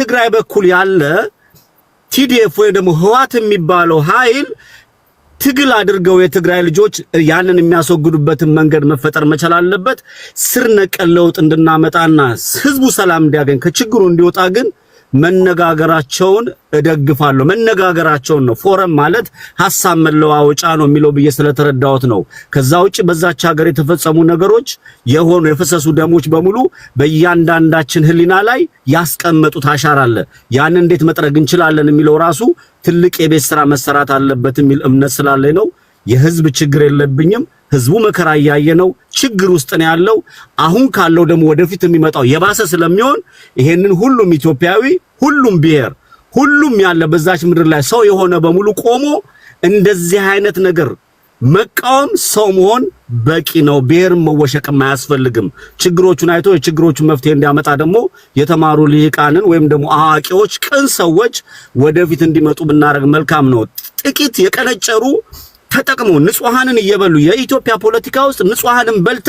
ትግራይ በኩል ያለ ቲዲኤፍ ወይ ደግሞ ህዋት የሚባለው ኃይል ትግል አድርገው የትግራይ ልጆች ያንን የሚያስወግዱበትን መንገድ መፈጠር መቻል አለበት። ስር ነቀል ለውጥ እንድናመጣና ህዝቡ ሰላም እንዲያገኝ ከችግሩ እንዲወጣ ግን መነጋገራቸውን እደግፋለሁ። መነጋገራቸውን ነው። ፎረም ማለት ሐሳብ መለዋወጫ ነው የሚለው ብዬ ስለተረዳሁት ነው። ከዛ ውጪ በዛች ሀገር የተፈጸሙ ነገሮች የሆኑ የፈሰሱ ደሞች በሙሉ በእያንዳንዳችን ህሊና ላይ ያስቀመጡት አሻራ አለ። ያን እንዴት መጥረግ እንችላለን የሚለው ራሱ ትልቅ የቤት ስራ መሰራት አለበት የሚል እምነት ስላለኝ ነው። የህዝብ ችግር የለብኝም። ህዝቡ መከራ ያያየ ነው። ችግር ውስጥ ነው ያለው። አሁን ካለው ደግሞ ወደፊት የሚመጣው የባሰ ስለሚሆን ይሄንን ሁሉም ኢትዮጵያዊ፣ ሁሉም ብሔር፣ ሁሉም ያለ በዛች ምድር ላይ ሰው የሆነ በሙሉ ቆሞ እንደዚህ አይነት ነገር መቃወም ሰው መሆን በቂ ነው። ብሔርም መወሸቅም አያስፈልግም። ችግሮቹን አይቶ የችግሮቹን መፍትሄ እንዲያመጣ ደግሞ የተማሩ ልሂቃንን ወይም ደግሞ አዋቂዎች፣ ቅን ሰዎች ወደፊት እንዲመጡ ብናረግ መልካም ነው። ጥቂት የቀነጨሩ ተጠቅሞ ንጹሃንን እየበሉ የኢትዮጵያ ፖለቲካ ውስጥ ንጹሃንን በልተ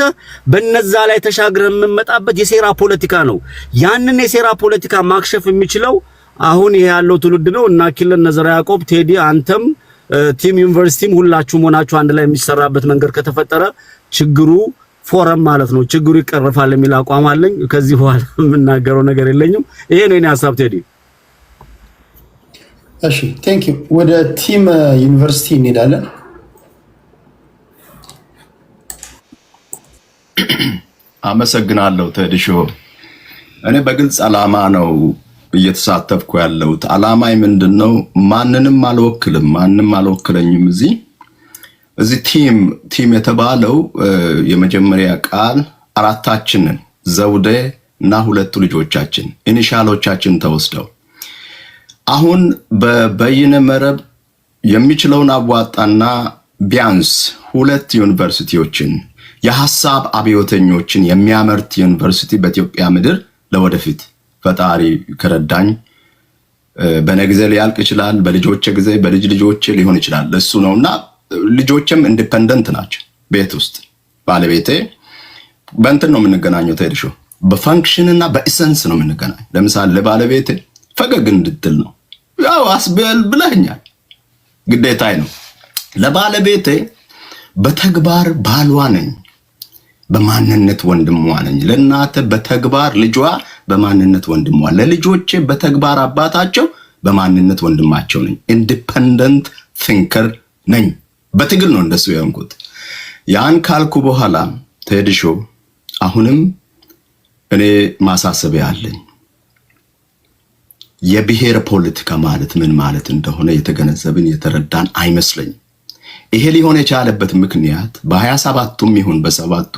በነዛ ላይ ተሻግረ የምመጣበት የሴራ ፖለቲካ ነው። ያንን የሴራ ፖለቲካ ማክሸፍ የሚችለው አሁን ይሄ ያለው ትውልድ ነው እና ኪለን ነዘራ ያዕቆብ፣ ቴዲ፣ አንተም ቲም ዩኒቨርሲቲም ሁላችሁም ሆናችሁ አንድ ላይ የሚሰራበት መንገድ ከተፈጠረ ችግሩ ፎረም ማለት ነው ችግሩ ይቀርፋል የሚል አቋም አለኝ። ከዚህ በኋላ የምናገረው ነገር የለኝም። ይሄ ነው የኔ ሐሳብ። ቴዲ እሺ፣ ቴንክ ዩ። ወደ ቲም ዩኒቨርሲቲ እንሄዳለን። አመሰግናለሁ ተድሾ። እኔ በግልጽ ዓላማ ነው እየተሳተፍኩ ያለሁት። ዓላማይ ምንድነው? ማንንም አልወክልም፣ ማንንም አልወክለኝም። እዚህ ቲም የተባለው የመጀመሪያ ቃል አራታችንን ዘውዴ እና ሁለቱ ልጆቻችን ኢኒሻሎቻችን ተወስደው አሁን በበይነ መረብ የሚችለውን አዋጣና ቢያንስ ሁለት ዩኒቨርሲቲዎችን የሐሳብ አብዮተኞችን የሚያመርት ዩኒቨርሲቲ በኢትዮጵያ ምድር ለወደፊት ፈጣሪ ከረዳኝ በነግዘ ሊያልቅ ይችላል፣ በልጆቼ ጊዜ በልጅ ልጆቼ ሊሆን ይችላል። እሱ ነውና ልጆችም ኢንዲፔንደንት ናቸው። ቤት ውስጥ ባለቤቴ በእንትን ነው የምንገናኘው ተይርሾ በፋንክሽንና በኢሰንስ ነው የምንገናኘው። ለምሳሌ ለባለቤቴ ፈገግ እንድትል ነው ያው አስበል ብለኛል፣ ግዴታዬ ነው። ለባለቤቴ በተግባር ባሏ ነኝ፣ በማንነት ወንድሟ ነኝ። ለእናቴ በተግባር ልጇ፣ በማንነት ወንድሟ፣ ለልጆቼ በተግባር አባታቸው፣ በማንነት ወንድማቸው ነኝ። ኢንዲፔንደንት ቲንከር ነኝ። በትግል ነው እንደሱ የሆንኩት። ያን ካልኩ በኋላ ተድሾ አሁንም እኔ ማሳሰቢያ አለኝ። የብሔር ፖለቲካ ማለት ምን ማለት እንደሆነ የተገነዘብን የተረዳን አይመስለኝም። ይሄ ሊሆን የቻለበት ምክንያት በ27ቱም ይሁን በ7ቱ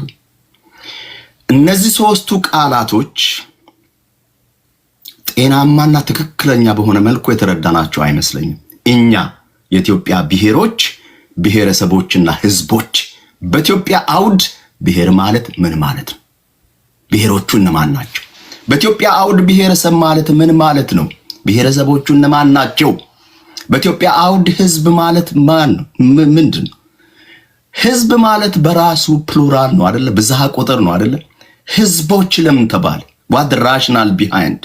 እነዚህ ሶስቱ ቃላቶች ጤናማና ትክክለኛ በሆነ መልኩ የተረዳናቸው አይመስለኝም። እኛ የኢትዮጵያ ብሔሮች፣ ብሔረሰቦችና ህዝቦች በኢትዮጵያ አውድ ብሔር ማለት ምን ማለት ነው? ብሔሮቹ እነማን ናቸው? በኢትዮጵያ አውድ ብሔረሰብ ማለት ምን ማለት ነው? ብሔረሰቦቹ እነማን ናቸው? በኢትዮጵያ አውድ ህዝብ ማለት ማን ነው? ምንድን ነው? ህዝብ ማለት በራሱ ፕሉራል ነው አይደለ? ብዝሃ ቁጥር ነው አይደለ? ህዝቦች ለምን ተባለ? what the rationale behind?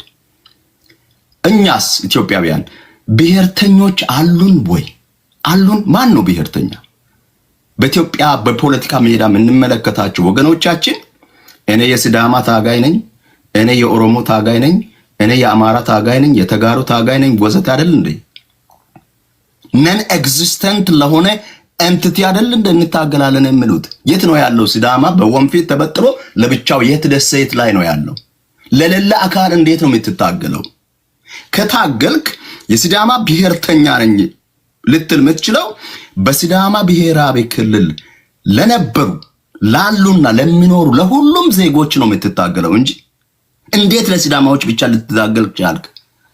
እኛስ ኢትዮጵያውያን ብሔርተኞች አሉን ወይ? አሉን? ማን ነው ብሔርተኛ? በኢትዮጵያ በፖለቲካ ሜዳ የምንመለከታቸው ወገኖቻችን እኔ የሲዳማ ታጋይ ነኝ፣ እኔ የኦሮሞ ታጋይ ነኝ፣ እኔ የአማራ ታጋይ ነኝ፣ የተጋሩ ታጋይ ነኝ ወዘተ አይደል እንዴ? ነን ኤግዚስተንት ለሆነ ኤንቲቲ አይደል እንደ እንታገላለን የሚሉት? የት ነው ያለው? ሲዳማ በወንፊት ተበጥሮ ለብቻው የት ደሴት ላይ ነው ያለው? ለሌላ አካል እንዴት ነው የምትታገለው? ከታገልክ የሲዳማ ብሔርተኛ ነኝ ልትል የምትችለው በሲዳማ ብሔራዊ ክልል ለነበሩ ላሉና ለሚኖሩ ለሁሉም ዜጎች ነው የምትታገለው እንጂ እንዴት ለሲዳማዎች ብቻ ልትታገል ቻልክ?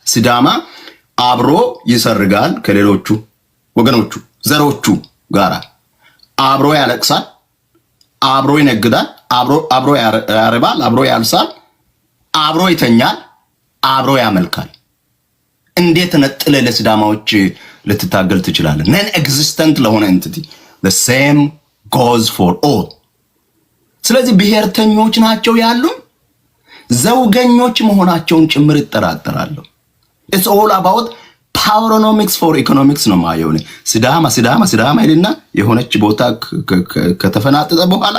ሲዳማ አብሮ ይሰርጋል ከሌሎቹ ወገኖቹ ዘሮቹ ጋራ፣ አብሮ ያለቅሳል፣ አብሮ ይነግዳል፣ አብሮ ያረባል፣ አብሮ ያልሳል፣ አብሮ ይተኛል፣ አብሮ ያመልካል። እንዴት ነጥለ ለሲዳማዎች ልትታገል ትችላለህ? ነን ኤግዚስተንት ለሆነ ኤንቲቲ the same goes for all። ስለዚህ ብሔርተኞች ናቸው ያሉን፣ ዘውገኞች መሆናቸውን ጭምር ይጠራጠራሉ። it's all about poweronomics for economics ነው ማየው ነው ሲዳማ ይልና የሆነች ቦታ ከተፈናጠጠ በኋላ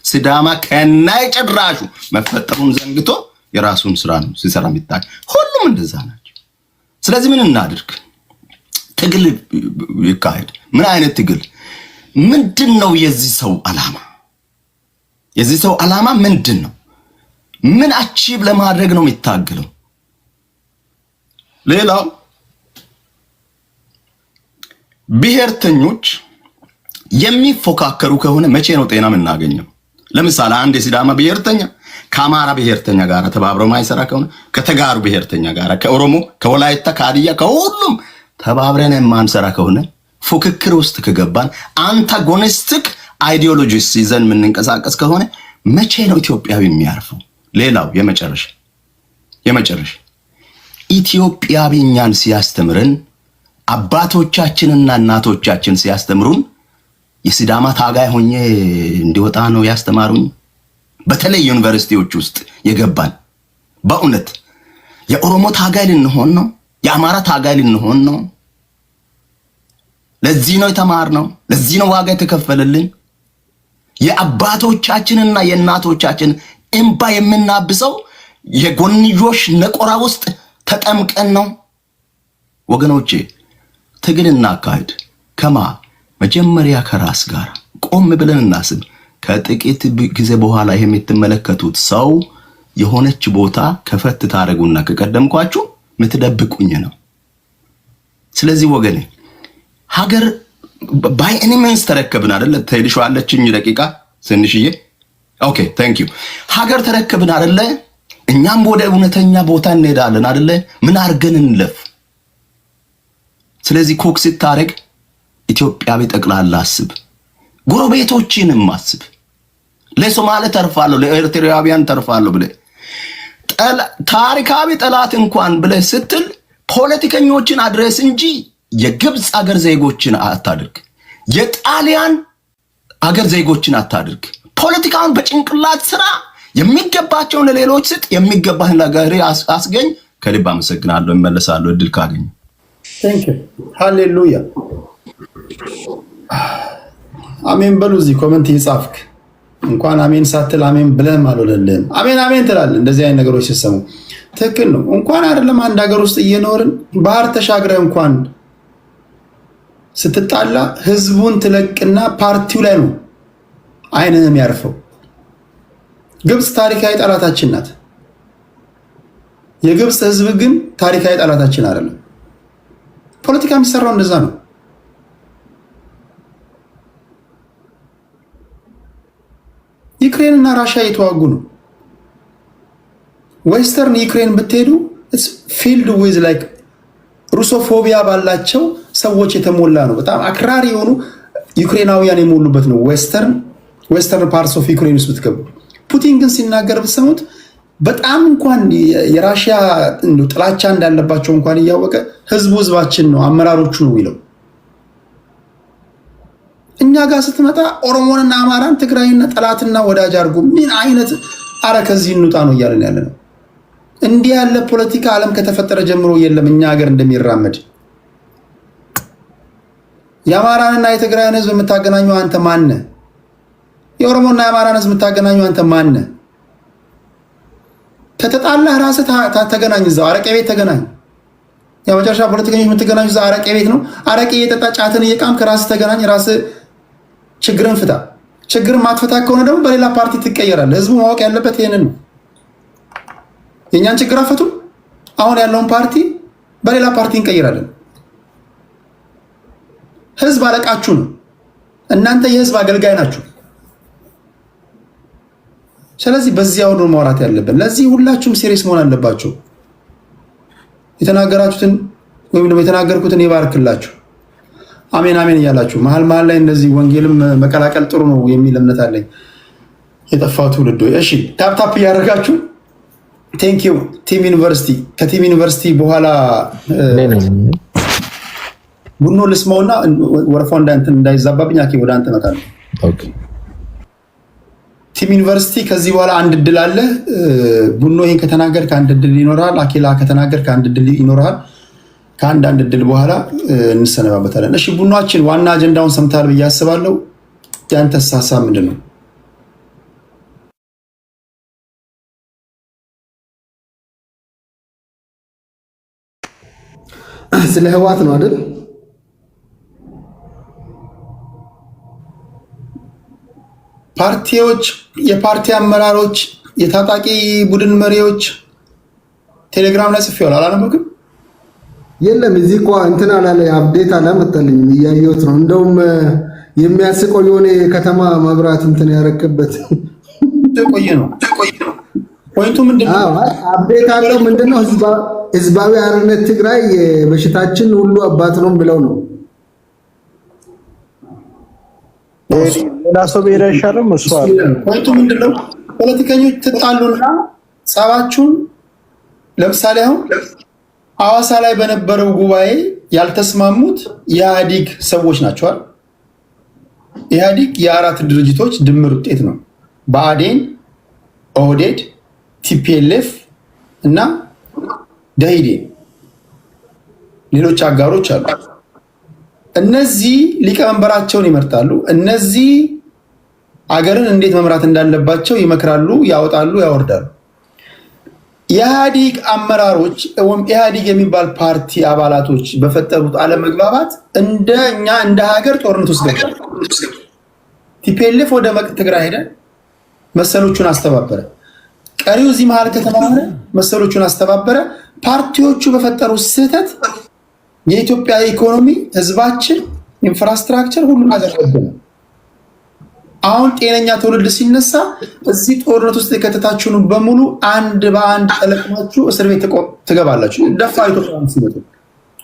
ሲዳማ ከናይ ጭራሹ መፈጠሩን ዘንግቶ የራሱን ስራ ነው ሲሰራ የሚታይ ሁሉም እንደዛ ናቸው። ስለዚህ ምን እናድርግ? ትግል ይካሄድ። ምን አይነት ትግል? ምንድነው የዚህ ሰው ዓላማ? የዚህ ሰው ዓላማ ምንድነው? ምን አቺቭ ለማድረግ ነው የሚታገለው? ሌላው ብሔርተኞች የሚፎካከሩ ከሆነ መቼ ነው ጤና የምናገኘው? ለምሳሌ አንድ የሲዳማ ብሔርተኛ ከአማራ ብሔርተኛ ጋር ተባብረው ማይሰራ ከሆነ ከተጋሩ ብሔርተኛ ጋር ከኦሮሞ ከወላይታ ከሀዲያ ከሁሉም ተባብረን የማንሰራ ከሆነ ፉክክር ውስጥ ከገባን አንታጎኒስቲክ አይዲዮሎጂስ ይዘን የምንንቀሳቀስ ከሆነ መቼ ነው ኢትዮጵያዊ የሚያርፈው? ሌላው የመጨረሻ ኢትዮጵያዊኛን ሲያስተምረን አባቶቻችንና እናቶቻችን ሲያስተምሩን የሲዳማ ታጋይ ሆኜ እንዲወጣ ነው ያስተማሩኝ። በተለይ ዩኒቨርሲቲዎች ውስጥ የገባን በእውነት የኦሮሞ ታጋይ ልንሆን ነው፣ የአማራ ታጋይ ልንሆን ነው። ለዚህ ነው የተማርነው፣ ለዚህ ነው ዋጋ የተከፈለልን። የአባቶቻችንና የእናቶቻችን እንባ የምናብሰው የጎንዮሽ ነቆራ ውስጥ ተጠምቀን ነው። ወገኖቼ ትግልና አካሄድ መጀመሪያ ከራስ ጋር ቆም ብለን እናስብ። ከጥቂት ጊዜ በኋላ የምትመለከቱት ሰው የሆነች ቦታ ከፈት ታረጉና ከቀደምኳችሁ ምትደብቁኝ ነው። ስለዚህ ወገኔ ሀገር ባይ ኤኒ ሚንስ ተረከብን አይደለ? ትሄድሻለችኝ ደቂቃ ትንሽዬ። ኦኬ ታንክ ዩ። ሀገር ተረከብን አይደለ? እኛም ወደ እውነተኛ ቦታ እንሄዳለን አይደለ? ምን አርገን እንለፍ? ስለዚህ ኮክ ስታረግ ኢትዮጵያዊ ጠቅላላ አስብ፣ ጎረቤቶችንም አስብ። ለሶማሌ ተርፋለሁ፣ ለኤርትራውያን ተርፋለሁ ብለ ታሪካዊ ጠላት እንኳን ብለ ስትል ፖለቲከኞችን አድሬስ እንጂ የግብጽ አገር ዜጎችን አታድርግ፣ የጣሊያን አገር ዜጎችን አታድርግ። ፖለቲካውን በጭንቅላት ስራ፣ የሚገባቸውን ለሌሎች ስጥ፣ የሚገባህን ለጋሪ አስገኝ። ከልብ አመሰግናለሁ። እመለሳለሁ እድል ካገኘ። ቴንክ ዩ ሃሌሉያ አሜን በሉ። እዚህ ኮሜንት ይጻፍክ እንኳን አሜን ሳትል አሜን ብለህም አልወለልህም። አሜን ትላለህ። እንደዚህ አይነት ነገሮች ሲሰሙ ትክክል ነው። እንኳን አይደለም አንድ ሀገር ውስጥ እየኖርን ባህር ተሻግረህ እንኳን ስትጣላ ህዝቡን ትለቅና ፓርቲው ላይ ነው አይንህም ያርፈው። ግብጽ ታሪካዊ ጠላታችን ናት። የግብጽ ህዝብ ግን ታሪካዊ ጠላታችን አይደለም። ፖለቲካ የሚሰራው እንደዛ ነው። ዩክሬን እና ራሽያ የተዋጉ ነው። ዌስተርን ዩክሬን ብትሄዱ it's filled with like ሩሶፎቢያ ባላቸው ሰዎች የተሞላ ነው። በጣም አክራሪ የሆኑ ዩክሬናውያን የሞሉበት ነው። ዌስተርን ፓርትስ ኦፍ ዩክሬን ውስጥ ብትገቡ ፑቲን ግን ሲናገር ብትሰሙት በጣም እንኳን የራሽያ ጥላቻ እንዳለባቸው እንኳን እያወቀ ህዝባችን ነው አመራሮቹ ነው ይለው። እኛ ጋር ስትመጣ ኦሮሞንና አማራን ትግራይና ጠላትና ወዳጅ አድርጎ ምን አይነት አረ ከዚህ እንውጣ ነው እያለን ያለ ነው። እንዲህ ያለ ፖለቲካ ዓለም ከተፈጠረ ጀምሮ የለም እኛ ሀገር እንደሚራመድ። የአማራንና የትግራይን ህዝብ የምታገናኘው አንተ ማን ነህ? የኦሮሞና የአማራን ህዝብ የምታገናኘው አንተ ማን ነህ? ከተጣላህ ራስህ ተገናኝ፣ እዛው አረቄ ቤት ተገናኝ። የመጨረሻ ፖለቲከኞች የምትገናኙ እዛው አረቄ ቤት ነው። አረቄ እየጠጣ ጫትን እየቃም ከራስህ ተገናኝ፣ ራስህ ችግርን ፍታ። ችግርን ማትፈታ ከሆነ ደግሞ በሌላ ፓርቲ ትቀየራለህ። ህዝቡ ማወቅ ያለበት ይሄንን ነው። የኛን ችግር አፈቱ። አሁን ያለውን ፓርቲ በሌላ ፓርቲ እንቀይራለን። ህዝብ አለቃችሁ ነው። እናንተ የህዝብ አገልጋይ ናችሁ። ስለዚህ በዚያው ነው ማውራት ያለብን። ለዚህ ሁላችሁም ሲሪየስ መሆን አለባችሁ። የተናገራችሁትን ወይም ደግሞ የተናገርኩትን ይባርክላችሁ። አሜን አሜን እያላችሁ መሀል ላይ እንደዚህ ወንጌልም መቀላቀል ጥሩ ነው የሚል እምነት አለኝ። የጠፋው ትውልድ እሺ፣ ታፕ እያደረጋችሁ ቴንክ ዩ ቲም ዩኒቨርሲቲ። ከቲም ዩኒቨርሲቲ በኋላ ቡኖ ልስማውና ወረፋው እንዳይዛባብኝ አኪ ወደ አንተ እመጣለሁ። ኦኬ ቲም ዩኒቨርሲቲ ከዚህ በኋላ አንድ እድል አለ። ቡኖ ይሄን ከተናገር ከአንድ እድል ይኖራል። አኪላ ከተናገር ከአንድ እድል ይኖራል። ከአንዳንድ እድል በኋላ እንሰነባበታለን። እሺ ቡናችን ዋና አጀንዳውን ሰምታል ብዬ አስባለሁ። ያንተስ ሀሳብ ምንድን ነው? ስለ ህዋት ነው አይደል? ፓርቲዎች፣ የፓርቲ አመራሮች፣ የታጣቂ ቡድን መሪዎች ቴሌግራም ላይ ጽፌዋል። አላነበብክም? የለም እዚህ እኮ እንትን አላለ አፕዴት አላመጣልኝም። እያየሁት ነው። እንደውም የሚያስቀው የሆነ የከተማ መብራት እንትን ያረከበት ቆየ ነው። ፖይንቱ ምንድነው? አፕዴት አለው ምንድነው? ህዝባዊ ሓርነት ትግራይ በሽታችን ሁሉ አባት ነው ብለው ነው። ሌላ ሰው ብሄር አይሻልም? እሱ አለ። ፖይንቱ ምንድነው? ፖለቲከኞች ትጣሉና ጸባችሁን ለምሳሌ አሁን ሐዋሳ ላይ በነበረው ጉባኤ ያልተስማሙት የኢህአዴግ ሰዎች ናቸዋል። ኢህአዴግ የአራት ድርጅቶች ድምር ውጤት ነው። ብአዴን፣ ኦህዴድ፣ ቲፒኤልኤፍ እና ደኢህዴን፣ ሌሎች አጋሮች አሉ። እነዚህ ሊቀመንበራቸውን ይመርጣሉ። እነዚህ አገርን እንዴት መምራት እንዳለባቸው ይመክራሉ፣ ያወጣሉ፣ ያወርዳሉ። የኢህአዴግ አመራሮች ወይም ኢህአዴግ የሚባል ፓርቲ አባላቶች በፈጠሩት አለመግባባት እንደኛ እንደ ሀገር ጦርነት ውስጥ ገባ። ቲፒኤልኤፍ ወደ ትግራይ ሄደ፣ መሰሎቹን አስተባበረ። ቀሪው እዚህ መሀል ከተማ ሆነ፣ መሰሎቹን አስተባበረ። ፓርቲዎቹ በፈጠሩት ስህተት የኢትዮጵያ ኢኮኖሚ፣ ህዝባችን፣ ኢንፍራስትራክቸር ሁሉ ነገር ወደመ። አሁን ጤነኛ ትውልድ ሲነሳ እዚህ ጦርነት ውስጥ የከተታችሁን በሙሉ አንድ በአንድ ተለቅማችሁ እስር ቤት ትገባላችሁ። ደፋ ኢትዮጵያን ሲመጡ።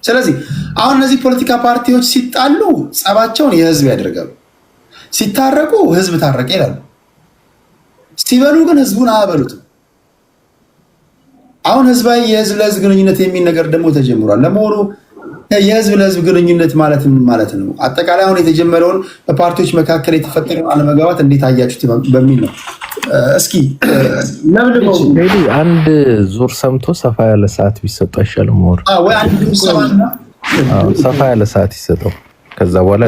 ስለዚህ አሁን እነዚህ ፖለቲካ ፓርቲዎች ሲጣሉ ጸባቸውን የህዝብ ያደርጋሉ፣ ሲታረቁ ህዝብ ታረቀ ይላሉ። ሲበሉ ግን ህዝቡን አያበሉትም። አሁን ህዝባዊ የህዝብ ለህዝብ ግንኙነት የሚል ነገር ደግሞ ተጀምሯል። ለመሆኑ የህዝብ ለህዝብ ግንኙነት ማለት ምን ማለት ነው? አጠቃላይ አሁን የተጀመረውን በፓርቲዎች መካከል የተፈጠረውን አለመግባባት እንዴት አያችሁት በሚል ነው። እስኪ አንድ ዙር ሰምቶ ሰፋ ያለ ሰዓት ቢሰጡ አይሻልም? ወይ አንድ ሰፋ ያለ ሰዓት ይሰጠው። ከዛ በኋላ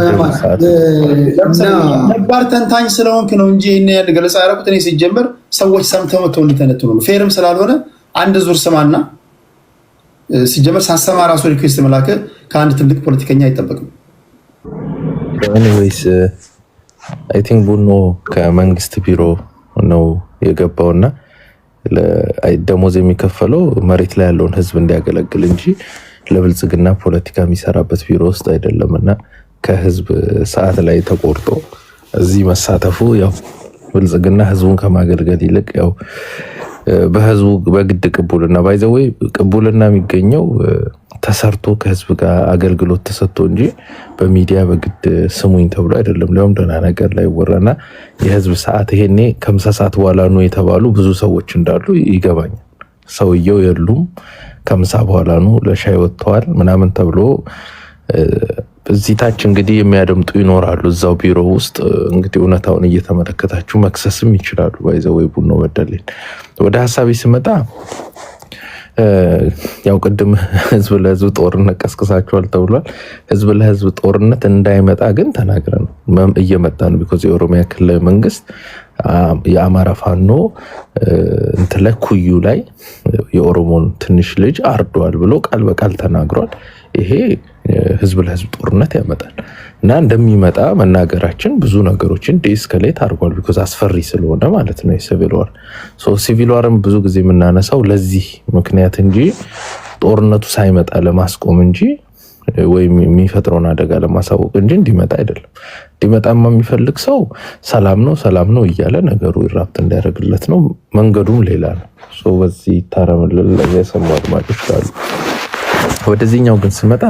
ነባር ተንታኝ ስለሆንክ ነው እንጂ ይሄን ያህል ገለጻ ያደረኩት እኔ ሲጀመር ሰዎች ሰምተው መተው እንዲተነትኑ ነው። ፌርም ስላልሆነ አንድ ዙር ስማና ሲጀመር ሳሰማ ራሱ ሪኩዌስት መላክ ከአንድ ትልቅ ፖለቲከኛ አይጠበቅም። ኤኒዌይስ አይ ቲንክ ቡኖ ከመንግስት ቢሮ ነው የገባውና ደሞዝ የሚከፈለው መሬት ላይ ያለውን ህዝብ እንዲያገለግል እንጂ ለብልጽግና ፖለቲካ የሚሰራበት ቢሮ ውስጥ አይደለምና ከህዝብ ሰዓት ላይ ተቆርጦ እዚህ መሳተፉ ያው ብልጽግና ህዝቡን ከማገልገል ይልቅ ያው በህዝቡ በግድ ቅቡልና ባይዘወይ ቅቡልና የሚገኘው ተሰርቶ ከህዝብ ጋር አገልግሎት ተሰጥቶ እንጂ በሚዲያ በግድ ስሙኝ ተብሎ አይደለም። ሊሆን ደህና ነገር ላይ ወራና የህዝብ ሰዓት ይሄኔ ከምሳ ሰዓት በኋላ ነው የተባሉ ብዙ ሰዎች እንዳሉ ይገባኛል። ሰውየው የሉም ከምሳ በኋላ ነው ለሻይ ወጥተዋል ምናምን ተብሎ እዚህ ታች እንግዲህ የሚያደምጡ ይኖራሉ። እዛው ቢሮ ውስጥ እንግዲህ እውነታውን እየተመለከታችሁ መክሰስም ይችላሉ። ባይዘወይ ቡኖ በደሌን ወደ ሀሳቤ ስመጣ ያው ቅድም ህዝብ ለህዝብ ጦርነት ቀስቅሳችኋል ተብሏል። ህዝብ ለህዝብ ጦርነት እንዳይመጣ ግን ተናግረን እየመጣ ነው። ቢኮዝ የኦሮሚያ ክልል መንግስት የአማራ ፋኖ እንትን ላይ ኩዩ ላይ የኦሮሞን ትንሽ ልጅ አርዷል ብሎ ቃል በቃል ተናግሯል። ይሄ ህዝብ ለህዝብ ጦርነት ያመጣል እና እንደሚመጣ መናገራችን ብዙ ነገሮችን ዲስከሌት አድርጓል። ቢኮዝ አስፈሪ ስለሆነ ማለት ነው የሲቪል ዋር። ሲቪል ዋርም ብዙ ጊዜ የምናነሳው ለዚህ ምክንያት እንጂ ጦርነቱ ሳይመጣ ለማስቆም እንጂ ወይም የሚፈጥረውን አደጋ ለማሳወቅ እንጂ እንዲመጣ አይደለም። እንዲመጣማ የሚፈልግ ሰው ሰላም ነው እያለ ነገሩ ይራፕት እንዲያደርግለት ነው። መንገዱም ሌላ ነው። በዚህ ይታረምልን የሰሙ አድማጮች አሉ። ወደዚህኛው ግን ስመጣ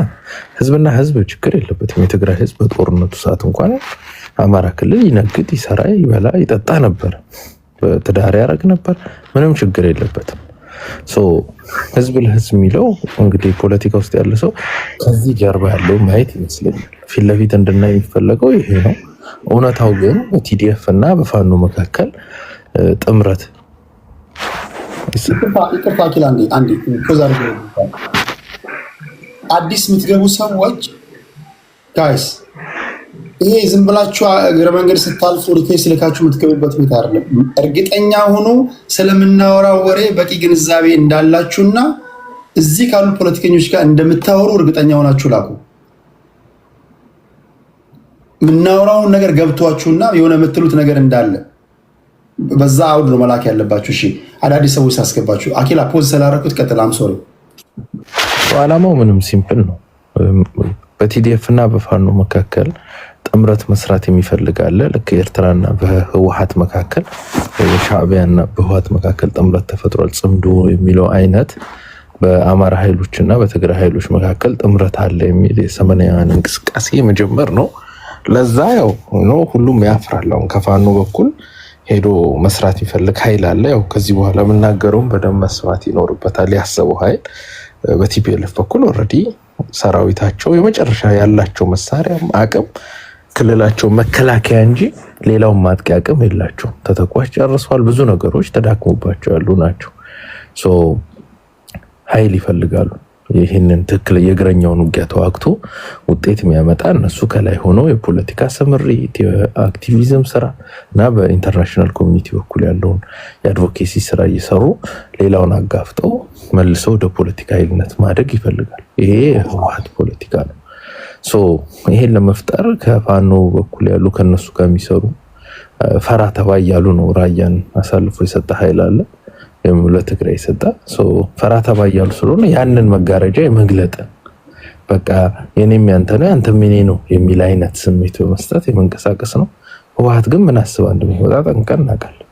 ህዝብና ህዝብ ችግር የለበትም። የትግራይ ህዝብ በጦርነቱ ሰዓት እንኳን አማራ ክልል ይነግድ፣ ይሰራ፣ ይበላ፣ ይጠጣ ነበር፣ በትዳር ያደርግ ነበር። ምንም ችግር የለበትም። ህዝብ ለህዝብ የሚለው እንግዲህ ፖለቲካ ውስጥ ያለ ሰው ከዚህ ጀርባ ያለው ማየት ይመስለኛል። ፊት ለፊት እንድናይ የሚፈለገው ይሄ ነው። እውነታው ግን በቲዲኤፍ እና በፋኖ መካከል ጥምረት አዲስ የምትገቡ ሰዎች ጋይስ ይሄ ዝም ብላችሁ እግረ መንገድ ስታልፉ ሪኩዌስት ልካችሁ የምትገቡበት ቤት አይደለም። እርግጠኛ ሆኖ ስለምናወራው ወሬ በቂ ግንዛቤ እንዳላችሁና እዚህ ካሉ ፖለቲከኞች ጋር እንደምታወሩ እርግጠኛ ሆናችሁ ላኩ። ምናወራውን ነገር ገብቷችሁና የሆነ የምትሉት ነገር እንዳለ በዛ አውድ ነው መላክ ያለባችሁ። እሺ አዳዲስ ሰዎች ሳስገባችሁ አኪላ ፖዝ ስላደረኩት ቀጥላም ሶሪ። ዓላማው ምንም ሲምፕል ነው። በቲዲኤፍ እና በፋኖ መካከል ጥምረት መስራት የሚፈልጋለ ልክ ኤርትራና በህወሓት መካከል በሻዕቢያና በህወሓት መካከል ጥምረት ተፈጥሯል ጽምዶ የሚለው አይነት በአማራ ኃይሎችና በትግራይ ኃይሎች መካከል ጥምረት አለ የሚል የሰመናውያን እንቅስቃሴ መጀመር ነው። ለዛ ያው ነው ሁሉም ያፍራል። አሁን ከፋኖ በኩል ሄዶ መስራት ይፈልግ ኃይል አለ። ያው ከዚህ በኋላ የምናገረውን በደንብ መስማት ይኖርበታል። ያሰበው ኃይል በቲፒኤልኤፍ በኩል ኦልሬዲ ሰራዊታቸው የመጨረሻ ያላቸው መሳሪያ አቅም ክልላቸው መከላከያ እንጂ ሌላውን ማጥቂያ አቅም የላቸውም። ተተኳሽ ጨርሰዋል። ብዙ ነገሮች ተዳክሞባቸው ያሉ ናቸው። ሶ ኃይል ይፈልጋሉ። ይህንን ትክክል የእግረኛውን ውጊያ ተዋግቶ ውጤት የሚያመጣ እነሱ ከላይ ሆነው የፖለቲካ ስምሪት የአክቲቪዝም ስራ እና በኢንተርናሽናል ኮሚኒቲ በኩል ያለውን የአድቮኬሲ ስራ እየሰሩ ሌላውን አጋፍጠው መልሰው ወደ ፖለቲካ ኃይልነት ማደግ ይፈልጋል። ይሄ የህወሓት ፖለቲካ ነው። ሶ ይሄን ለመፍጠር ከፋኖ በኩል ያሉ ከነሱ ጋር የሚሰሩ ፈራ ተባ እያሉ ነው። ራያን አሳልፎ የሰጠ ኃይል አለ ለትግራይ የሰጠ ፈራ ተባ እያሉ ስለሆነ ያንን መጋረጃ የመግለጥ በቃ የኔም ያንተ ነው ያንተም የኔ ነው የሚል አይነት ስሜት በመስጠት የመንቀሳቀስ ነው። ህወሓት ግን ምን አስባ እንደሚወጣ ጠንቅቀን እናውቃለን።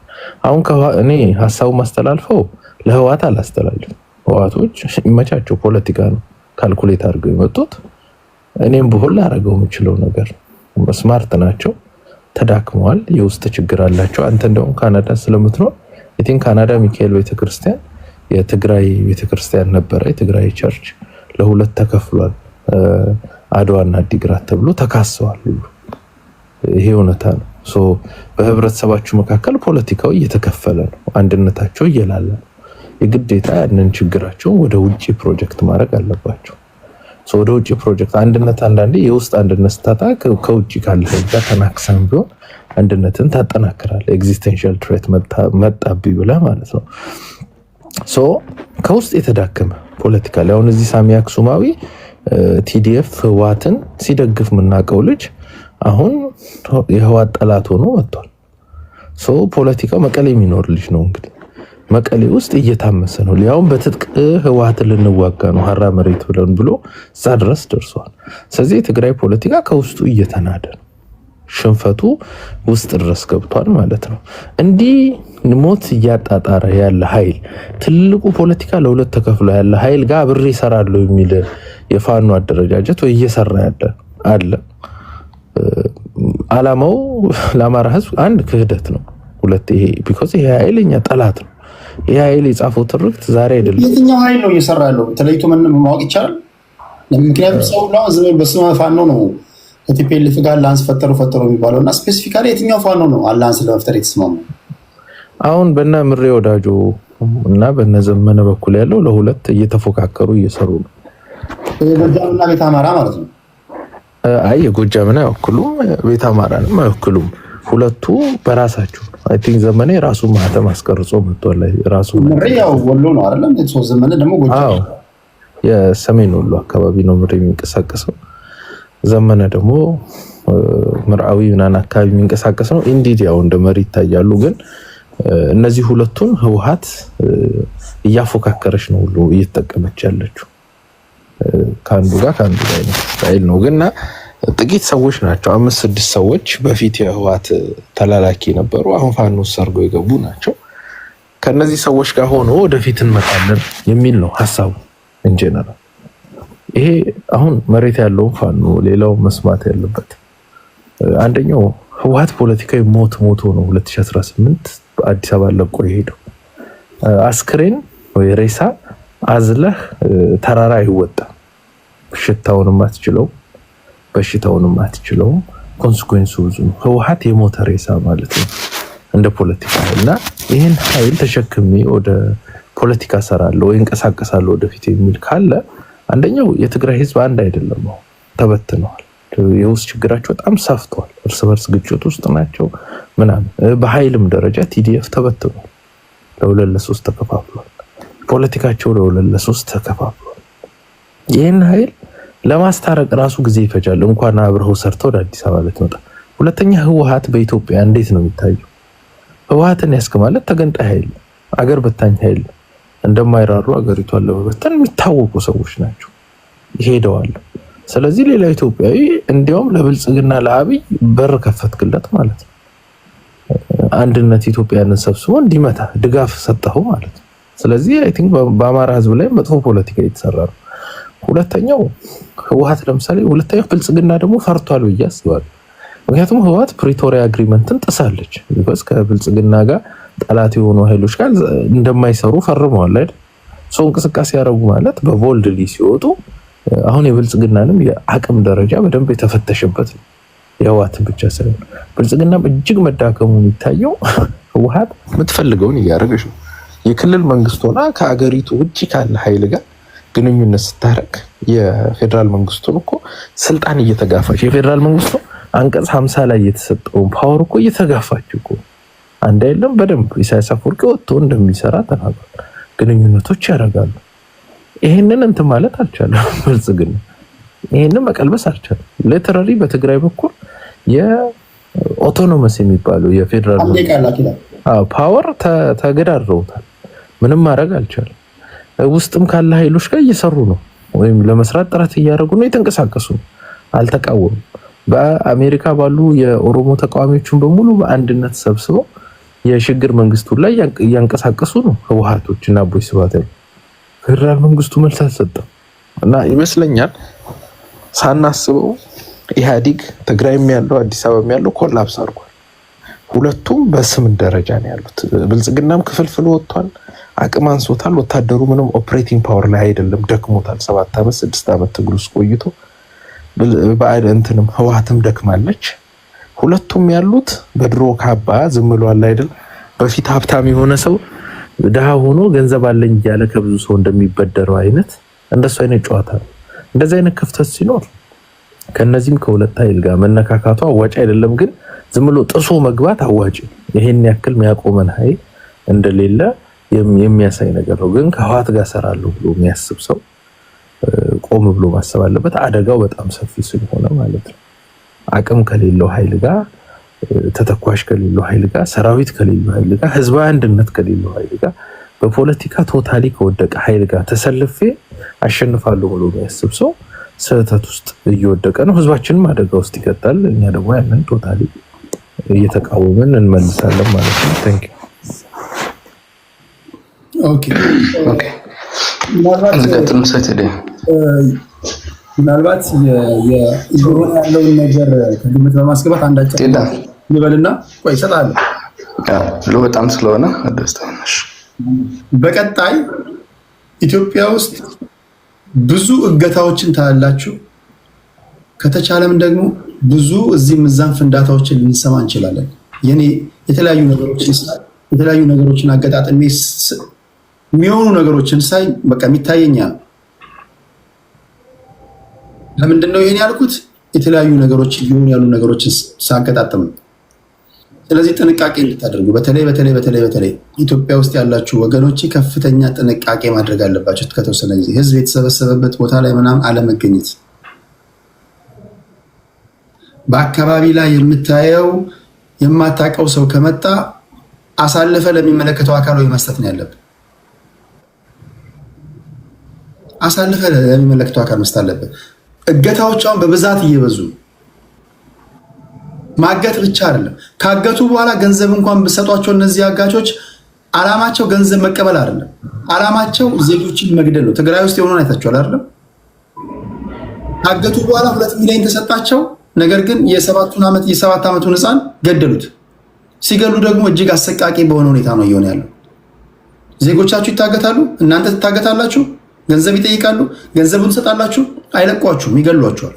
አሁን እኔ ሀሳቡ ማስተላልፈው ለህወሓት አላስተላልፍም። ህወሓቶች ይመቻቸው ፖለቲካ ነው ካልኩሌት አድርገው የመጡት። እኔም ብሆን ላደርገው የምችለው ነገር ስማርት ናቸው። ተዳክመዋል። የውስጥ ችግር አላቸው። አንተ እንደውም ካናዳ ስለምትኖር የቲን ካናዳ ሚካኤል ቤተክርስቲያን የትግራይ ቤተክርስቲያን ነበረ። የትግራይ ቸርች ለሁለት ተከፍሏል። አድዋና አዲግራት ተብሎ ተካሰዋል ሁሉ። ይሄ እውነታ ነው። በህብረተሰባችሁ መካከል ፖለቲካው እየተከፈለ ነው። አንድነታቸው እየላለ ነው። የግዴታ ያንን ችግራቸው ወደ ውጪ ፕሮጀክት ማድረግ አለባቸው። ወደ ውጪ ፕሮጀክት አንድነት አንዳንዴ የውስጥ አንድነት ስታጣ ከውጪ ካለ ጋር ተናክሰን ቢሆን አንድነትን ታጠናክራለህ። ኤግዚስቴንሻል ትሬት መጣብኝ ብለህ ማለት ነው። ከውስጥ የተዳከመ ፖለቲካ ላይ አሁን እዚህ ሳሚ አክሱማዊ ቲዲኤፍ ህወሓትን ሲደግፍ የምናውቀው ልጅ አሁን የህወሓት ጠላት ሆኖ መጥቷል። ፖለቲካው መቀሌ የሚኖር ልጅ ነው እንግዲህ መቀሌ ውስጥ እየታመሰ ነው። ሊያውም በትጥቅ ህወሓትን ልንዋጋ ነው ሀራ መሬት ብለን ብሎ እዛ ድረስ ደርሷል። ስለዚህ የትግራይ ፖለቲካ ከውስጡ እየተናደ ነው። ሽንፈቱ ውስጥ ድረስ ገብቷል ማለት ነው። እንዲህ ሞት እያጣጣረ ያለ ኃይል ትልቁ ፖለቲካ ለሁለት ተከፍሎ ያለ ኃይል ጋር አብሬ እሰራለሁ የሚል የፋኖ አደረጃጀት ወይ እየሰራ ያለ አለ። አላማው ለአማራ ህዝብ አንድ ክህደት ነው። ሁለት ይሄ ቢኮዝ ይሄ ኃይል እኛ ጠላት ነው። ይሄ ኃይል የጻፈው ትርክት ዛሬ አይደለም። የትኛው ኃይል ነው እየሰራ ያለው ተለይቶ ማወቅ ይቻላል? ምክንያቱም ሰው ነው ዝም በስመ ፋኖ ነው ከቲፒኤልኤፍ ጋር አላንስ ፈጠሩ የሚባለው እና ስፔሲፊካሊ የትኛው ፋኖ ነው አላንስ ለመፍጠር የተስማሙ? አሁን በእነ ምሬ ወዳጆ እና በእነ ዘመነ በኩል ያለው ለሁለት እየተፎካከሩ እየሰሩ ነው። የጎጃምና ቤተ አማራ ማለት ነው። አይ የጎጃምና አይወክሉም፣ ቤተ አማራንም አይወክሉም። ሁለቱ በራሳቸው አይ ቲንክ ዘመነ ራሱ ማህተም አስቀርጾ መጥቷል። ራሱ ምሬ ያው ወሎ ነው አይደለም? ዘመነ ደግሞ ጎጃም የሰሜን ወሎ አካባቢ ነው ምሬ የሚንቀሳቀሰው። ዘመነ ደግሞ ምርዓዊ ምናምን አካባቢ የሚንቀሳቀስ ነው። ኢንዲድ ያው እንደ መሪ ይታያሉ። ግን እነዚህ ሁለቱን ህወሓት እያፎካከረች ነው ሁሉ እየተጠቀመች ያለችው ከአንዱ ጋር ስታይል ነው። ግንና ጥቂት ሰዎች ናቸው 5-6 ሰዎች በፊት የህወሓት ተላላኪ ነበሩ። አሁን ፋኖ ሰርገው የገቡ ናቸው። ከነዚህ ሰዎች ጋር ሆኖ ወደፊት እንመጣለን የሚል ነው ሐሳቡ ኢንጀነራል። ይሄ አሁን መሬት ያለው ፋኖ ሌላው መስማት ያለበት አንደኛው ህወሓት ፖለቲካዊ ሞት ነው 2018 በአዲስ አበባ ለቆ የሄደው አስክሬን ወይ ሬሳ አዝለህ ተራራ አይወጣም። ሽታውንም አትችለው በሽታውንም አትችለው። ኮንሲኩዌንሱ ብዙ ነው። ህወሓት የሞተ ሬሳ ማለት ነው እንደ ፖለቲካ እና ይሄን ኃይል ተሸክሜ ወደ ፖለቲካ ሰራለሁ ወይ እንቀሳቀሳለሁ ወደፊት የሚል ካለ አንደኛው የትግራይ ህዝብ አንድ አይደለም፣ ተበትነዋል። የውስጥ ችግራቸው በጣም ሰፍቷል። እርስ በርስ ግጭት ውስጥ ናቸው ምናምን። በኃይልም ደረጃ ቲዲኤፍ ተበትኗል፣ ለሁለት ለሶስት ተከፋፍሏል። ፖለቲካቸው ለሁለት ለሶስት ተከፋፍሏል። ይህን ኃይል ለማስታረቅ ራሱ ጊዜ ይፈጃል፣ እንኳን አብረው ሰርተው ወደ አዲስ አበባ ልትመጣ። ሁለተኛ ህወሓት በኢትዮጵያ እንዴት ነው የሚታየው? ህወሓትን ያስክ ማለት ተገንጣይ ኃይል፣ አገር በታኝ ኃይል፣ እንደማይራሩ አገሪቷን ለመበተን የሚታወቁ ሰዎች ናቸው፣ ይሄደዋል። ስለዚህ ሌላ ኢትዮጵያዊ እንዲያውም ለብልጽግና ለአብይ በር ከፈትክለት ማለት ነው። አንድነት ኢትዮጵያንን ሰብስቦ እንዲመታ ድጋፍ ሰጠው ማለት ነው። ስለዚህ አይ ቲንክ በአማራ ህዝብ ላይ መጥፎ ፖለቲካ እየተሰራ ነው። ሁለተኛው ህወሓት ለምሳሌ ሁለተኛው ብልጽግና ደግሞ ፈርቷል ብዬ አስባለሁ። ምክንያቱም ህወሓት ፕሪቶሪያ አግሪመንትን ጥሳለች። ቢኮዝ ከብልጽግና ጋር ጠላት የሆኑ ኃይሎች ጋር እንደማይሰሩ ፈርመዋል አይደል? ሰው እንቅስቃሴ ያደረጉ ማለት በቦልድሊ ሲወጡ አሁን የብልጽግናንም የአቅም ደረጃ በደንብ የተፈተሸበት ነው። የህወሓትን ብቻ ሳይሆን ብልጽግና እጅግ መዳከሙ የሚታየው ህወሓት የምትፈልገውን እያደረገች ነው። የክልል መንግስት ሆና ከአገሪቱ ውጭ ካለ ኃይል ጋር ግንኙነት ስታረግ የፌዴራል መንግስቱን እኮ ስልጣን እየተጋፋች የፌዴራል መንግስቱ አንቀጽ 50 ላይ የተሰጠውን ፓወር እኮ እየተጋፋች እኮ አንድ አይደለም። በደንብ ኢሳያስ አፈወርቂ ወጥቶ እንደሚሰራ ተናግሯል። ግንኙነቶች ያደርጋሉ። ይሄንን እንትን ማለት አልቻለም ብልጽግና፣ ይሄንን መቀልበስ አልቻለም። ሌተራሊ በትግራይ በኩል የኦቶኖመስ የሚባለው የፌዴራል ፓወር ተገዳድረውታል። ምንም ማድረግ አልቻለም። ውስጥም ካለ ኃይሎች ጋር እየሰሩ ነው፣ ወይም ለመስራት ጥረት እያደረጉ ነው፣ የተንቀሳቀሱ ነው፣ አልተቃወሙም። በአሜሪካ ባሉ የኦሮሞ ተቃዋሚዎችን በሙሉ በአንድነት ሰብስበው የሽግግር መንግስቱን ላይ እያንቀሳቀሱ ነው ህወሓቶች እና አቦይ ስብሃት። ፌደራል መንግስቱ መልስ አልሰጠም እና ይመስለኛል ሳናስበው ኢህአዲግ ትግራይም ያለው አዲስ አበባም ያለው ኮላፕስ አድርጓል። ሁለቱም በስም ደረጃ ነው ያሉት። ብልጽግናም ክፍልፍል ወጥቷል፣ አቅም አንሶታል። ወታደሩ ምንም ኦፕሬቲንግ ፓወር ላይ አይደለም፣ ደክሞታል። 7 ዓመት 6 ዓመት ትግል ውስጥ ቆይቶ በአይደንትንም ህወሓትም ደክማለች። ሁለቱም ያሉት በድሮ ካባ ዝም ብሏል አይደል? በፊት ሀብታም የሆነ ሰው ድሃ ሆኖ ገንዘብ አለኝ እያለ ከብዙ ሰው እንደሚበደረው አይነት እንደሱ አይነት ጨዋታ ነው። እንደዚህ አይነት ክፍተት ሲኖር ከነዚህም ከሁለት ኃይል ጋር መነካካቱ አዋጭ አይደለም፣ ግን ዝም ብሎ ጥሶ መግባት አዋጭ። ይሄን ያክል የሚያቆመን ኃይል እንደሌለ የሚያሳይ ነገር ነው። ግን ከህወሓት ጋር ሰራለሁ ብሎ የሚያስብ ሰው ቆም ብሎ ማሰብ አለበት። አደጋው በጣም ሰፊ ስለሆነ ማለት ነው። አቅም ከሌለው ኃይል ጋር፣ ተተኳሽ ከሌለው ኃይል ጋር፣ ሰራዊት ከሌለው ኃይል ጋር፣ ህዝባዊ አንድነት ከሌለው ኃይል ጋር፣ በፖለቲካ ቶታሊ ከወደቀ ኃይል ጋር ተሰልፌ አሸንፋለሁ ብሎ የሚያስብ ሰው ስህተት ውስጥ እየወደቀ ነው። ህዝባችንም አደጋ ውስጥ ይቀጣል። እኛ ደግሞ ያንን ቶታሊ እየተቃወምን እንመልሳለን ማለት ነው። ታንክ ዩ። ኦኬ ምናልባት የሆነ ያለውን ነገር ከግምት በማስገባት አንዳቸው ይበልና ቆይ ይሰጣል በጣም ስለሆነ አደስተናሽ በቀጣይ ኢትዮጵያ ውስጥ ብዙ እገታዎችን ታያላችሁ። ከተቻለም ደግሞ ብዙ እዚህም እዛም ፍንዳታዎችን ልንሰማ እንችላለን። የኔ የተለያዩ ነገሮችን አገጣጥሜ የሚሆኑ ነገሮችን ሳይ በቃ የሚታየኛል። ለምንድን ነው ይሄን ያልኩት? የተለያዩ ነገሮች ይሁን ያሉ ነገሮችን ሳገጣጥም። ስለዚህ ጥንቃቄ እንድታደርጉ በተለይ ኢትዮጵያ ውስጥ ያላችሁ ወገኖች ከፍተኛ ጥንቃቄ ማድረግ አለባችሁ። ከተወሰነ ጊዜ ህዝብ የተሰበሰበበት ቦታ ላይ ምናምን አለመገኘት። በአካባቢ ላይ የምታየው የማታውቀው ሰው ከመጣ አሳልፈ ለሚመለከተው አካል ወይ መስጠት ነው ያለብን። አሳልፈ ለሚመለከተው አካል መስጠት አለብን። እገታዎች አሁን በብዛት እየበዙ ማገት ብቻ አይደለም። ካገቱ በኋላ ገንዘብ እንኳን ብሰጧቸው እነዚህ አጋቾች አላማቸው ገንዘብ መቀበል አይደለም። አላማቸው ዜጎችን መግደል ነው። ትግራይ ውስጥ የሆነውን አይታችኋል አይደለም? ካገቱ በኋላ 2 ሚሊዮን ተሰጣቸው። ነገር ግን የ7 ዓመቱን ህፃን ገደሉት። ሲገሉ ደግሞ እጅግ አሰቃቂ በሆነ ሁኔታ ነው እየሆነ ያለው። ዜጎቻችሁ ይታገታሉ፣ እናንተ ትታገታላችሁ። ገንዘብ ይጠይቃሉ፣ ገንዘቡን ትሰጣላችሁ፣ አይለቋችሁም፣ ይገሏችኋል።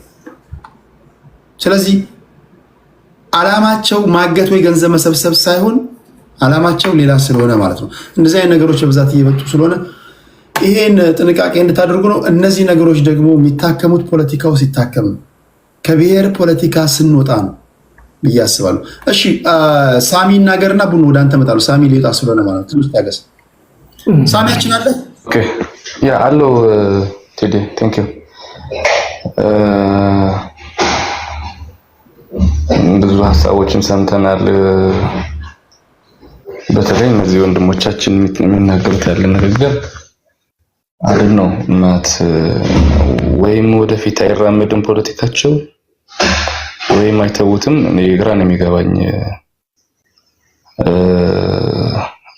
ስለዚህ አላማቸው ማገት ወይ ገንዘብ መሰብሰብ ሳይሆን አላማቸው ሌላ ስለሆነ ማለት ነው። እንደዚህ አይነት ነገሮች በብዛት እየመጡ ስለሆነ ይሄን ጥንቃቄ እንድታደርጉ ነው። እነዚህ ነገሮች ደግሞ የሚታከሙት ፖለቲካው ሲታከም ከብሔር ፖለቲካ ስንወጣ ነው ብዬ አስባለሁ። እሺ ሳሚ ይናገርና ቡኑ ወደ አንተ እመጣለሁ። ሳሚ ሊወጣ ስለሆነ ማለት ትንሽ ታገስ። ሳሚያችን አለ። ኦኬ ያ አሎ ቴዲ ቴንክ ዩ። ብዙ ሀሳቦችን ሰምተናል። በተለይ እነዚህ ወንድሞቻችን የሚናገሩት ያለ ንግግር አይደል ነው ማለት ወይም ወደፊት አይራመድም ፖለቲካቸው ወይም አይተውትም። እኔ ግራ ነው የሚገባኝ።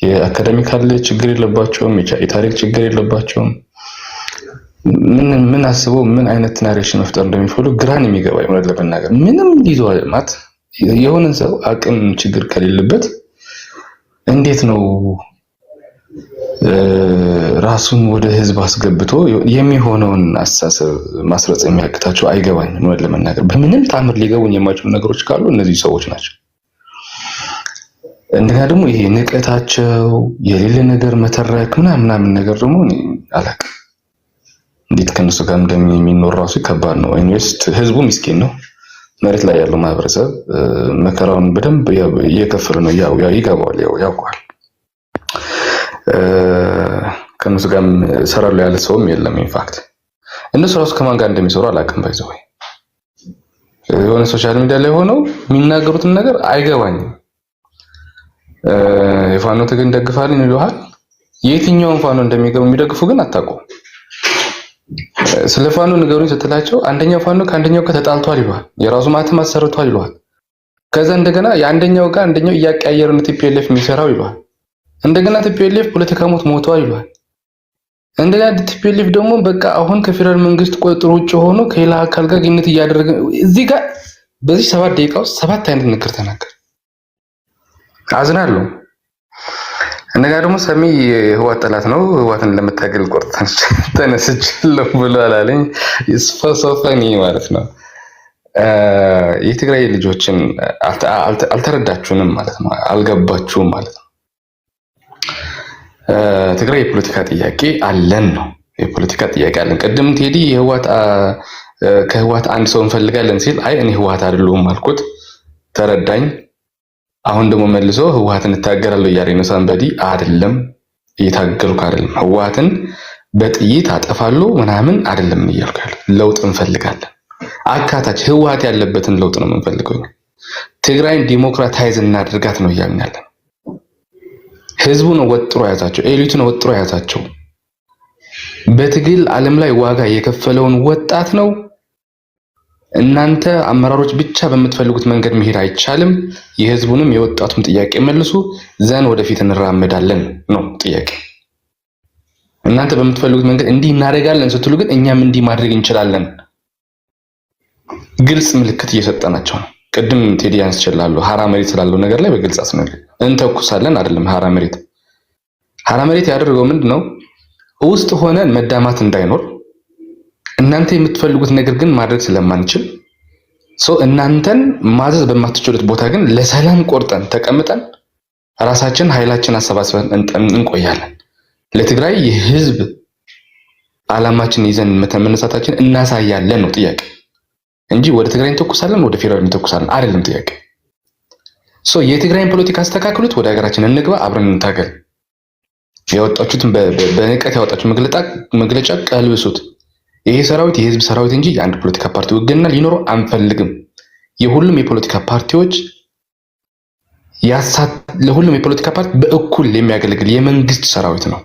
የአካዳሚካል ችግር የለባቸውም፣ የታሪክ ችግር የለባቸውም። ምን አስበው ምን አይነት ናሬሽን መፍጠር እንደሚፈልጉ ግራ ነው የሚገባኝ። እውነት ለመናገር ምንም ሊይዘው ማለት የሆነን ሰው አቅም ችግር ከሌለበት እንዴት ነው ራሱን ወደ ህዝብ አስገብቶ የሚሆነውን አስተሳሰብ ማስረጽ የሚያቅታቸው? አይገባኝም። እውነት ለመናገር በምንም ታምር ሊገቡኝ የማይችሉ ነገሮች ካሉ እነዚህ ሰዎች ናቸው። እንደገና ደግሞ ይሄ ንቀታቸው የሌለ ነገር መተረክ ምናምን ነገር ደግሞ አላውቅም እንዴት ከነሱ ጋር እንደሚኖር ራሱ ከባድ ነው። ኢንቨስት ህዝቡ ምስኪን ነው። መሬት ላይ ያለው ማህበረሰብ መከራውን በደንብ እየከፈለ ነው። ያው ይገባዋል፣ ያውቃል። ከነሱ ጋር ሰራሉ ያለ ሰውም የለም። ኢንፋክት እነሱ ራሱ ከማን ጋር እንደሚሰሩ አላውቅም። ባይዘው የሆነ ሶሻል ሚዲያ ላይ ሆነው የሚናገሩትን ነገር አይገባኝም። የፋኖ ትግል እንደግፋለን ይሉሃል። የትኛውን ፋኖ የሚደግፉ ግን አታውቁም። ስለ ፋኖ ንገሩኝ ስትላቸው አንደኛው ፋኖ ከአንደኛው ጋር ተጣልቷል ይሏል። የራሱ ማተም አሰርቷል ይሏል። ከዛ እንደገና የአንደኛው ጋር አንደኛው እያቀያየረ ነው ቲፒኤልኤፍ የሚሰራው ይሏል። እንደገና ቲፒኤልኤፍ ፖለቲካ ሞቷል ይሏል። እንደገና ቲፒኤልኤፍ ደግሞ በቃ አሁን ከፌደራል መንግስት ቁጥጥር ውጭ ሆኖ ከሌላ አካል ጋር ግንኙነት እያደረገ እዚህ ጋር በዚህ 7 ደቂቃ ውስጥ 7 አይነት ንግግር ተናገር። አዝናለሁ። እንደገና ደግሞ ሰሚ የህወሓት ጠላት ነው፣ ህወሓትን ለመታገል ቆርጠን ተነስቻለሁ ብሎ አላለኝ። ይስፈሰፈኒ ማለት ነው። የትግራይ ልጆችን አልተረዳችሁንም ማለት ነው፣ አልገባችሁም ማለት ነው። ትግራይ የፖለቲካ ጥያቄ አለን ነው፣ የፖለቲካ ጥያቄ አለን። ቅድም ቴዲ ከህወሓት አንድ ሰው እንፈልጋለን ሲል አይ እኔ ህወሓት አይደለሁም አልኩት፣ ተረዳኝ። አሁን ደግሞ መልሶ ህወሓትን እታገላለሁ እያለኝ ነው። ሳንበዲ አይደለም እየታገልኩ አይደለም፣ ህወሓትን በጥይት አጠፋለሁ ምናምን አይደለም እያልኩ ያለው፣ ለውጥ እንፈልጋለን። አካታች ህወሓት ያለበትን ለውጥ ነው የምንፈልገው። ትግራይን ዲሞክራታይዝ እናድርጋት ነው እያልን ያለን። ህዝቡ ነው ወጥሮ ያዛቸው፣ ኤሊቱ ነው ወጥሮ ያዛቸው። በትግል ዓለም ላይ ዋጋ የከፈለውን ወጣት ነው። እናንተ አመራሮች ብቻ በምትፈልጉት መንገድ መሄድ አይቻልም። የህዝቡንም የወጣቱም ጥያቄ መልሱ፣ ዘን ወደፊት እንራመዳለን ነው ጥያቄ። እናንተ በምትፈልጉት መንገድ እንዲህ እናደርጋለን ስትሉ ግን እኛም እንዲህ ማድረግ እንችላለን። ግልጽ ምልክት እየሰጠናቸው ነው። ቅድም ቴዲ ያንስችላሉ ሀራ መሬት ስላለው ነገር ላይ በግልጽ አስነግር እንተኩሳለን አይደለም። ሀራ መሬት ያደረገው ምንድነው? ውስጥ ሆነን መዳማት እንዳይኖር እናንተ የምትፈልጉት ነገር ግን ማድረግ ስለማንችል እናንተን ማዘዝ በማትችሉት ቦታ ግን ለሰላም ቆርጠን ተቀምጠን ራሳችን ኃይላችን አሰባስበን እንቆያለን። ለትግራይ የህዝብ ዓላማችን ይዘን መነሳታችን እናሳያለን ነው ጥያቄ እንጂ ወደ ትግራይ እንተኩሳለን ወደ ፌደራል እንተኩሳለን አይደለም ጥያቄ። የትግራይን ፖለቲካ አስተካክሉት፣ ወደ ሀገራችን እንግባ፣ አብረን እንታገል። ያወጣችሁትን በንቀት ያወጣችሁ መግለጫ ቀልብሱት። ይሄ ሰራዊት የህዝብ ሰራዊት እንጂ የአንድ ፖለቲካ ፓርቲ ውግንና ሊኖረው አንፈልግም። የሁሉም የፖለቲካ ፓርቲዎች ለሁሉም የፖለቲካ ፓርቲ በእኩል የሚያገለግል የመንግስት ሰራዊት ነው።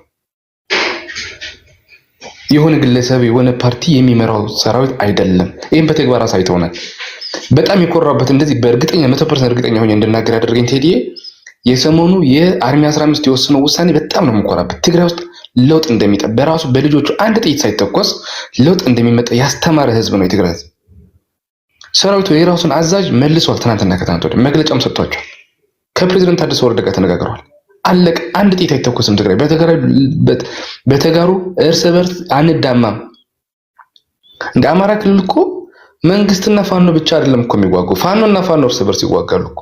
የሆነ ግለሰብ የሆነ ፓርቲ የሚመራው ሰራዊት አይደለም። ይሄን በተግባር አሳይተውናል። በጣም የኮራበት እንደዚህ በእርግጠኛ 100% እርግጠኛ ሆኜ እንድናገር ያደረገኝ ቴዲዬ የሰሞኑ የአርሚ 15 የወሰነው ውሳኔ በጣም ነው የምኮራበት። ትግራይ ውስጥ ለውጥ እንደሚመጣ በራሱ በልጆቹ አንድ ጥይት ሳይተኮስ ለውጥ እንደሚመጣ ያስተማረ ህዝብ ነው የትግራይ ህዝብ። ሰራዊቱ የራሱን አዛዥ መልሷል። ትናንትና ከትናንት ወዲያ መግለጫም ሰጥቷቸዋል። ከፕሬዝዳንት ታደሰ ወረደ ጋር ተነጋግረዋል። አለቅ አንድ ጥይት አይተኮስም ትግራይ። በተጋሩ እርስ በርስ አንዳማም። እንደ አማራ ክልል እኮ መንግስትና ፋኖ ብቻ አይደለም እኮ የሚዋጉ፣ ፋኖና ፋኖ እርስ በርስ ይዋጋሉ እኮ።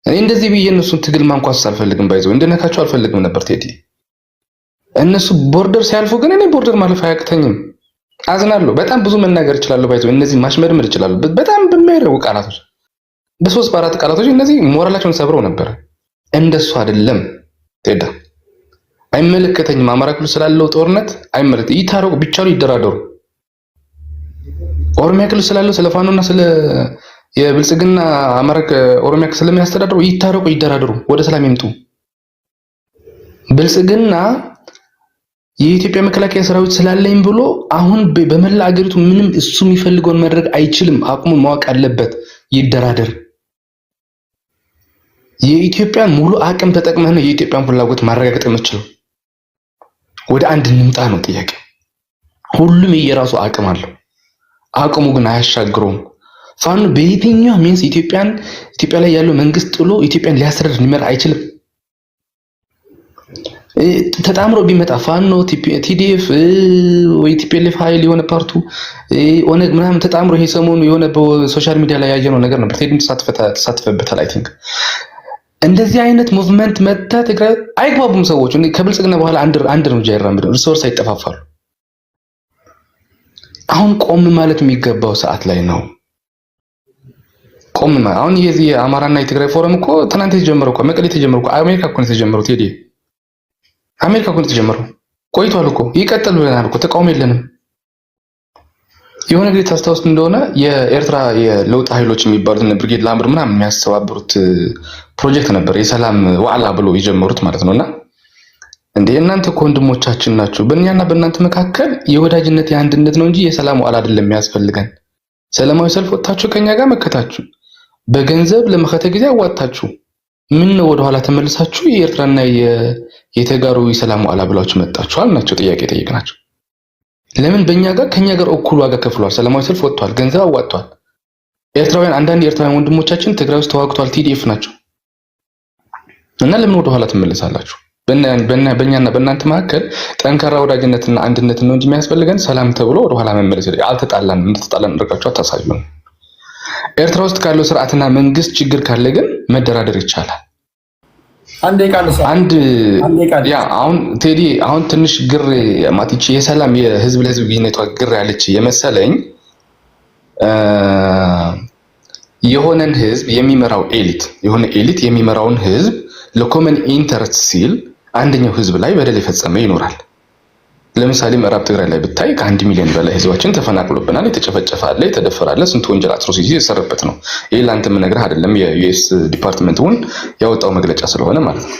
እኔ እንደዚህ ብዬ እነሱን ትግል ማንኳሰስ አልፈልግም፣ ባይዘው እንደነካቸው አልፈልግም ነበር ቴዲ። እነሱ ቦርደር ሲያልፉ ግን እኔ ቦርደር ማለፍ አያቅተኝም። አዝናለሁ። በጣም ብዙ መናገር እችላለሁ። ባይቶ እነዚህ ማሽመድመድ እችላለሁ። በጣም በማይረቡ ቃላቶች፣ በ3 በ4 ቃላቶች እነዚህ ሞራላቸውን ሰብረው ነበር። እንደሱ አይደለም። ቴዳ አይመለከተኝም። አማራ ክልል ስላለው ጦርነት ይታረቁ፣ ብቻው ይደራደሩ። ኦሮሚያ ክልል ስላለው ስለ ፋኖና ስለ የብልጽግና አማራ ኦሮሚያ ክልል ስለሚያስተዳድሩ ይታረቁ፣ ይደራደሩ፣ ወደ ሰላም ይምጡ። ብልጽግና የኢትዮጵያ መከላከያ ሰራዊት ስላለኝ ብሎ አሁን በመላ አገሪቱ ምንም እሱ የሚፈልገውን ማድረግ አይችልም። አቅሙን ማወቅ አለበት። ይደራደር። የኢትዮጵያን ሙሉ አቅም ተጠቅመህ ነው የኢትዮጵያን ፍላጎት ማረጋገጥ የምትችለው። ወደ አንድ እንምጣ ነው ጥያቄ። ሁሉም የራሱ አቅም አለው። አቅሙ ግን አያሻግረውም። ፋኖ በየትኛው ሚንስ ኢትዮጵያ ላይ ያለው መንግስት ጥሎ ኢትዮጵያን ሊያስተዳድር ሊመራ አይችልም። ተጣምሮ ቢመጣ ፋኖ ቲዲኤፍ ወይ ቲፒኤልኤፍ ኃይል የሆነ ፓርቱ ኦነግ ምናምን ተጣምሮ ይሄ ሰሞኑ የሆነ በሶሻል ሚዲያ ላይ ያየነው ነገር ነበር። ቴዲም ተሳትፈበታል። አይ ቲንክ እንደዚህ አይነት ሙቭመንት መታ ትግራይ አይግባቡም ሰዎች። ከብልጽግና በኋላ አንድ እርምጃ አይራምድም። እርስ በርስ አይጠፋፋሉ። አሁን ቆም ማለት የሚገባው ሰዓት ላይ ነው። ቆም ማለት አሁን የዚህ የአማራና የትግራይ ፎረም እኮ ትናንት የተጀመረው እኮ መቀሌ የተጀመረው እኮ አሜሪካ እኮ ነው የተጀመረው። ቴዲ አሜሪካ እኮ ነው የተጀመረው። ቆይቷል እኮ ይቀጥል ብለናል እኮ ተቃውሞ የለንም። የሆነ ጊዜ ታስታውስ እንደሆነ የኤርትራ የለውጥ ኃይሎች የሚባሉት እነ ብርጌድ ላምር ምናምን የሚያስተባብሩት ፕሮጀክት ነበር፣ የሰላም ዋዕላ ብሎ የጀመሩት ማለት ነውና እንዴ እናንተ እኮ ወንድሞቻችን ናችሁ። በእኛና በእናንተ መካከል የወዳጅነት የአንድነት ነው እንጂ የሰላም ዋዕላ አይደለም የሚያስፈልገን። ሰላማዊ ሰልፍ ወጣችሁ ከኛ ጋር መከታችሁ በገንዘብ ለመከተ ጊዜ አዋጣችሁ ምን ነው ወደ ኋላ ተመልሳችሁ የኤርትራና የተጋሩ የሰላም ዋዕላ ብላችሁ መጣችኋል ናቸው ጥያቄ ጠይቀናቸው። ለምን በእኛ ጋር ከኛ ጋር እኩል ዋጋ ከፍሏል። ሰላማዊ ሰልፍ ወጥቷል፣ ገንዘብ አዋጥቷል። ኤርትራውያን አንዳንድ ኤርትራውያን ወንድሞቻችን ትግራይ ውስጥ ተዋግቷል፣ ቲዲኤፍ ናቸው። እና ለምን ወደ ኋላ ትመለሳላችሁ? በእኛና በእናንተ መካከል ጠንካራ ወዳጅነትና አንድነት ነው እንጂ የሚያስፈልገን ሰላም ተብሎ ወደ ኋላ መመለስ አይደለም። አልተጣላንም፣ እንደተጣላን አድርጋችሁ አታሳዩን። ኤርትራ ውስጥ ካለው ስርዓትና መንግስት ችግር ካለ ግን መደራደር ይቻላል። አሁን ቴዲ አሁን ትንሽ ግር ማቲች የሰላም የህዝብ ለህዝብ ግንኙነቷ ግር ያለች የመሰለኝ የሆነን ህዝብ የሚመራው ኤሊት የሚመራውን ህዝብ ለኮመን ኢንተረስት ሲል አንደኛው ህዝብ ላይ በደል የፈጸመ ይኖራል። ለምሳሌ ምዕራብ ትግራይ ላይ ብታይ ከ1 ሚሊዮን በላይ ህዝባችን ተፈናቅሎብናል፣ የተጨፈጨፈ አለ፣ የተደፈረ አለ፣ ስንት ወንጀል አትሮሲቲ የሰረበት ነው። ይሄ ላንተ ምነግርህ አይደለም የዩኤስ ዲፓርትመንቱን ያወጣው መግለጫ ስለሆነ ማለት ነው።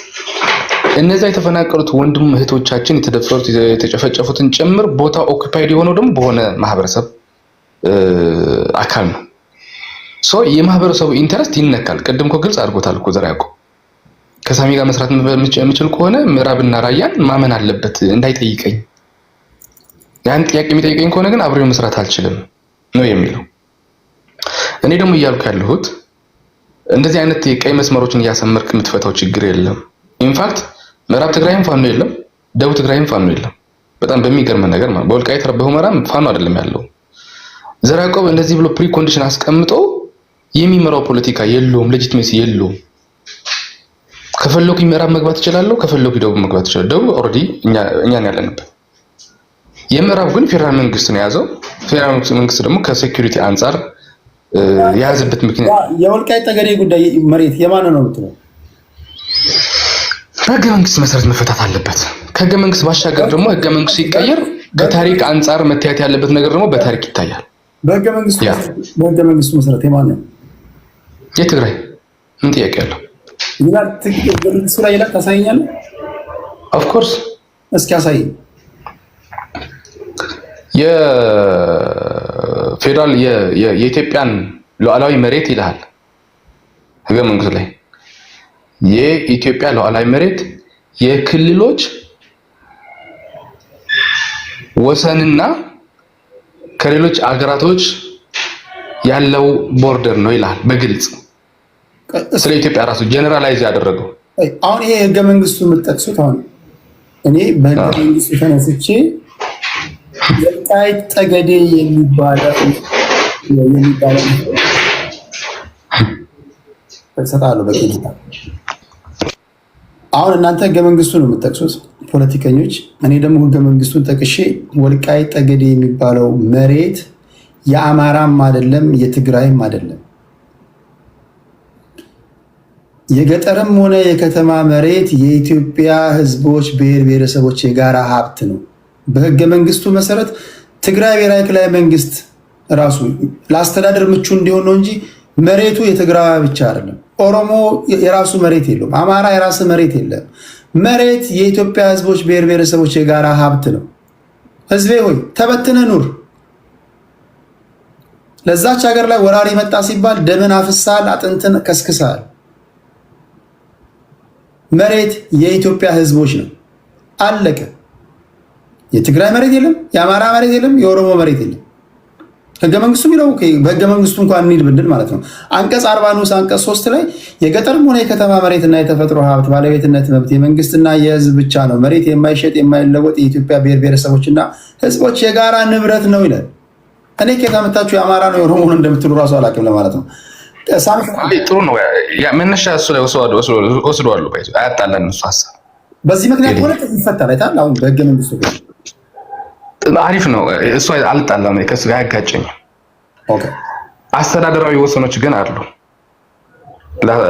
እነዛ የተፈናቀሉት ወንድም እህቶቻችን የተደፈሩት የተጨፈጨፉትን ጭምር ቦታ ኦኩፓይድ የሆነው ደግሞ በሆነ ማህበረሰብ አካል ነው። ሶ የማህበረሰቡ ኢንተረስት ይነካል። ቅድም እኮ ግልጽ አድርጎታል እኮ ዘራያቆ ከሳሚ ጋር መስራት የምችል ከሆነ ምዕራብና ራያን ማመን አለበት እንዳይጠይቀኝ። ያን ጥያቄ የሚጠይቀኝ ከሆነ ግን አብሬው መስራት አልችልም ነው የሚለው። እኔ ደግሞ እያልኩ ያለሁት እንደዚህ አይነት የቀይ መስመሮችን እያሰመርክ የምትፈታው ችግር የለም። ኢንፋክት ምዕራብ ትግራይም ፋኖ የለም፣ ደቡብ ትግራይም ፋኖ የለም። በጣም በሚገርም ነገር ማለት በወልቃይት በሁመራም ፋኖ አይደለም ያለው። ዘራቆብ እንደዚህ ብሎ ፕሪ ኮንዲሽን አስቀምጦ የሚመራው ፖለቲካ የለውም፣ ሌጂቲሜሲ የለውም። ከፈለኩ ምዕራብ መግባት ይችላል፣ ከፈለኩ ደቡብ መግባት ይችላል። ደቡብ ኦልሬዲ እኛን ያለንበት፣ የምዕራብ ግን ፌደራል መንግስት ነው የያዘው። ፌደራል መንግስት ደግሞ ከሴኩሪቲ አንፃር የያዘበት ምክንያት የወልቃይት ጠገዴ ጉዳይ መሬት የማን ነው የምትለው? በህገ መንግስት መሰረት መፈታት አለበት። ከህገ መንግስት ባሻገር ደግሞ ህገ መንግስት ሲቀየር ከታሪክ አንፃር መታየት ያለበት ነገር ደግሞ በታሪክ ይታያል። በህገ መንግስቱ መሰረት የማን ነው? የትግራይ ምን ጥያቄ አለው? ይላል ትግል ስራ ይላል። ታሳየኛለህ? ኦፍ ኮርስ እስኪ አሳይ። የፌደራል የኢትዮጵያን ሉዓላዊ መሬት ይላል ህገ መንግስቱ ላይ። የኢትዮጵያ ሉዓላዊ መሬት የክልሎች ወሰንና ከሌሎች አገራቶች ያለው ቦርደር ነው ይላል በግልጽ ስለ ኢትዮጵያ ራሱ ጀነራላይዝ ያደረገው። አሁን ይሄ ህገ መንግስቱ የምትጠቅሱት አሁን እኔ በህገ መንግስቱ ተነስቼ ወልቃይት ጠገዴ የሚባለው ተሰጣለው በጌታ አሁን እናንተ ህገ መንግስቱ ነው የምትጠቅሱት ፖለቲከኞች። እኔ ደግሞ ህገ መንግስቱን ጠቅሼ ወልቃይት ጠገዴ የሚባለው መሬት የአማራም አይደለም የትግራይም አይደለም፣ የገጠርም ሆነ የከተማ መሬት የኢትዮጵያ ህዝቦች ብሔር ብሔረሰቦች የጋራ ሀብት ነው። በህገ መንግስቱ መሰረት ትግራይ ብሔራዊ ክልላዊ መንግስት ራሱ ለአስተዳደር ምቹ እንዲሆን ነው እንጂ መሬቱ የትግራይ ብቻ አይደለም። ኦሮሞ የራሱ መሬት የለውም። አማራ የራሱ መሬት የለም። መሬት የኢትዮጵያ ህዝቦች ብሔር ብሔረሰቦች የጋራ ሀብት ነው። ህዝቤ ሆይ ተበትነ ኑር። ለዛች ሀገር ላይ ወራሪ መጣ ሲባል ደምን አፍሳል፣ አጥንትን ከስክሳል። መሬት የኢትዮጵያ ህዝቦች ነው። አለቀ። የትግራይ መሬት የለም፣ የአማራ መሬት የለም፣ የኦሮሞ መሬት የለም። ህገ መንግስቱ የሚለው በህገ መንግስቱ እንኳን እንሂድ ብንል ማለት ነው አንቀጽ 40 ንዑስ አንቀጽ 3 ላይ የገጠርም ሆነ የከተማ መሬትና የተፈጥሮ ሀብት ባለቤትነት መብት የመንግስትና የህዝብ ብቻ ነው። መሬት የማይሸጥ የማይለወጥ የኢትዮጵያ ብሔር ብሔረሰቦችና ህዝቦች የጋራ ንብረት ነው ይላል። እኔ ከታመጣችሁ የአማራ ነው የኦሮሞ ነው እንደምትሉ ራሱ አላውቅም ለማለት ነው። ጥሩ ነው። መነሻ እሱ ላይ ወስደዋለሁ። አያጣላን እሱ ሀሳብ በዚህ ምክንያት ሆነ ይፈታል አይታል። አሁን በህገ መንግስቱ አሪፍ ነው። እሱ አልጣላም፣ ከሱ ጋር አያጋጨኝም። አስተዳደራዊ ወሰኖች ግን አሉ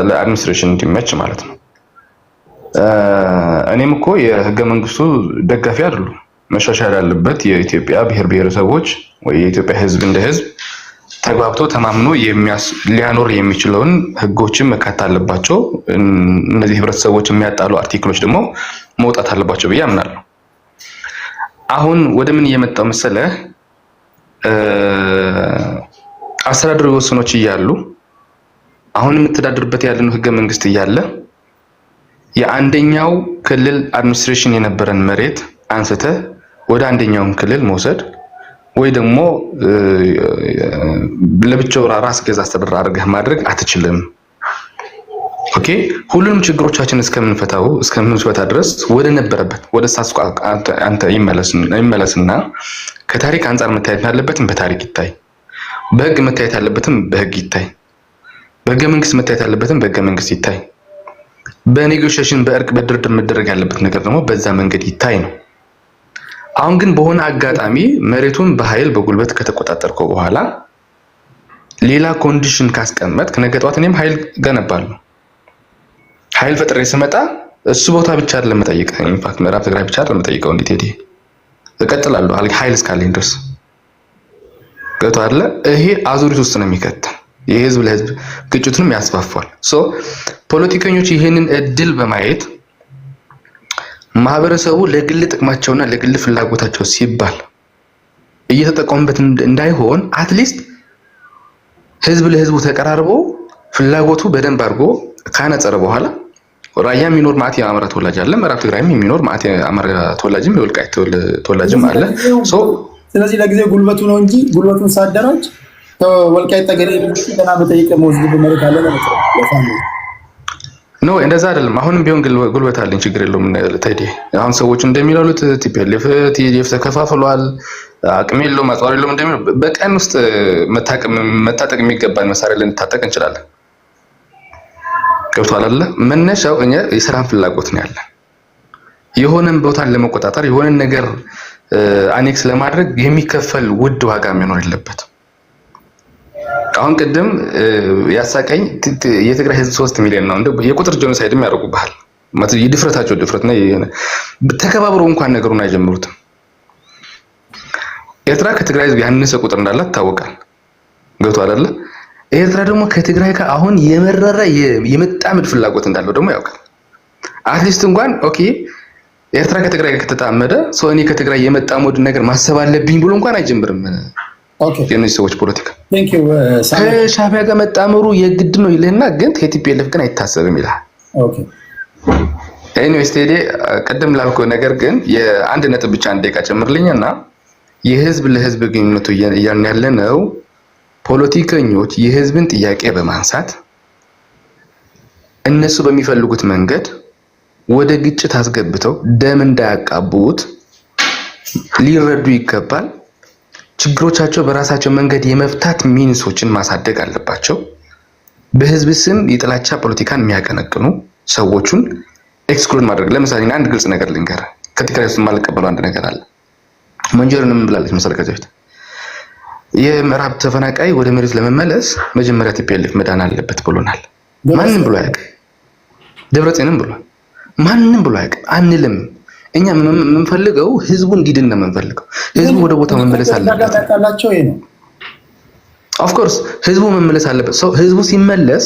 ለአድሚኒስትሬሽን እንዲመች ማለት ነው። እኔም እኮ የህገ መንግስቱ ደጋፊ አይደሉም። መሻሻል ያለበት የኢትዮጵያ ብሔር ብሔረሰቦች ወይ የኢትዮጵያ ህዝብ እንደ ህዝብ ተግባብቶ ተማምኖ ሊያኖር የሚችለውን ህጎችን መካተት አለባቸው። እነዚህ ህብረተሰቦች የሚያጣሉ አርቲክሎች ደግሞ መውጣት አለባቸው ብዬ አምናለሁ። አሁን ወደ ምን እየመጣው መሰለህ? አስተዳደራዊ ወሰኖች እያሉ አሁን የምትተዳደርበት ያለነው ህገ መንግስት እያለ የአንደኛው ክልል አድሚኒስትሬሽን የነበረን መሬት አንስተ ወደ አንደኛውን ክልል መውሰድ ወይ ደግሞ ለብቻው ራስ ገዝ አስተዳደር አድርገህ ማድረግ አትችልም። ኦኬ፣ ሁሉንም ችግሮቻችን እስከምንፈታ ድረስ ወደ ነበረበት ወደ ሳስቆ አንተ ይመለስና ከታሪክ አንፃር መታየት ያለበትም በታሪክ ይታይ፣ በህግ መታየት ያለበትም በህግ ይታይ፣ በህገ መንግስት መታየት ያለበትም በህገ መንግስት ይታይ፣ በኔጎሽዬሽን በእርቅ በድርድር መደረግ ያለበት ነገር ደግሞ በዛ መንገድ ይታይ ነው። አሁን ግን በሆነ አጋጣሚ መሬቱን በኃይል በጉልበት ከተቆጣጠርከው በኋላ ሌላ ኮንዲሽን ካስቀመጥክ ነገ ጠዋት እኔም ኃይል ገነባለሁ፣ ኃይል ፈጥሬ ስመጣ እሱ ቦታ ብቻ አይደለም መጠየቀው፣ ኢንፋክት ምዕራብ ትግራይ ብቻ አይደለም መጠየቀው፣ እንዴት ሄዴ እቀጥላለሁ ኃይል እስካለኝ ድረስ ገብቶሃል አይደለ? ይሄ አዙሪት ውስጥ ነው የሚከት፣ የህዝብ ለህዝብ ግጭቱንም ያስፋፋል። ሶ ፖለቲከኞች ይሄንን እድል በማየት ማህበረሰቡ ለግል ጥቅማቸውና ለግል ፍላጎታቸው ሲባል እየተጠቀሙበት እንዳይሆን አትሊስት ህዝብ ለህዝቡ ተቀራርቦ ፍላጎቱ በደንብ አድርጎ ካነጸረ በኋላ ራያ የሚኖር ማዕት የአማራ ተወላጅ አለ፣ ምዕራብ ትግራይም የሚኖር ማዕት የአማራ ተወላጅም የወልቃይት ተወላጅም አለ። ስለዚህ ለጊዜው ጉልበቱ ነው እንጂ ጉልበቱን ሳደራጅ ወልቃይት ጠገዴ ገና በጠይቀ መወዝግብ መሬት አለ ማለት ነው። ኖ እንደዛ አይደለም። አሁንም ቢሆን ጉልበት አለኝ፣ ችግር የለውም። ታዲያ አሁን ሰዎች እንደሚሉት ቲፒኤልኤፍ ተከፋፍሏል፣ አቅም የለውም፣ አጽዋር የለውም እንደሚሉ በቀን ውስጥ መታጠቅ የሚገባን መሳሪያ ልንታጠቅ እንችላለን። ገብቷል አይደለ? መነሻው እኛ የሰላም ፍላጎት ነው ያለን። የሆነን ቦታን ለመቆጣጠር የሆነን ነገር አኔክስ ለማድረግ የሚከፈል ውድ ዋጋ መኖር የለበት። አሁን ቅድም ያሳቀኝ የትግራይ ህዝብ 3 ሚሊዮን ነው። እንደ የቁጥር ጄኖሳይድም ያደርጉብሃል ማለት የድፍረታቸው ድፍረት ነው። ተከባብሮ እንኳን ነገሩን አይጀምሩትም። ኤርትራ ከትግራይ ህዝብ ያነሰ ቁጥር እንዳላት ታወቃል። ገብቷል አይደለ? ኤርትራ ደግሞ ከትግራይ ጋር አሁን የመረረ የመጣመድ ፍላጎት እንዳለው ደግሞ ያውቃል። አትሊስት እንኳን ኦኬ ኤርትራ ከትግራይ ጋር ከተጣመደ ሰው እኔ ከትግራይ የመጣመድ ነገር ማሰብ አለብኝ ብሎ እንኳን አይጀምርም። የነዚህ ሰዎች ፖለቲካ ከሻዕቢያ ጋር መጣመሩ የግድ ነው ይልህና ግን ከቲፒኤልኤፍ ግን አይታሰብም ይላል። ኤኒዌይስ ቴዲ ቀደም ላልኩ ነገር ግን የአንድ ነጥብ ብቻ አንድ ደቂቃ ጨምርልኝና የህዝብ ለህዝብ ግንኙነቱ እያልን ያለነው ፖለቲከኞች የህዝብን ጥያቄ በማንሳት እነሱ በሚፈልጉት መንገድ ወደ ግጭት አስገብተው ደም እንዳያቃቡት ሊረዱ ይገባል። ችግሮቻቸው በራሳቸው መንገድ የመፍታት ሚንሶችን ማሳደግ አለባቸው። በህዝብ ስም የጥላቻ ፖለቲካን የሚያቀነቅኑ ሰዎችን ኤክስክሉድ ማድረግ። ለምሳሌ አንድ ግልጽ ነገር ልንገር፣ ከትግራይ ውስጥ የማልቀበለው አንድ ነገር አለ። መንጀርንም ብላለች መሰለ ከዚህ በፊት የምዕራብ ተፈናቃይ ወደ መሬት ለመመለስ መጀመሪያ ቲፒኤልኤፍ መዳን አለበት ብሎናል። ማንንም ብሎ አያውቅም። ደብረጽዮንም ብሏል። ማንንም ብሎ አያውቅም አንልም። እኛ የምንፈልገው ህዝቡ እንዲድን ነው የምንፈልገው። ህዝቡ ወደ ቦታው መመለስ አለበት። ኦፍ ኮርስ ህዝቡ መመለስ አለበት። ሰው ህዝቡ ሲመለስ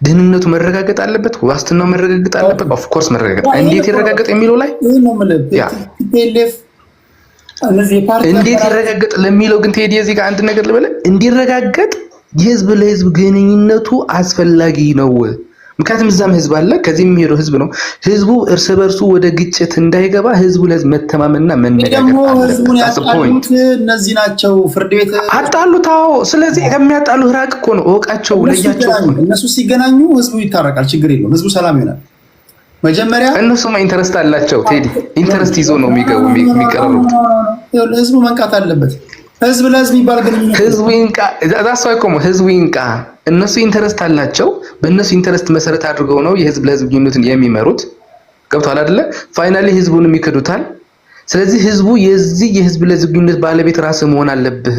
ደህንነቱ መረጋገጥ አለበት፣ ዋስትናው መረጋገጥ አለበት። ኦፍ ኮርስ መረጋገጥ እንዴት ይረጋገጥ የሚለው ላይ እንዴት ይረጋገጥ ለሚለው ግን ቴዲ እዚህ ጋር አንድ ነገር ልበለ፣ እንዲረጋገጥ የህዝብ ለህዝብ ግንኙነቱ አስፈላጊ ነው። ምክንያቱም እዛም ህዝብ አለ፣ ከዚህም የሚሄደው ህዝብ ነው። ህዝቡ እርስ በርሱ ወደ ግጭት እንዳይገባ ህዝቡ ለህዝብ መተማመንና መነጋገር አለበት። እነዚህ ናቸው ፍርድ ቤት አጣሉት። አዎ፣ ስለዚህ ከሚያጣሉ ራቅ እኮ ነው፣ እወቃቸው፣ ለያቸው። እነሱ ሲገናኙ ህዝቡ ይታረቃል፣ ችግር የለውም፣ ህዝቡ ሰላም ይሆናል። መጀመሪያ እነሱማ ኢንተረስት አላቸው ቴዲ፣ ኢንተረስት ይዞ ነው የሚቀርቡት። ህዝቡ መንቃት አለበት። ህዝብ ለህዝብ ይባል ግን ህዝቡ ይንቃ፣ ዛሳው እኮ ህዝቡ ይንቃ። እነሱ ኢንተረስት አላቸው። በእነሱ ኢንተረስት መሰረት አድርገው ነው የህዝብ ለህዝብ ግንኙነትን የሚመሩት። ገብቷል አይደለ? ፋይናሊ ህዝቡንም ይክዱታል። ስለዚህ ህዝቡ የዚህ የህዝብ ለህዝብ ግንኙነት ባለቤት ራስ መሆን አለብህ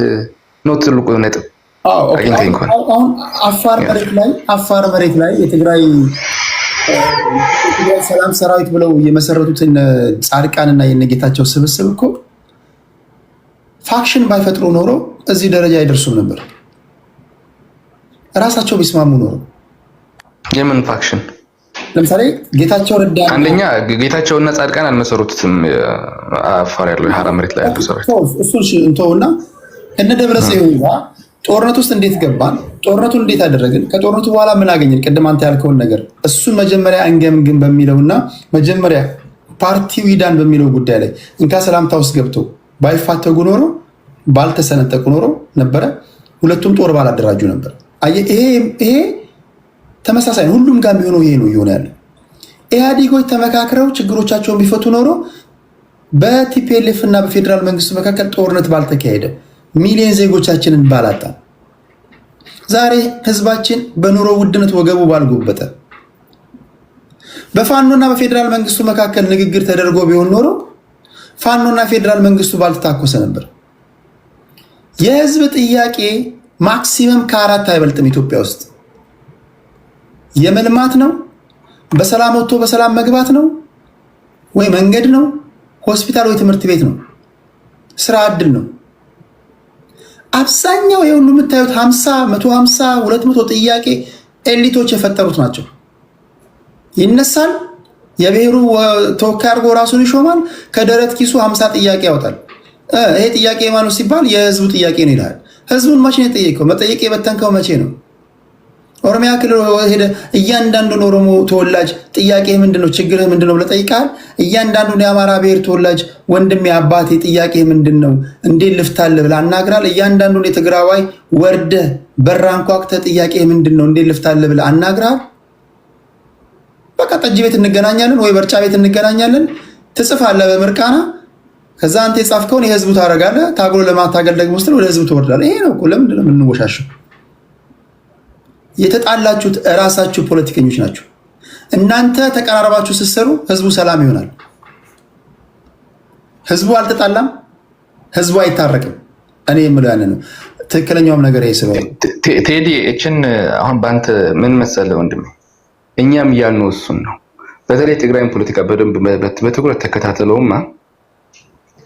ነው ትልቁ ነጥብ። አሁን አፋር መሬት ላይ የትግራይ ሰላም ሰራዊት ብለው የመሰረቱትን ጻድቃንና የነጌታቸው ስብስብ እኮ ፋክሽን ባይፈጥሩ ኖሮ እዚህ ደረጃ አይደርሱም ነበር። ራሳቸው ቢስማሙ ኖሮ። የምን ፋክሽን? ለምሳሌ ጌታቸው ረዳ አንደኛ ጌታቸውና ጻድቃን አልመሰረቱትም። አፋር ያለው የሐራ መሬት ላይ ያለው ሰራዊት እሱን እንተውና እነ ደብረጽዮን ጋር ጦርነት ውስጥ እንዴት ገባን? ጦርነቱን እንዴት አደረግን? ከጦርነቱ በኋላ ምን አገኘን? ቅድም አንተ ያልከውን ነገር እሱን መጀመሪያ እንገምግም በሚለውና መጀመሪያ ፓርቲው ይዳን በሚለው ጉዳይ ላይ እንካ ሰላምታ ውስጥ ገብተው ባይፋተጉ ኖሮ ባልተሰነጠቁ ኖሮ ነበረ። ሁለቱም ጦር ባላደራጁ ነበር። ይሄ ተመሳሳይ ነው። ሁሉም ጋር የሚሆነው ይሄ ነው እየሆነ ያለው። ኢህአዴጎች ተመካክረው ችግሮቻቸውን ቢፈቱ ኖሮ በቲፒኤልኤፍ እና በፌዴራል መንግስቱ መካከል ጦርነት ባልተካሄደ፣ ሚሊዮን ዜጎቻችንን ባላጣ፣ ዛሬ ህዝባችን በኑሮ ውድነት ወገቡ ባልጎበጠ፣ በፋኖና በፌዴራል መንግስቱ መካከል ንግግር ተደርጎ ቢሆን ኖሮ ፋኖና ፌዴራል መንግስቱ ባልተታኮሰ ነበር። የህዝብ ጥያቄ ማክሲመም ከ4 አይበልጥም። ኢትዮጵያ ውስጥ የመልማት ነው፣ በሰላም ወጥቶ በሰላም መግባት ነው፣ ወይ መንገድ ነው፣ ሆስፒታል ወይ ትምህርት ቤት ነው፣ ስራ ዕድል ነው። አብዛኛው የሁሉ የምታዩት 50፣ 150፣ 200 ጥያቄ ኤሊቶች የፈጠሩት ናቸው። ይነሳል፣ የብሔሩ ተወካይ አድርጎ ራሱን ይሾማል፣ ከደረት ኪሱ 50 ጥያቄ ያወጣል። ይሄ ጥያቄ ማነው ሲባል የህዝቡ ጥያቄ ነው ይላል። ህዝቡን መቼ ነው የጠየቀው? መጠየቅ የበተንከው መቼ ነው? ኦሮሚያ ክልል ሄደ እያንዳንዱን ኦሮሞ ተወላጅ ጥያቄ ምንድነው፣ ችግርህ ምንድነው ብለህ ጠይቀሃል? እያንዳንዱን የአማራ ብሔር ተወላጅ ወንድሜ አባቴ ጥያቄ ምንድነው እንዴት ልፍታልህ ብለህ አናግራል? እያንዳንዱን የትግራዋይ ወርደህ በራንኳክተህ ጥያቄ ምንድነው እንዴት ልፍታልህ ብለህ አናግራል? በቃ ጠጅ ቤት እንገናኛለን ወይ በርጫ ቤት እንገናኛለን፣ ትጽፋለህ በምርቃና። ከዛ አንተ የጻፍከውን የህዝቡ ታደርጋለህ። ታግሎ ለማታገል ደግሞ ስትል ወደ ህዝቡ ትወርዳለህ። ይሄ ነው እኮ። ለምንድን ነው የምንወሻሸው? የተጣላችሁት እራሳችሁ ፖለቲከኞች ናችሁ። እናንተ ተቀራረባችሁ ስትሰሩ ህዝቡ ሰላም ይሆናል። ህዝቡ አልተጣላም፣ ህዝቡ አይታረቅም። እኔ የምለው ያንን ነው። ትክክለኛውም ነገር ይሄ ስለሆነ ቴዲ እችን አሁን በአንተ ምን መሰለህ ወንድሜ፣ እኛም እያልነው እሱን ነው። በተለይ ትግራይን ፖለቲካ በደንብ በትኩረት ተከታተለውማ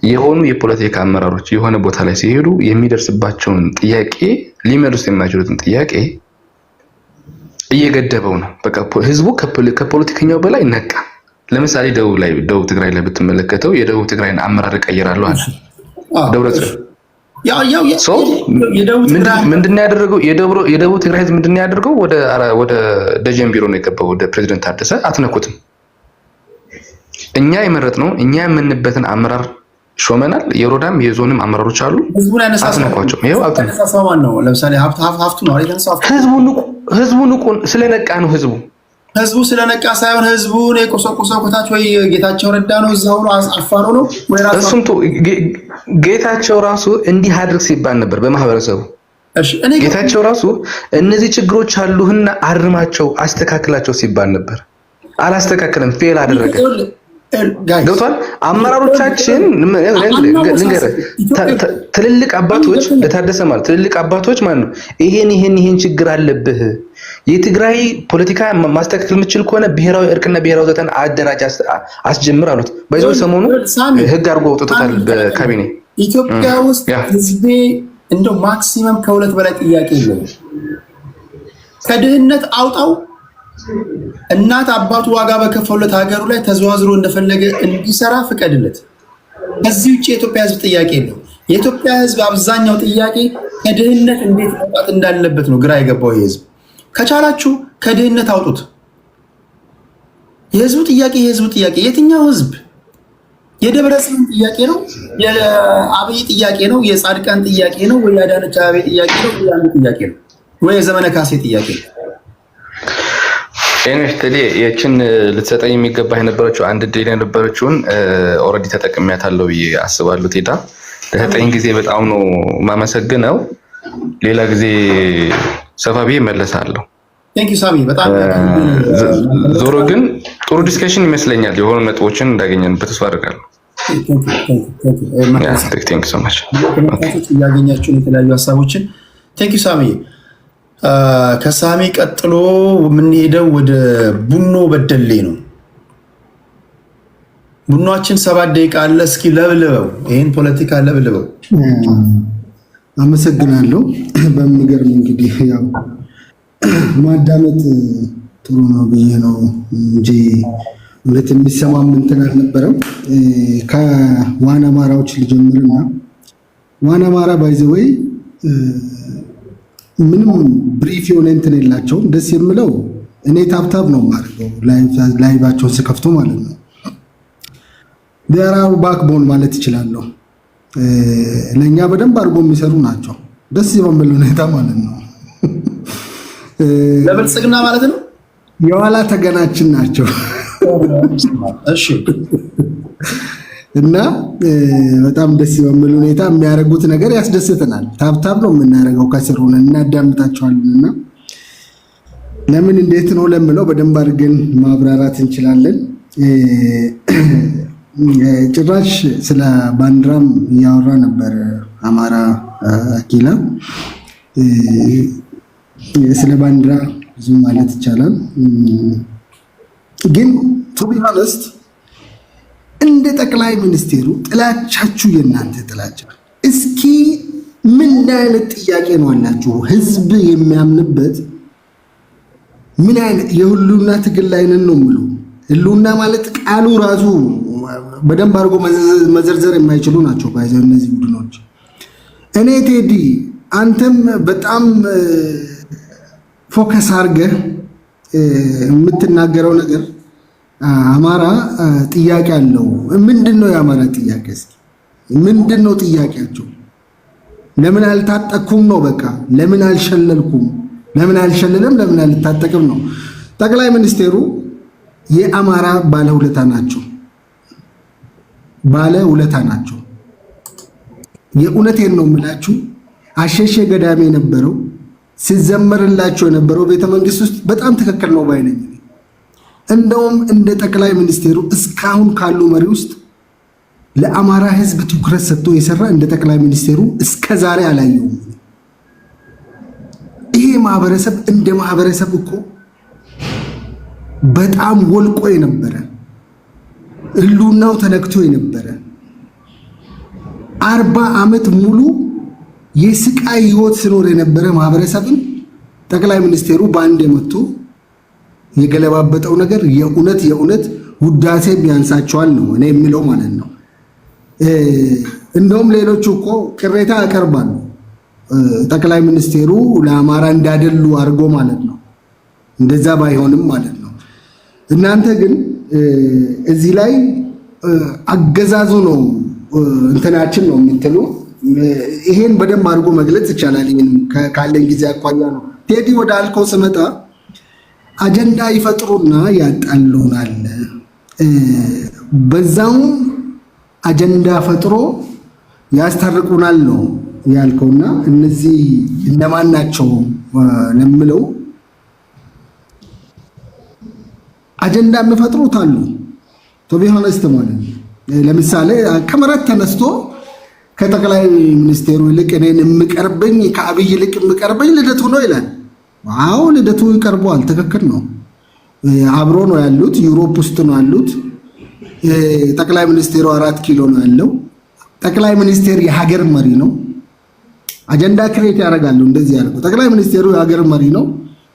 የሆኑ የፖለቲካ አመራሮች የሆነ ቦታ ላይ ሲሄዱ የሚደርስባቸውን ጥያቄ ሊመልሱ የማይችሉትን ጥያቄ እየገደበው ነው። በቃ ህዝቡ ከፖለቲከኛው በላይ ነቃ። ለምሳሌ ደቡብ ትግራይ ላይ ብትመለከተው የደቡብ ትግራይን አመራር ቀይራለሁ አለ ደብረጽዮን። ምንድነው ያደረገው? የደቡብ ትግራይ ህዝብ ምንድነው ያደረገው? ወደ ደጀን ቢሮ ነው የገባው። ወደ ፕሬዝዳንት ታደሰ አትነኩትም። እኛ የመረጥነው እኛ የምንበትን አመራር ሾመናል። የሮዳም የዞንም አመራሮች አሉ። አትነኳቸው። ይሄው ነው። ለምሳሌ ሀፍቱ ነው አይደል? ህዝቡ ንቁ ስለነቃ ነው። ህዝቡ ስለነቃ ሳይሆን ህዝቡን የቆሰቆሰው ከታች ወይ ጌታቸው ረዳ ነው እዛው ነው አፋሮ ነው ወይ ራሱ እሱም ጌታቸው ራሱ እንዲህ አድርግ ሲባል ነበር በማህበረሰቡ። ጌታቸው ራሱ እነዚህ ችግሮች አሉህና አርማቸው፣ አስተካክላቸው ሲባል ነበር። አላስተካከለም፣ ፌል አደረገ። ገብቷል። አመራሮቻችን ልንገር፣ ትልልቅ አባቶች ለታደሰ ማለት ትልልቅ አባቶች ማለት ነው ይሄን ችግር አለብህ፣ የትግራይ ፖለቲካ ማስተካከል የምችል ከሆነ ብሔራዊ እርቅና ብሔራዊ ዘተን አደራጅ አስጀምር አሉት። በዚህ ሰሞኑ ህግ አድርጎ አውጥቶታል በካቢኔ። ኢትዮጵያ ውስጥ ህዝቤ እንደው ማክሲመም ከሁለት በላይ ጥያቄ የለውም። ከድህነት አውጣው፣ እናት አባቱ ዋጋ በከፈሉለት ሀገሩ ላይ ተዘዋዝሮ እንደፈለገ እንዲሰራ ፍቀድለት። ከዚህ ውጭ የኢትዮጵያ ህዝብ ጥያቄ የለው። የኢትዮጵያ ህዝብ አብዛኛው ጥያቄ ከድህነት እንዴት መውጣት እንዳለበት ነው ግራ የገባው ህዝብ። ከቻላችሁ ከድህነት አውጡት። የህዝቡ ጥያቄ የትኛው ህዝብ? የደብረ ጽዮን ጥያቄ ነው? የአብይ ጥያቄ ነው? የጻድቃን ጥያቄ ነው? ወይ የአዳነች አቤቤ ጥያቄ ነው? ወይ አንዱ ጥያቄ ነው? ወይ የዘመነ ካሴ ጥያቄ ነው? ኤኒዌይስ ተዲ የችን ልትሰጠኝ የሚገባ የነበረችው አንድ ዴል የነበረችውን ኦልሬዲ ተጠቅሜያታለሁ ብዬ አስባለሁ። ቴዳ ለሰጠኝ ጊዜ በጣም ነው ማመሰግነው። ሌላ ጊዜ ሰፋ ብዬ እመለሳለሁ። ቴንክ ዩ ሳሚ። በጣም ዞሮ ግን ጥሩ ዲስከሽን ይመስለኛል። የሆኑ ነጥቦችን እንዳገኘንበት ተስፋ አደርጋለሁ። ቴንክ ዩ ሶ ማች ያገኛችሁን የተለያዩ ሀሳቦችን ቴንክ ዩ ሳሚ። ከሳሚ ቀጥሎ የምንሄደው ወደ ቡኖ በደሌ ነው። ቡኖአችን 7 ደቂቃ አለ። እስኪ ለብልበው፣ ይሄን ፖለቲካ ለብልበው። አመሰግናለሁ። በሚገርም እንግዲህ ያው ማዳመጥ ጥሩ ነው ብዬ ነው እንጂ ሁለት የሚሰማም እንትን አልነበረም። ከዋና ማራዎች ልጀምርና ዋና ማራ ባይዘወይ ምንም ብሪፍ የሆነ እንትን የላቸውም። ደስ የምለው እኔ ታብታብ ነው የማደርገው ላይቫቸውን ስከፍቶ ማለት ነው። ቢያራው ባክቦን ማለት ይችላለሁ። ለእኛ በደንብ አድርጎ የሚሰሩ ናቸው። ደስ በሚል ሁኔታ ማለት ነው። ለብልጽግና ማለት ነው። የኋላ ተገናችን ናቸው። እሺ እና በጣም ደስ በሚል ሁኔታ የሚያደርጉት ነገር ያስደስተናል። ታብታብ ነው የምናደርገው፣ ከስር ሆነን እናዳምጣቸዋለን። እና ለምን እንዴት ነው ለምለው በደንብ አድርገን ማብራራት እንችላለን። ጭራሽ ስለ ባንዲራም እያወራ ነበር አማራ አኪላ። ስለ ባንዲራ ብዙ ማለት ይቻላል፣ ግን ቱ ቢ ሆነስት እንደ ጠቅላይ ሚኒስቴሩ ጥላቻችሁ የእናንተ ጥላቻ እስኪ ምን አይነት ጥያቄ ነው አላችሁ? ህዝብ የሚያምንበት ምን አይነት የሁሉና ትግል ላይ ነን ነው የምለው። ህሉና ማለት ቃሉ ራሱ በደንብ አድርጎ መዘርዘር የማይችሉ ናቸው ባይዘው እነዚህ ቡድኖች። እኔ ቴዲ አንተም በጣም ፎከስ አድርገህ የምትናገረው ነገር አማራ ጥያቄ አለው። ምንድነው የአማራ ጥያቄ? እስኪ ምንድነው ጥያቄያቸው? ለምን አልታጠኩም ነው በቃ። ለምን አልሸለልኩም? ለምን አልሸለለም? ለምን አልታጠቅም ነው። ጠቅላይ ሚኒስቴሩ የአማራ ባለውለታ ናቸው፣ ባለውለታ ናቸው። የእውነቴን ነው የምላችሁ። አሸሼ ገዳሜ የነበረው ሲዘመርላቸው የነበረው ቤተመንግስት ውስጥ በጣም ትክክል ነው ባይነኝ። እንደውም እንደ ጠቅላይ ሚኒስቴሩ እስካሁን ካሉ መሪ ውስጥ ለአማራ ህዝብ ትኩረት ሰጥቶ የሰራ እንደ ጠቅላይ ሚኒስቴሩ እስከዛሬ አላየውም። ይሄ ማህበረሰብ እንደ ማህበረሰብ እኮ በጣም ወልቆ የነበረ ህልውናው ተነክቶ የነበረ 40 ዓመት ሙሉ የስቃይ ህይወት ሲኖር የነበረ ማህበረሰብን ጠቅላይ ሚኒስቴሩ በአንድ መጥቶ የገለባበጠው ነገር የእውነት ውዳሴ ቢያንሳቸዋል ነው እኔ የሚለው ማለት ነው። እንደውም ሌሎቹ እኮ ቅሬታ ያቀርባሉ ጠቅላይ ሚኒስቴሩ ለአማራ እንዳደሉ አድርጎ ማለት ነው። እንደዛ ባይሆንም ማለት ነው። እናንተ ግን እዚህ ላይ አገዛዙ ነው እንትናችን ነው የምትሉ። ይሄን በደንብ አድርጎ መግለጽ ይቻላል። ይሄን ካለን ጊዜ አኳያ ነው። ቴዲ ወደ አልከው ስመጣ አጀንዳ ይፈጥሩና ያጣሉናል። በዛውም አጀንዳ ፈጥሮ ያስታርቁናል ነው ያልከውና እነዚህ እነማን ናቸው ለምለው አጀንዳ የሚፈጥሩት አሉ። ቶቢ ሆነስት ማለት ለምሳሌ ከመረት ተነስቶ ከጠቅላይ ሚኒስቴሩ ይልቅ እኔን የምቀርበኝ ከአብይ ይልቅ የምቀርበኝ ልደቱ ነው ይላል። ዋው ልደቱ ይቀርበዋል። ትክክል ነው። አብሮ ነው ያሉት። ዩሮፕ ውስጥ ነው ያሉት። ጠቅላይ ሚኒስቴሩ 4 ኪሎ ነው ያለው። ጠቅላይ ሚኒስቴር የሀገር መሪ ነው። አጀንዳ ክሬት ያደርጋሉ። እንደዚህ ያደርጉ። ጠቅላይ ሚኒስቴሩ የሀገር መሪ ነው።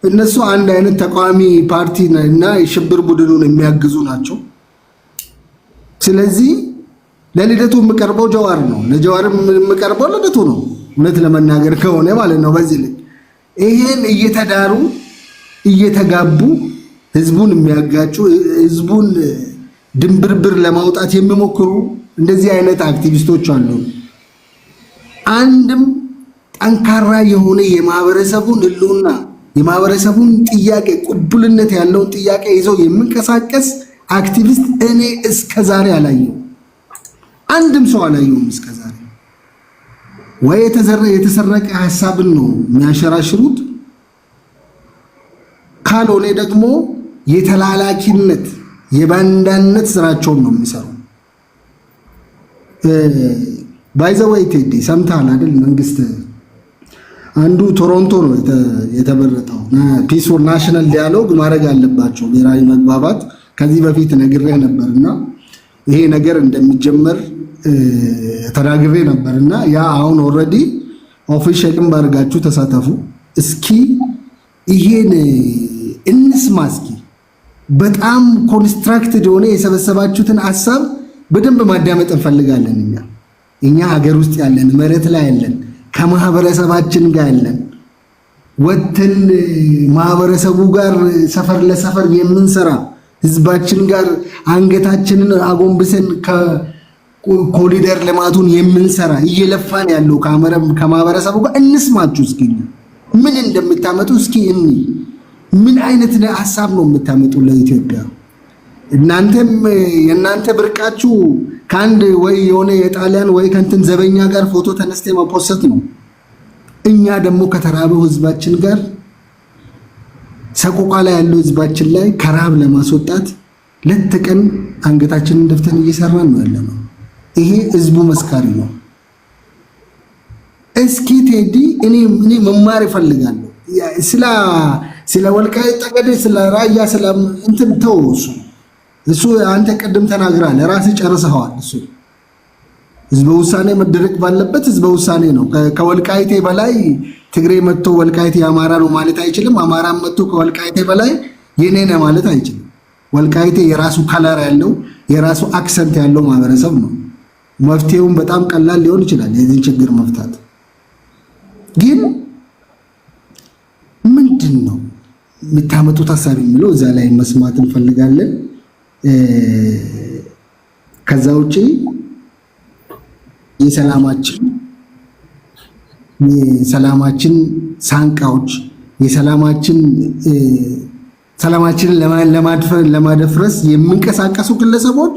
እነሱ አንድ አይነት ተቃዋሚ ፓርቲ እና የሽብር ቡድኑን የሚያግዙ ናቸው። ስለዚህ ለልደቱ የምቀርበው ጀዋር ነው፣ ለጀዋር የምቀርበው ልደቱ ነው። እውነት ለመናገር ከሆነ ማለት ነው። በዚህ ላይ ይሄን እየተዳሩ እየተጋቡ ህዝቡን የሚያጋጩ ህዝቡን ድንብርብር ለማውጣት የሚሞክሩ እንደዚህ አይነት አክቲቪስቶች አሉ። አንድም ጠንካራ የሆነ የማህበረሰቡን ህልውና የማህበረሰቡን ጥያቄ ቅቡልነት ያለውን ጥያቄ ይዘው የሚንቀሳቀስ አክቲቪስት እኔ እስከዛሬ አላየሁም። አንድም ሰው አላየሁም እስከዛሬ። ወይ የተሰረቀ ሐሳብን ነው የሚያሸራሽሩት፣ ካልሆነ ደግሞ የተላላኪነት የባንዳነት ስራቸውን ነው የሚሰሩ። ባይዘወይ ቴዲ ሰምተሃል አይደል? መንግስት አንዱ ቶሮንቶ ነው የተመረጠው። ፒስ ፎር ናሽናል ዲያሎግ ማድረግ አለባቸው፣ ብሔራዊ መግባባት። ከዚህ በፊት ነግሬ ነበርና ይሄ ነገር እንደሚጀመር ተናግሬ ነበርና ያ አሁን ኦልሬዲ ኦፊሻልም ባርጋችሁ ተሳተፉ። እስኪ ይሄን እንስማ። እስኪ በጣም ኮንስትራክትድ የሆነ የሰበሰባችሁትን ሐሳብ በደንብ ማዳመጥ እንፈልጋለን። እኛ ሀገር ውስጥ ያለን መሬት ላይ ያለን ከማህበረሰባችን ጋር ያለን ወጥተን ማህበረሰቡ ጋር ሰፈር ለሰፈር የምንሰራ ህዝባችን ጋር አንገታችንን አጎንብሰን ኮሪደር ልማቱን የምንሰራ እየለፋን ያለው ከማህበረሰቡ ጋር እንስማችሁ። እስኪ ምን እንደምታመጡ እስኪ ምን አይነት ሐሳብ ነው የምታመጡ ለኢትዮጵያ? እናንተም የእናንተ ብርቃችሁ ከአንድ ወይ የሆነ የጣሊያን ወይ ከንትን ዘበኛ ጋር ፎቶ ተነስተ መፖሰት ነው። እኛ ደግሞ ከተራበው ህዝባችን ጋር ሰቆቃ ላይ ያለው ህዝባችን ላይ ከራብ ለማስወጣት ሌት ቀን አንገታችንን ደፍተን እየሰራን ነው ያለነው። ይሄ ህዝቡ መስካሪ ነው። እስኪ ቴዲ እኔ መማር ይፈልጋለሁ ስለ ወልቃይት ጠገዴ ስለ ራያ ስለ እንትን ተው። እሱ አንተ ቀደም ተናግራለህ፣ ራስህ ጨርሰኸዋል። እሱ ህዝበ ውሳኔ መደረግ ባለበት ህዝበ ውሳኔ ነው። ከወልቃይቴ በላይ ትግሬ መጥቶ ወልቃይቴ የአማራ ነው ማለት አይችልም። አማራም መጥቶ ከወልቃይቴ በላይ የኔ ነው ማለት አይችልም። ወልቃይቴ የራሱ ከለር ያለው የራሱ አክሰንት ያለው ማህበረሰብ ነው። መፍትሄውም በጣም ቀላል ሊሆን ይችላል የዚህን ችግር መፍታት። ግን ምንድን ነው የምታመጡት ሐሳብ የሚለው እዛ ላይ መስማት እንፈልጋለን። ከዛ ውጪ የሰላማችን ሳንቃዎች ሰላማችንን ለማደፍረስ የሚንቀሳቀሱ ግለሰቦች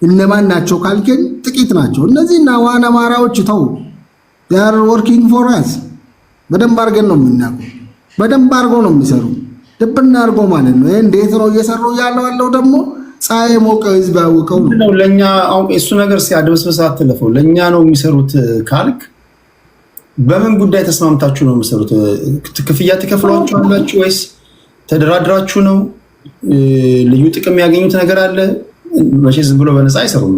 እነማን ናቸው ካልከን ጥቂት ናቸው። እነዚህ ናዋን አማራዎች ተው፣ they are working for us። በደንብ አድርገን ነው የምናውቀው። በደንብ አድርገው ነው የሚሰሩ። ልብና አድርገው ማለት ነው። ይሄ እንዴት ነው እየሰሩ ያለው ደግሞ ፀሐይ ሞቀው ህዝብ ያውቀው ነው። ለኛ አሁን እሱ ነገር ሲያደብስበስ አትለፈው። ለኛ ነው የሚሰሩት ካልክ በምን ጉዳይ ተስማምታችሁ ነው የሚሰሩት? ክፍያ ትከፍሏቸዋላችሁ ወይስ ተደራድራችሁ ነው? ልዩ ጥቅም ያገኙት ነገር አለ? መቼ ዝም ብሎ በነፃ አይሰሩም።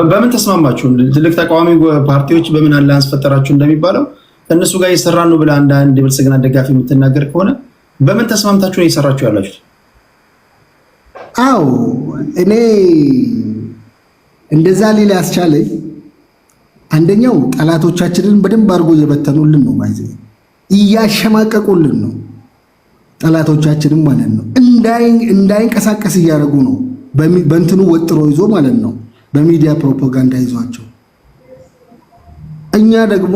በምን ተስማማችሁ? ትልቅ ተቃዋሚ ፓርቲዎች በምን አላንስ ፈጠራችሁ እንደሚባለው ከእነሱ ጋር እየሰራን ነው ብለህ አንዳንድ የብልጽግና ደጋፊ የምትናገር ከሆነ በምን ተስማምታችሁ ነው እየሰራችሁ ያላችሁት? አዎ እኔ እንደዛ ሌላ ያስቻለኝ አንደኛው ጠላቶቻችንን በደንብ አድርጎ እየበተኑልን ነው፣ ማለት እያሸማቀቁልን ነው። ጠላቶቻችንን ማለት ነው እንዳይንቀሳቀስ እያደረጉ ነው። በእንትኑ ወጥሮ ይዞ ማለት ነው፣ በሚዲያ ፕሮፓጋንዳ ይዟቸው። እኛ ደግሞ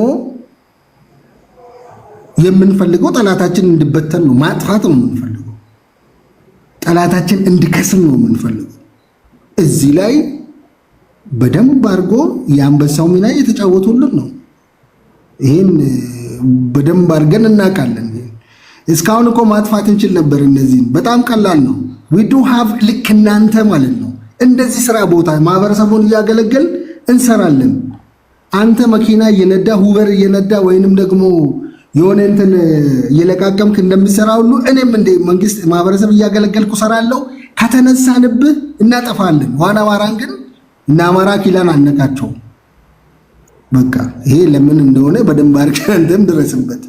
የምንፈልገው ጠላታችን እንዲበተን ነው፣ ማጥፋት ነው የምንፈልገው። ጠላታችን እንዲከስም ነው የምንፈልገው። እዚህ ላይ በደንብ አድርጎ የአንበሳው ሚና እየተጫወቱልን ነው። ይሄን በደንብ አድርገን እናውቃለን። እስካሁን እኮ ማጥፋት እንችል ነበር። እነዚህን በጣም ቀላል ነው። we do have ልክ እናንተ ማለት ነው። እንደዚህ ስራ ቦታ ማህበረሰቡን እያገለገል እንሰራለን። አንተ መኪና እየነዳ ሁበር እየነዳ ወይንም ደግሞ የሆነ እንትን እየለቃቀምክ እንደምትሰራ ሁሉ እኔም እንደ መንግስት ማህበረሰብ እያገለገልኩ ሰራለሁ። ከተነሳንብህ እናጠፋለን። ዋና አማራን ግን እና አማራ ኪላን አነቃቸው። በቃ ይሄ ለምን እንደሆነ በደንብ አድርገህ አንተም ድረስበት።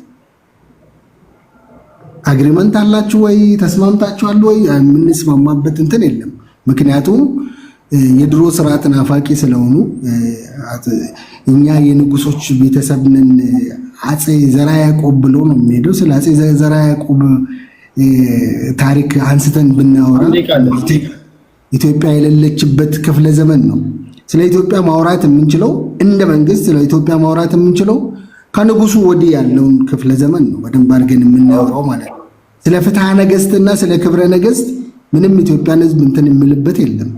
አግሪመንት አላችሁ ወይ ተስማምታችኋል ወይ? የምንስማማበት እንትን የለም። ምክንያቱም የድሮ ስርዓት ናፋቂ ስለሆኑ እኛ የንጉሶች ቤተሰብ ነን። አፄ ዘርዓ ያዕቆብ ብሎ ነው የሚሄደው። ስለ አፄ ዘርዓ ያዕቆብ ታሪክ አንስተን ብናወራ ኢትዮጵያ የሌለችበት ክፍለ ዘመን ነው። ስለ ኢትዮጵያ ማውራት የምንችለው እንደ መንግስት ስለ ኢትዮጵያ ማውራት የምንችለው ከንጉሱ ወዲህ ያለውን ክፍለ ዘመን ነው በደንብ አድርገን የምናወራው ማለት ነው። ስለ ፍትሐ ነገስትና ስለ ክብረ ነገስት ምንም ኢትዮጵያን ህዝብ እንትን የሚልበት የለም።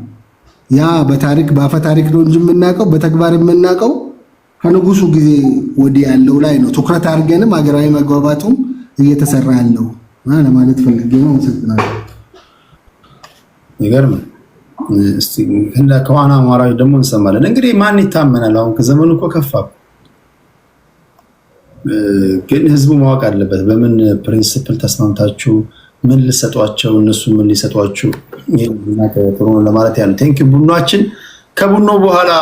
ያ በታሪክ በአፈ ታሪክ ነው እንጂ የምናውቀው በተግባር የምናውቀው ከንጉሱ ጊዜ ወዲህ ያለው ላይ ነው። ትኩረት አድርገንም ሀገራዊ መግባባቱም እየተሰራ ያለው ለማለት ፈልጌ ነው። አመሰግናለሁ። ይገርም። እስቲ እንደ ከዋና አማራጭ ደግሞ እንሰማለን። እንግዲህ ማን ይታመናል? አሁን ከዘመኑ እኮ ከፋ። ግን ህዝቡ ማወቅ አለበት። በምን ፕሪንሲፕል ተስማምታችሁ ምን ልሰጧቸው እነሱ ምን ሊሰጧችሁ ይሄንና ከጥሩ ለማለት ያለ ቴንክ ቡናችን ከቡኖ በኋላ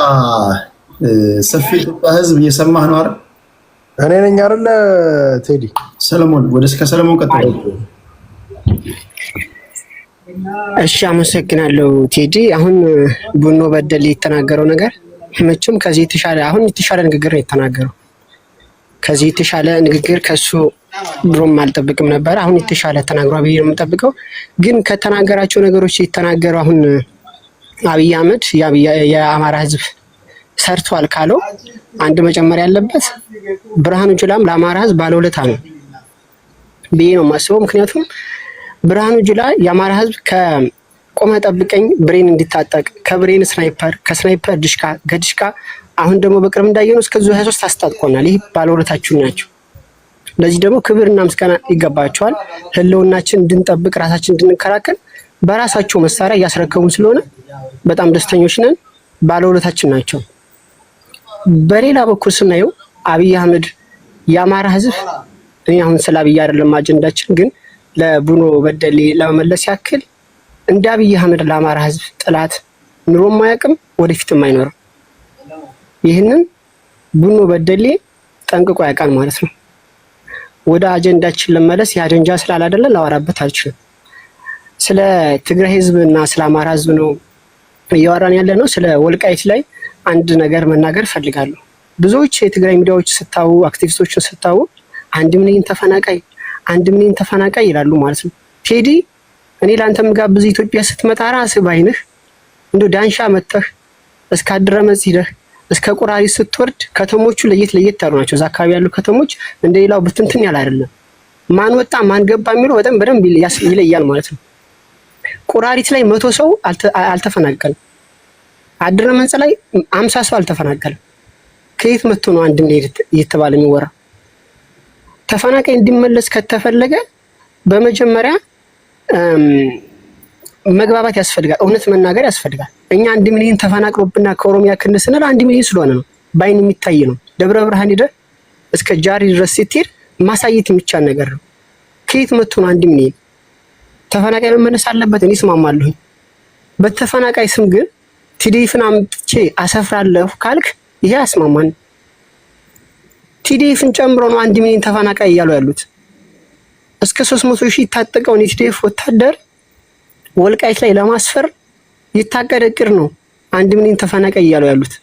ሰፊ ኢትዮጵያ ህዝብ እየሰማህ ነው አይደል? እኔ ነኝ አይደል ቴዲ? ሰለሞን ከሰለሞን ቀጥሎ። እሺ አመሰግናለሁ ቴዲ። አሁን ቡኖ በደሌ የተናገረው ነገር መቼም ከዚህ የተሻለ አሁን የተሻለ ንግግር ነው የተናገረው። ከዚህ የተሻለ ንግግር ከሱ ድሮም አልጠብቅም ነበር። አሁን የተሻለ ተናግሯል ብዬ ነው የምጠብቀው። ግን ከተናገራቸው ነገሮች የተናገረው አሁን አብይ አህመድ የአማራ ህዝብ ሰርቷል ካለው አንድ መጨመር ያለበት ብርሃኑ ጁላም ለአማራ ህዝብ ባለውለታ ነው ብዬ ነው የማስበው። ምክንያቱም ብርሃኑ ጁላ የአማራ ህዝብ ከቆመ ጠብቀኝ ብሬን እንዲታጠቅ ከብሬን ስናይፐር ከስናይፐር ድሽቃ ከድሽቃ አሁን ደግሞ በቅርብ እንዳየነው እስከ ዙ 23 አስታጥቆናል። ይህ ባለውለታችሁ ናቸው። ለዚህ ደግሞ ክብርና ምስጋና ይገባቸዋል። ህልውናችን እንድንጠብቅ ራሳችን እንድንከራከል በራሳቸው መሳሪያ እያስረከቡን ስለሆነ በጣም ደስተኞች ነን። ባለውለታችን ናቸው። በሌላ በኩል ስናየው አብይ አህመድ የአማራ ህዝብ እኔ አሁን ስለ አብይ አይደለም አጀንዳችን፣ ግን ለቡኖ በደሌ ለመመለስ ያክል እንደ አብይ አህመድ ለአማራ ህዝብ ጥላት ኑሮም አያውቅም፣ ወደፊትም አይኖርም። ይህንን ቡኖ በደሌ ጠንቅቆ ያውቃል ማለት ነው። ወደ አጀንዳችን ለመለስ የአጀንዳ ስላላደለ ላወራበት አልችልም። ስለ ትግራይ ህዝብ እና ስለ አማራ ህዝብ ነው እያወራን ያለ ነው። ስለ ወልቃይት ላይ አንድ ነገር መናገር ፈልጋለሁ። ብዙዎች የትግራይ ሚዲያዎች ስታዩ አክቲቪስቶችን ስታዩ 1 ሚሊዮን ተፈናቃይ ይላሉ ማለት ነው። ቴዲ እኔ ላንተ ምጋብዝ ኢትዮጵያ ስትመጣ ራስህ ባይነህ እንደው ዳንሻ መተህ እስከ አድረመጽ ሂደህ እስከ ቁራሪ ስትወርድ ከተሞቹ ለየት ያሉ ናቸው። እዛ አካባቢ ያሉ ከተሞች እንደሌላው ብትንትን ያለ አይደለም። ማን ወጣ ማን ገባ የሚለው በደንብ ይለያል ማለት ነው። ቁራሪት ላይ 100 ሰው አልተፈናቀለም። አድረመጽ ላይ 50 ሰው አልተፈናቀለም። ከየት መጥቶ ነው 1 ሚሊዮን እየተባለ የሚወራ? ተፈናቃይ እንዲመለስ ከተፈለገ በመጀመሪያ መግባባት ያስፈልጋል። እውነት መናገር ያስፈልጋል። እኛ 1 ሚሊዮን ተፈናቅሎብና ከኦሮሚያ ክልል ስንል 1 ሚሊዮን ስለሆነ ነው፣ ባይን የሚታይ ነው። ደብረ ብርሃን ሄደህ እስከ ጃሪ ድረስ ስትሄድ ማሳየት የሚቻል ነገር ነው። ከየት መጥቶ ነው 1 ሚሊዮን? ተፈናቃይ መመለስ አለበት። እኔ እስማማለሁ። በተፈናቃይ ስም ግን ቲዲኤፍን አምጥቼ አሰፍራለሁ ካልክ ይሄ አስማማን። ቲዲኤፍን ጨምሮ ነው 1 ሚሊዮን ተፈናቃይ እያሉ ያሉት። እስከ 300 ሺህ የታጠቀውን የቲዲኤፍ ወታደር ወልቃይት ላይ ለማስፈር የታቀደ እቅድ ነው 1 ሚሊዮን ተፈናቃይ እያሉ ያሉት።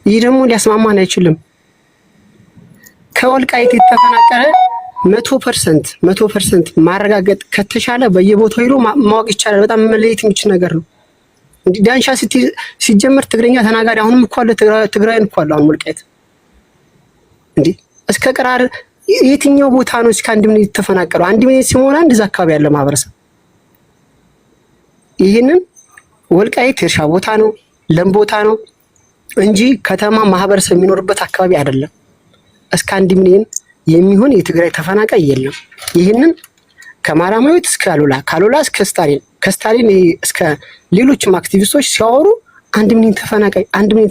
ይህ ደግሞ ሊያስማማን አይችልም። ከወልቃይት የተፈናቀለ 100% ማረጋገጥ ከተቻለ በየቦታው ሄዶ ማወቅ ይቻላል። በጣም መለየት የሚችል ነገር ነው። እንዲህ ዳንሻ ሲጀመር ትግረኛ ተናጋሪ አሁንም እኮ አለ፣ ትግራይን እኮ አለ። አሁን ወልቃይት እንዲህ እስከ ቀራር የትኛው ቦታ ነው እስከ 1 ሚሊዮን የተፈናቀለው? 1 ሚሊዮን ሲሞላ እንደዛ አካባቢ ያለ ማህበረሰብ ይህንን ወልቃይት እርሻ ቦታ ነው፣ ለም ቦታ ነው እንጂ ከተማ ማህበረሰብ የሚኖርበት አካባቢ አይደለም። እስከ 1 ሚሊዮን የሚሆን የትግራይ ተፈናቃይ የለም። ይህንን ከማራማዊት እስከ አሉላ ከአሉላ እስከ ስታሊን ከስታሊን እስከ ሌሎችም አክቲቪስቶች ሲያወሩ 1 ሚሊዮን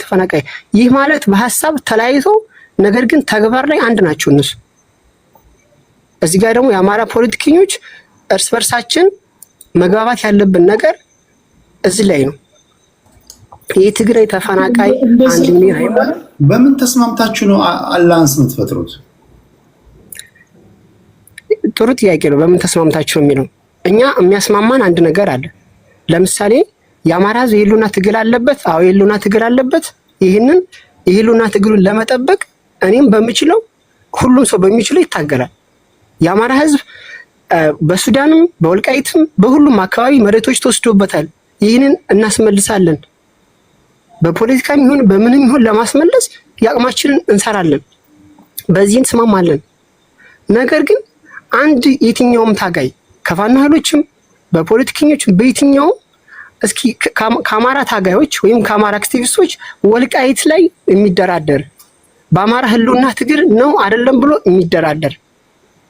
ተፈናቃይ ይህ ማለት በሐሳብ ተለያይተው ነገር ግን ተግባር ላይ አንድ ናቸው እነሱ። እዚህ ጋር ደግሞ የአማራ ፖለቲከኞች እርስ በርሳችን መግባባት ያለብን ነገር እዚህ ላይ ነው። የትግራይ ተፈናቃይ 1 ሚሊዮን አይባል። በምን ተስማምታችሁ ነው አላንስ የምትፈጥሩት? ጥሩ ጥያቄ ነው። በምን ተስማምታችሁ ነው የሚለው እኛ የሚያስማማን አንድ ነገር አለ። ለምሳሌ የአማራ ሕዝብ የህልውና ትግል አለበት። አዎ የህልውና ትግል አለበት። ይህንን የህልውና ትግሉን ለመጠበቅ እኔም በሚችለው ሁሉም ሰው በሚችለው ይታገላል። የአማራ ሕዝብ በሱዳንም በወልቃይትም በሁሉም አካባቢ መሬቶች ተወስዶበታል። ይህንን እናስመልሳለን። በፖለቲካም ይሁን በምንም ይሁን ለማስመለስ ያቅማችንን እንሰራለን። በዚህ እንስማማለን። ነገር ግን አንድ የትኛውም ታጋይ ከፋኖ ኃይሎችም በፖለቲከኞችም በየትኛውም እስኪ ከአማራ ታጋዮች ወይም ከአማራ አክቲቪስቶች ወልቃይት ላይ የሚደራደር በአማራ ህልውና ትግል ነው አይደለም ብሎ የሚደራደር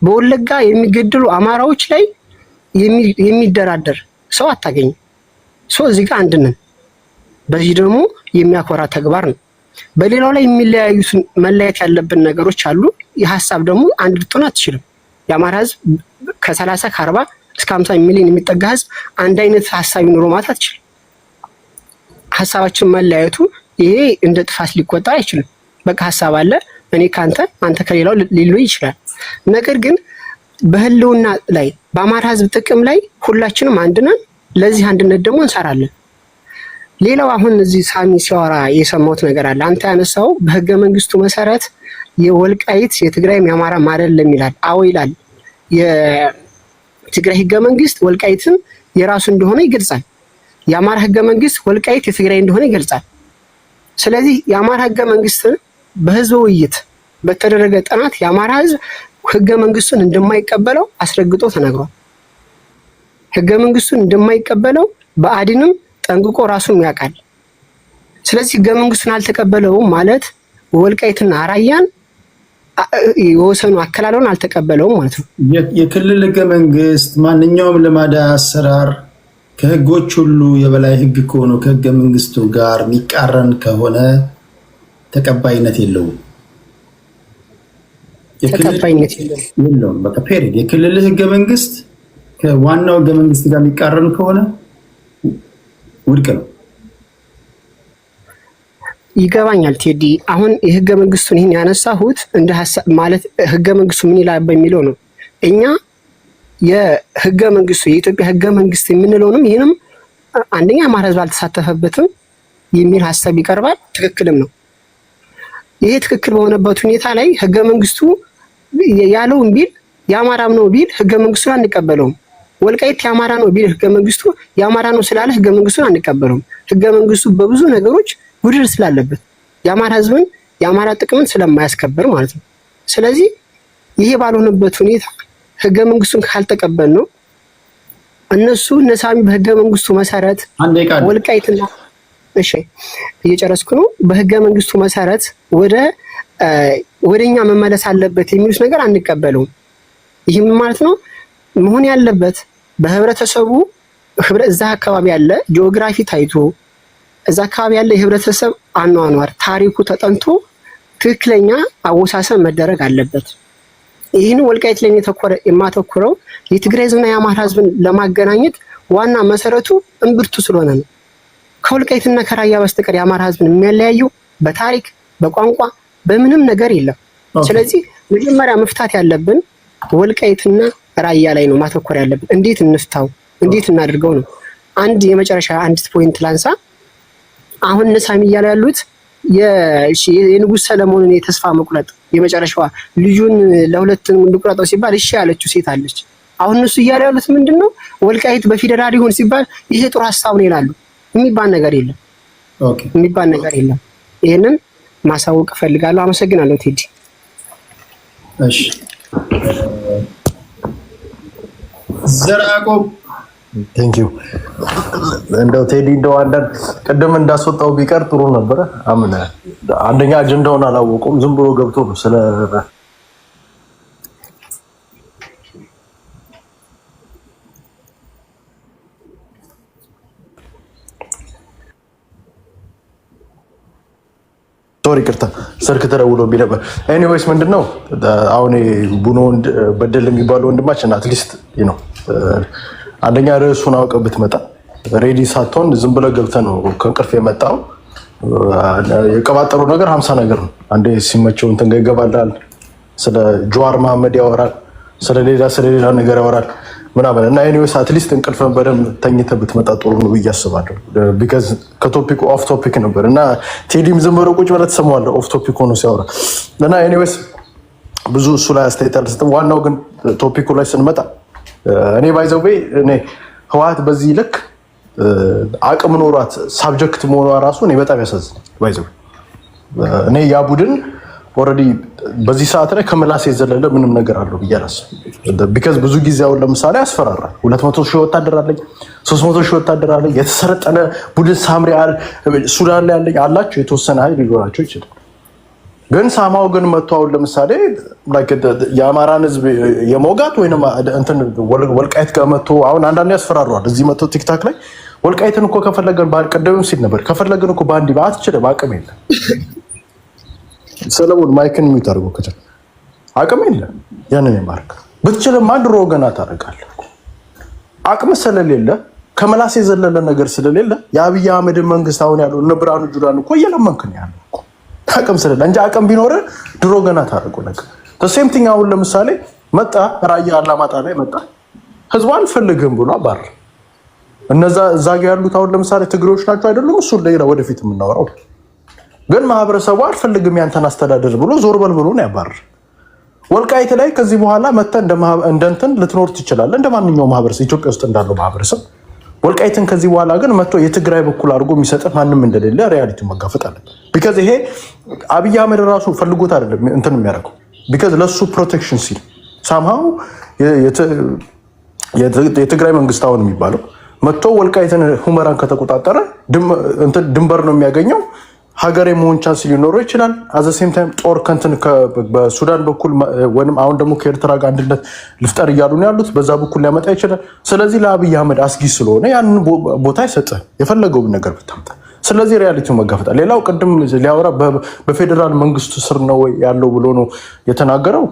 በወለጋ የሚገደሉ አማራዎች ላይ የሚደራደር ሰው አታገኝም። ሰው እዚህ ጋር አንድ ነን። በዚህ ደግሞ የሚያኮራ ተግባር ነው። በሌላው ላይ የሚለያዩት መለያየት ያለብን ነገሮች አሉ። የሐሳብ ደግሞ አንድ ልትሆን አትችልም። የአማራ ህዝብ ከ30 ከ40 እስከ 50 ሚሊዮን የሚጠጋ ህዝብ አንድ አይነት ሐሳብ ይኖረው ማለት አትችልም። ሐሳባችን መለያየቱ ይሄ እንደ ጥፋት ሊቆጠር አይችልም። በቃ ሐሳብ አለ፣ እኔ ካንተ አንተ ከሌላው ሊለይ ይችላል። ነገር ግን በህልውና ላይ በአማራ ህዝብ ጥቅም ላይ ሁላችንም አንድ ነን። ለዚህ አንድነት ደግሞ እንሰራለን። ሌላው አሁን እዚህ ሳሚ ሲያወራ የሰማሁት ነገር አለ። አንተ ያነሳው በህገ መንግስቱ መሰረት የወልቃይት የትግራይም የአማራም አይደለም ይላል። አዎ ይላል። የትግራይ ህገ መንግስት ወልቃይትን የራሱ እንደሆነ ይገልጻል። የአማራ ህገ መንግስት ወልቃይት የትግራይ እንደሆነ ይገልጻል። ስለዚህ የአማራ ህገ መንግስት በህዝብ ውይይት በተደረገ ጥናት የአማራ ህዝብ ህገ መንግስቱን እንደማይቀበለው አስረግጦ ተናግሯል። ህገ መንግስቱን እንደማይቀበለው በአዲንም ጠንቅቆ ራሱም ያውቃል። ስለዚህ ህገ መንግስቱን አልተቀበለውም ማለት ወልቃይትና ራያን የወሰኑ አከላለውን አልተቀበለውም ማለት ነው። የክልል ህገ መንግስት ማንኛውም ልማዳዊ አሰራር ከህጎች ሁሉ የበላይ ህግ ከሆነው ከህገ መንግስቱ ጋር የሚቃረን ከሆነ ተቀባይነት የለውም። ተቀባይነት የለውም። በቃ ፔሪድ። የክልል ህገ መንግስት ከዋናው ህገ መንግስት ጋር የሚቃረን ከሆነ ውድቅ ነው። ይገባኛል ቴዲ። አሁን የህገ መንግስቱን ይህን ያነሳሁት እንደ ሐሳብ ማለት ህገ መንግስቱ ምን ይላል በሚለው ነው። እኛ የህገ መንግስቱ የኢትዮጵያ ህገ መንግስት የምንለውንም ይህንም አንደኛ አማራ ህዝብ አልተሳተፈበትም የሚል ሐሳብ ይቀርባል። ትክክልም ነው። ይሄ ትክክል በሆነበት ሁኔታ ላይ ህገ መንግስቱ ያለውን ቢል የአማራም ነው ቢል ህገ መንግስቱን አንቀበለውም። ወልቃይት የአማራ ነው ቢል ህገ መንግስቱ የአማራ ነው ስላለ ህገ መንግስቱን አንቀበለውም። ህገ መንግስቱ በብዙ ነገሮች ጉድል ስላለበት የአማራ ህዝብን የአማራ ጥቅምን ስለማያስከብር ማለት ነው። ስለዚህ ይሄ ባልሆነበት ሁኔታ ህገ መንግስቱን ካልተቀበል ነው እነሱ ነሳሚ በህገ መንግስቱ መሰረት ወልቃይትና እሺ እየጨረስኩ ነው። በህገ መንግስቱ መሰረት ወደኛ መመለስ አለበት የሚሉት ነገር አንቀበለውም። ይህም ማለት ነው መሆን ያለበት በህብረተሰቡ እዛ አካባቢ ያለ ጂኦግራፊ ታይቶ እዛ አካባቢ ያለ የህብረተሰብ አኗኗር ታሪኩ ተጠንቶ ትክክለኛ አወሳሰብ መደረግ አለበት። ይህን ወልቃይት ላይ የማተኩረው የትግራይ ህዝብና የአማራ ህዝብን ለማገናኘት ዋና መሰረቱ እምብርቱ ስለሆነ ነው። ከወልቃይትና ከራያ በስተቀር የአማራ ህዝብን የሚያለያየው በታሪክ በቋንቋ በምንም ነገር የለም። ስለዚህ መጀመሪያ መፍታት ያለብን ወልቃይትና ራያ ላይ ነው ማተኮር ያለብን። እንዴት እንፍታው፣ እንዴት እናድርገው ነው። አንድ የመጨረሻ አንዲት ፖይንት ላንሳ። አሁን ነሳሚ እያሉ ያሉት የንጉስ ሰለሞንን የተስፋ መቁረጥ የመጨረሻዋ ልጁን ለሁለት እንቁረጠው ሲባል እሺ ያለችው ሴት አለች። አሁን እነሱ እያሉ ያሉት ምንድነው? ወልቃይት በፌደራል ይሁን ሲባል ይሄ ጥሩ ሐሳብ ነው ይላሉ። የሚባል ነገር የለም። ኦኬ፣ የሚባል ነገር የለም። ይሄንን ማሳወቅ እፈልጋለሁ። አመሰግናለሁ ቴዲ። እሺ ዘራቆብ ቴንክ ዩ። እንደው ቴዲ እንደው አንዳንድ ቅድም እንዳስወጣው ቢቀር ጥሩ ነበረ። አንደኛ አጀንዳውን አላወቁም። ዝም ብሎ ገብቶ ነው ሶሪ ቅርታ ስልክ ተደውሎብኝ ነበር። ኤኒዌይስ ምንድነው አሁን ቡኖ በደል የሚባለው ወንድማችን አትሊስት ነው አንደኛ ርዕሱን አውቀህ ብትመጣ ሬዲ ሳትሆን ዝም ብለህ ገብተህ ነው ከእንቅልፍ የመጣው። የቀባጠሩ ነገር 50 ነገር ነው። አንዴ ሲመቸው እንትን ጋር ይገባላል። ስለ ጀዋር መሐመድ ያወራል፣ ስለሌላ ነገር ያወራል ምናምን እና ኤኒዌይስ አትሊስት እንቅልፍን በደንብ ተኝተህ ብትመጣ ጥሩ ነው ብዬ አስባለሁ። ቢካዝ ከቶፒኩ ኦፍ ቶፒክ ነበር እና ቴዲም ዝም ብሎ ቁጭ ብለህ ትሰማዋለህ ኦፍ ቶፒክ ሆኖ ሲያወራ እና ኤኒዌይስ ብዙ እሱ ላይ አስተያየት አልሰጥም። ዋናው ግን ቶፒኩ ላይ ስንመጣ እኔ ባይዘው እኔ ህወሓት በዚህ ልክ አቅም ኖሯት ሳብጀክት መሆኗ ራሱ እኔ በጣም ያሳዝናል። ባይዘው እኔ ያ ቡድን ኦልሬዲ በዚህ ሰዓት ላይ ከምላስ የዘለለ ምንም ነገር አለው ብዬ አላስብም። ቢካዝ ብዙ ጊዜ አሁን ለምሳሌ ያስፈራራል። 200 ሺህ ወታደር አለኝ፣ 300 ሺህ ወታደር አለኝ፣ የተሰረጠነ ቡድን ሳምሪ ሱዳን ላይ ያለኝ አላቸው። የተወሰነ ኃይል ሊኖራቸው ይችላል። ግን ሳማው ግን መጥቶ አሁን ለምሳሌ የአማራን ህዝብ የሞጋት ወይንም እንትን ወልቃይት ጋር መጥቶ አሁን አንዳንዴ ያስፈራሯል። እዚህ መጥቶ ቲክታክ ላይ ወልቃይትን እኮ ከፈለገን ቀደምም ሲል ነበር ከፈለገን እኮ ባንዲ አትችልም፣ አቅም የለም። ሰለሞን ማይክን ሚዩት አድርጎ ከቻለ አቅም የለም። ያንን የማርክ ብትችልም ድሮ ገና ታደርጋለህ። አቅም ስለሌለ ከመላስ የዘለለ ነገር ስለሌለ የአብይ አህመድን መንግስት አሁን ያለው እነ ብርሃኑ ጁላን እኮ እየለመንክ ነው ያለው እኮ አቅም ስለሌለ እንጂ አቅም ቢኖር ድሮ ገና ታደርገው ነገር ሴም ቲንግ። አሁን ለምሳሌ መጣ ራያ አላማጣ ላይ መጣ፣ ህዝቡ አልፈልግም ብሎ አባር። እነዛ እዛ ጋር ያሉት አሁን ለምሳሌ ትግሬዎች ናቸው አይደሉም? እሱ ሌላ ወደፊት የምናወራው ግን ማህበረሰቡ አልፈልግም ያንተን አስተዳደር ብሎ ዞር በል ብሎ ነው ያባር። ወልቃይት ላይ ከዚህ በኋላ መጣ እንደንትን ልትኖር ትችላለህ እንደ ማንኛውም ማህበረሰብ ኢትዮጵያ ውስጥ እንዳለው ማህበረሰብ። ወልቃይትን ከዚህ በኋላ ግን መጥቶ የትግራይ በኩል አድርጎ የሚሰጥ ማንም እንደሌለ ሪያሊቲው መጋፈጥ አለ። ቢካዝ ይሄ አብይ አህመድ ራሱ ፈልጎት አይደለም እንትን የሚያደርገው ቢካዝ ለሱ ፕሮቴክሽን ሲል ሳምሃው የትግራይ መንግስት አሁን የሚባለው መጥቶ ወልቃይትን ሁመራን ከተቆጣጠረ ድንበር ነው የሚያገኘው። ሀገር የመሆን ቻንስ ሊኖረው ይችላል። አዘሴም ታይም ጦር ከንትን በሱዳን በኩል ወይም አሁን ደግሞ ከኤርትራ ጋር አንድነት ልፍጠር እያሉ ነው ያሉት፣ በዛ በኩል ሊያመጣ ይችላል። ስለዚህ ለአብይ አህመድ አስጊ ስለሆነ ያንን ቦታ አይሰጥህ የፈለገውን ነገር ብታምጣ። ስለዚህ ሪያሊቲው መጋፈጣል። ሌላው ቅድም ሊያወራ በፌዴራል መንግስቱ ስር ነው ያለው ብሎ ነው የተናገረው።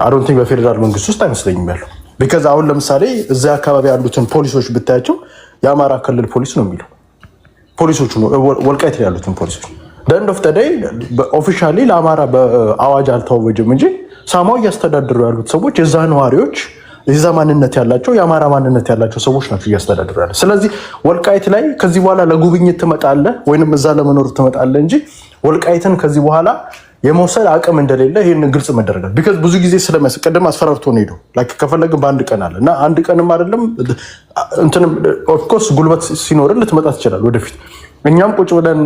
አዶንቲንግ በፌዴራል መንግስት ውስጥ አይመስለኝም ያለው። ቢካዝ አሁን ለምሳሌ እዚያ አካባቢ ያሉትን ፖሊሶች ብታያቸው የአማራ ክልል ፖሊስ ነው የሚለው ፖሊሶቹ ነው ወልቃይት ላይ ያሉትን ፖሊሶች ደንድ ኦፍ ተደይ ኦፊሻሊ ለአማራ በአዋጅ አልተዋወጀም እንጂ ሳማው እያስተዳደሩ ያሉት ሰዎች የዛ ነዋሪዎች የዛ ማንነት ያላቸው የአማራ ማንነት ያላቸው ሰዎች ናቸው እያስተዳደሩ ያሉት። ስለዚህ ወልቃይት ላይ ከዚህ በኋላ ለጉብኝት ትመጣለህ ወይንም እዛ ለመኖር ትመጣለህ እንጂ ወልቃይትን ከዚህ በኋላ የመውሰድ አቅም እንደሌለ ይህንን ግልጽ መደረጋል። ቢካዝ ብዙ ጊዜ ስለሚያስቀድም አስፈራርቶ ነው ሄደው ከፈለግን በአንድ ቀን አለ እና አንድ ቀንም አይደለም እንትንም ኦፍኮርስ ጉልበት ሲኖር ልትመጣ ትችላል ወደፊት። እኛም ቁጭ ብለን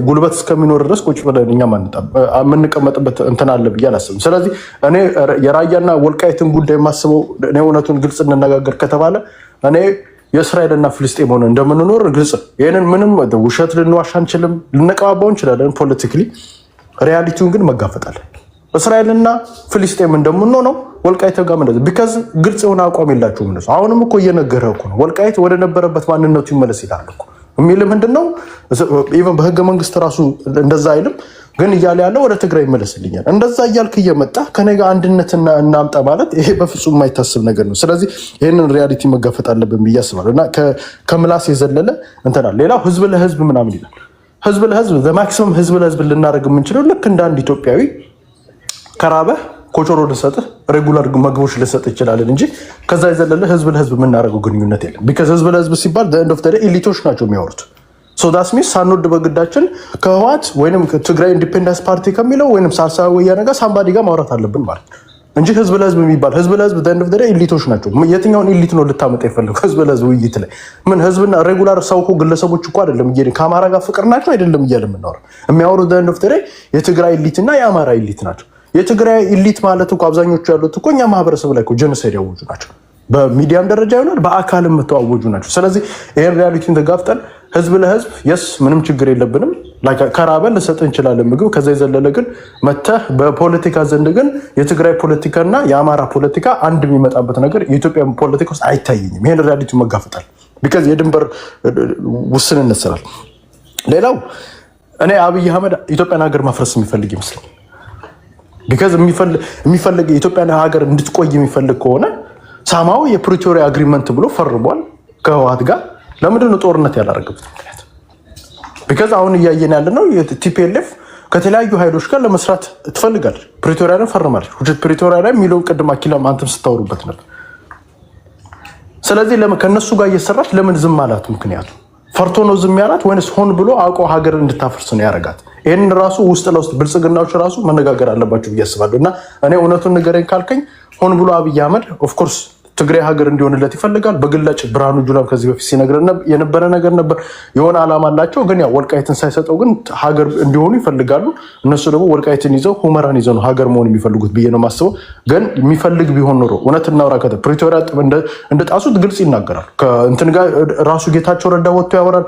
ጉልበት እስከሚኖር ድረስ ቁጭ ብለን እኛም የምንቀመጥበት እንትን አለ ብዬ አላስብም። ስለዚህ እኔ የራያና ወልቃይትን ጉዳይ የማስበው እኔ እውነቱን ግልጽ እንነጋገር ከተባለ እኔ የእስራኤልና ፍልስጤም ሆነ እንደምንኖር ግልጽ፣ ይህንን ምንም ውሸት ልንዋሽ አንችልም፣ ልንቀባባው እንችላለን ፖለቲካሊ። ሪያሊቲውን ግን መጋፈጣለን። እስራኤልና ፍልስጤም እንደምንሆነው ወልቃይት ጋር እንደዚህ ቢካዝ ግልጽ የሆነ አቋም የላቸውም እነሱ። አሁንም እኮ እየነገረህ እኮ ነው ወልቃይት ወደ ነበረበት ማንነቱ ይመለስ ይላል እኮ የሚል ምንድነው? ኢቨን በህገ መንግስት ራሱ እንደዛ አይልም፣ ግን እያለ ያለው ወደ ትግራይ ይመለስልኛል። እንደዛ እያልክ እየመጣ ከኔ ጋር አንድነት እናምጣ ማለት ይሄ በፍጹም የማይታስብ ነገር ነው። ስለዚህ ይህንን ሪያሊቲ መጋፈጥ አለብን ብዬ አስባለሁ እና ከምላስ የዘለለ እንትናል። ሌላው ህዝብ ለህዝብ ምናምን ይላል። ህዝብ ለህዝብ ለማክሲመም ህዝብ ለህዝብ ልናደርግ የምንችለው ልክ እንደ አንድ ኢትዮጵያዊ ከራበህ ኮቾሮ ልሰጥህ ሬጉላር ምግቦች ልሰጥህ ይችላለን እንጂ ከዛ የዘለለ ህዝብ ለህዝብ የምናደርገው ግንኙነት የለም። ቢካዝ ህዝብ ለህዝብ ሲባል ኤንድ ኦፍ ኢሊቶች ናቸው የሚያወሩት። ሶ ዳስ ሚንስ ሳንወድ በግዳችን ከህወሓት ወይም ትግራይ ኢንዲፔንደንስ ፓርቲ ከሚለው ወይም ሳልሳዊ ወያነ ጋር ሳምባዲ ጋር ማውራት አለብን ማለት እንጂ ህዝብ ለህዝብ የሚባል ህዝብ ለህዝብ ኤንድ ኦፍ ኢሊቶች ናቸው። የትኛውን ኢሊት ነው ልታመጣ የፈለገው? ህዝብ ለህዝብ ውይይት ላይ ምን ህዝብና ሬጉላር ሰው እኮ ግለሰቦች እኮ አይደለም እየሄድን ከአማራ ጋር ፍቅር ናቸው አይደለም እያለ የምናወራው። የሚያወሩት ኤንድ ኦፍ የትግራይ ኢሊት እና የአማራ ኢሊት ናቸው። የትግራይ ኢሊት ማለት እኮ አብዛኞቹ ያሉት እኮ እኛ ማህበረሰብ ላይ እኮ ጀኖሳይድ ያወጁ ናቸው። በሚዲያም ደረጃ ይሆናል በአካልም የምተዋወጁ ናቸው። ስለዚህ ይሄን ሪያሊቲን ተጋፍጠን ህዝብ ለህዝብ የስ ምንም ችግር የለብንም። ከራበን ልሰጥ እንችላለን ምግብ። ከዛ የዘለለ ግን መተህ በፖለቲካ ዘንድ ግን የትግራይ ፖለቲካና የአማራ ፖለቲካ አንድ የሚመጣበት ነገር የኢትዮጵያ ፖለቲካ ውስጥ አይታየኝም። ይሄን ሪያሊቲው መጋፈጣል ቢካዝ የድንበር ውስንነት ስላል። ሌላው እኔ አብይ አህመድ ኢትዮጵያን ሀገር ማፍረስ የሚፈልግ ይመስለኛል። ቢካዝ የሚፈልግ የኢትዮጵያን ሀገር እንድትቆይ የሚፈልግ ከሆነ ሳማው የፕሪቶሪያ አግሪመንት ብሎ ፈርሟል ከህወሓት ጋር። ለምንድን ነው ጦርነት ያላረገበት ምክንያት? ቢካዝ አሁን እያየን ያለ ነው ቲፒኤልኤፍ ከተለያዩ ኃይሎች ጋር ለመስራት ትፈልጋለች። ፕሪቶሪያ ላይ ፈርማለች። ፕሪቶሪያ ላይ የሚለውን ቅድም አኪላም አንተም ስታወሩበት ነበር። ስለዚህ ከነሱ ጋር እየሰራች ለምን ዝም አላት? ምክንያቱ ፈርቶ ነው ዝም ያላት ወይንስ ሆን ብሎ አውቆ ሀገር እንድታፈርስ ነው ያደርጋት? ይህንን ራሱ ውስጥ ለውስጥ ብልጽግናዎች ራሱ መነጋገር አለባቸው ብዬ አስባለሁ። እና እኔ እውነቱን ንገረኝ ካልከኝ ሆን ብሎ አብይ አህመድ ኦፍኮርስ ትግራይ ሀገር እንዲሆንለት ይፈልጋል። በግላጭ ብርሃኑ ጁላም ከዚህ በፊት ሲነግረን የነበረ ነገር ነበር። የሆነ ዓላማ አላቸው፣ ግን ያው ወልቃይትን ሳይሰጠው ግን ሀገር እንዲሆኑ ይፈልጋሉ። እነሱ ደግሞ ወልቃይትን ይዘው ሁመራን ይዘው ነው ሀገር መሆን የሚፈልጉት ብዬ ነው የማስበው። ግን የሚፈልግ ቢሆን ኖሮ እውነት እናውራ ፕሪቶሪያ እንደ ጣሱት ግልጽ ይናገራል። ከእንትን ጋር ራሱ ጌታቸው ረዳ ወጥቶ ያወራል።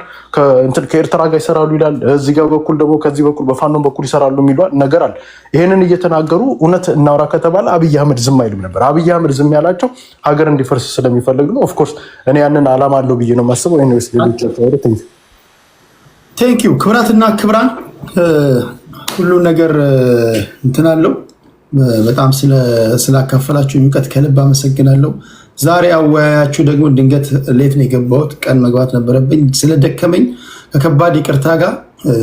ከኤርትራ ጋር ይሰራሉ ይላል። እዚህ ጋር በኩል ደግሞ ከዚህ በኩል በፋኖ በኩል ይሰራሉ የሚሉ ነገር አለ። ይህንን እየተናገሩ እውነት እናውራ ከተባለ አብይ አህመድ ዝም አይልም ነበር። አብይ አህመድ ዝም ያላቸው ሀገር እንዲፈርስ ስለሚፈልግ ነው። ኦፍኮርስ እኔ ያንን ዓላማ አለው ብዬ ነው የማስበው። ኤኒዌይስ ሌሎች ቴንክ ዩ ክብራትና ክብራን ሁሉ ነገር እንትን አለው። በጣም ስላካፈላችሁ እውቀት ከልብ አመሰግናለሁ። ዛሬ አወያያችሁ ደግሞ ድንገት ሌት ነው የገባሁት፣ ቀን መግባት ነበረብኝ። ስለደከመኝ ከከባድ ይቅርታ ጋር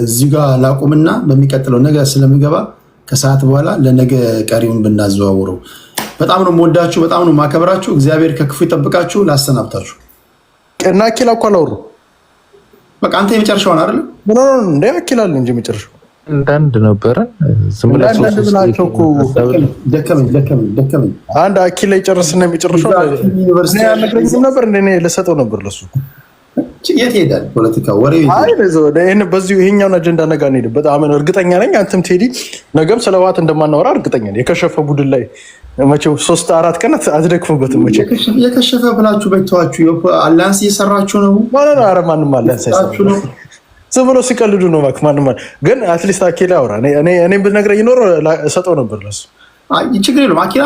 እዚህ ጋር ላቁምና በሚቀጥለው ነገ ስለምገባ ከሰዓት በኋላ ለነገ ቀሪውን ብናዘዋውረው። በጣም ነው የምወዳችሁ፣ በጣም ነው የማከብራችሁ። እግዚአብሔር ከክፉ ይጠብቃችሁ። ላሰናብታችሁ እና አኪላ እኮ አላወሩ። በቃ አንተ የመጨረሻውን አይደል? ምን ነው እንደ አኪላ አለ እንጂ መጨረሻው አንዳንድ ነበረ። ዝም ብላችሁ እኮ ደከመኝ። አንድ አኪላ ይጨርስና የሚጨርሰው ዩኒቨርሲቲ ያለግረኝም ነበር እንደኔ ለሰጠው ነበር ለሱ። የት ሄዳል ፖለቲካ ወሬ? አይ በዚሁ ይሄኛውን አጀንዳ ነገ እንሄድበት። አሜን። እርግጠኛ ነኝ አንተም ቴዲ ነገም ስለ ህወሓት እንደማናወራ እርግጠኛ ነኝ። የከሸፈ ቡድን ላይ መቼው 3-4 ቀን አትደክሙበትም። መቼ የከሸፈ ብላችሁ በተዋችሁ አላንስ እየሰራችሁ ነው ማለት ነው። ኧረ ማንም አላንስ አይሰራችሁ ነው። ዝም ብሎ ሲቀልዱ ነው ማክ ማንም ግን አትሊስት አኪላ አውራ። እኔ ብትነግረኝ ኖሮ እሰጠው ነበር ለሱ። አይ ችግር የለውም። አኪላ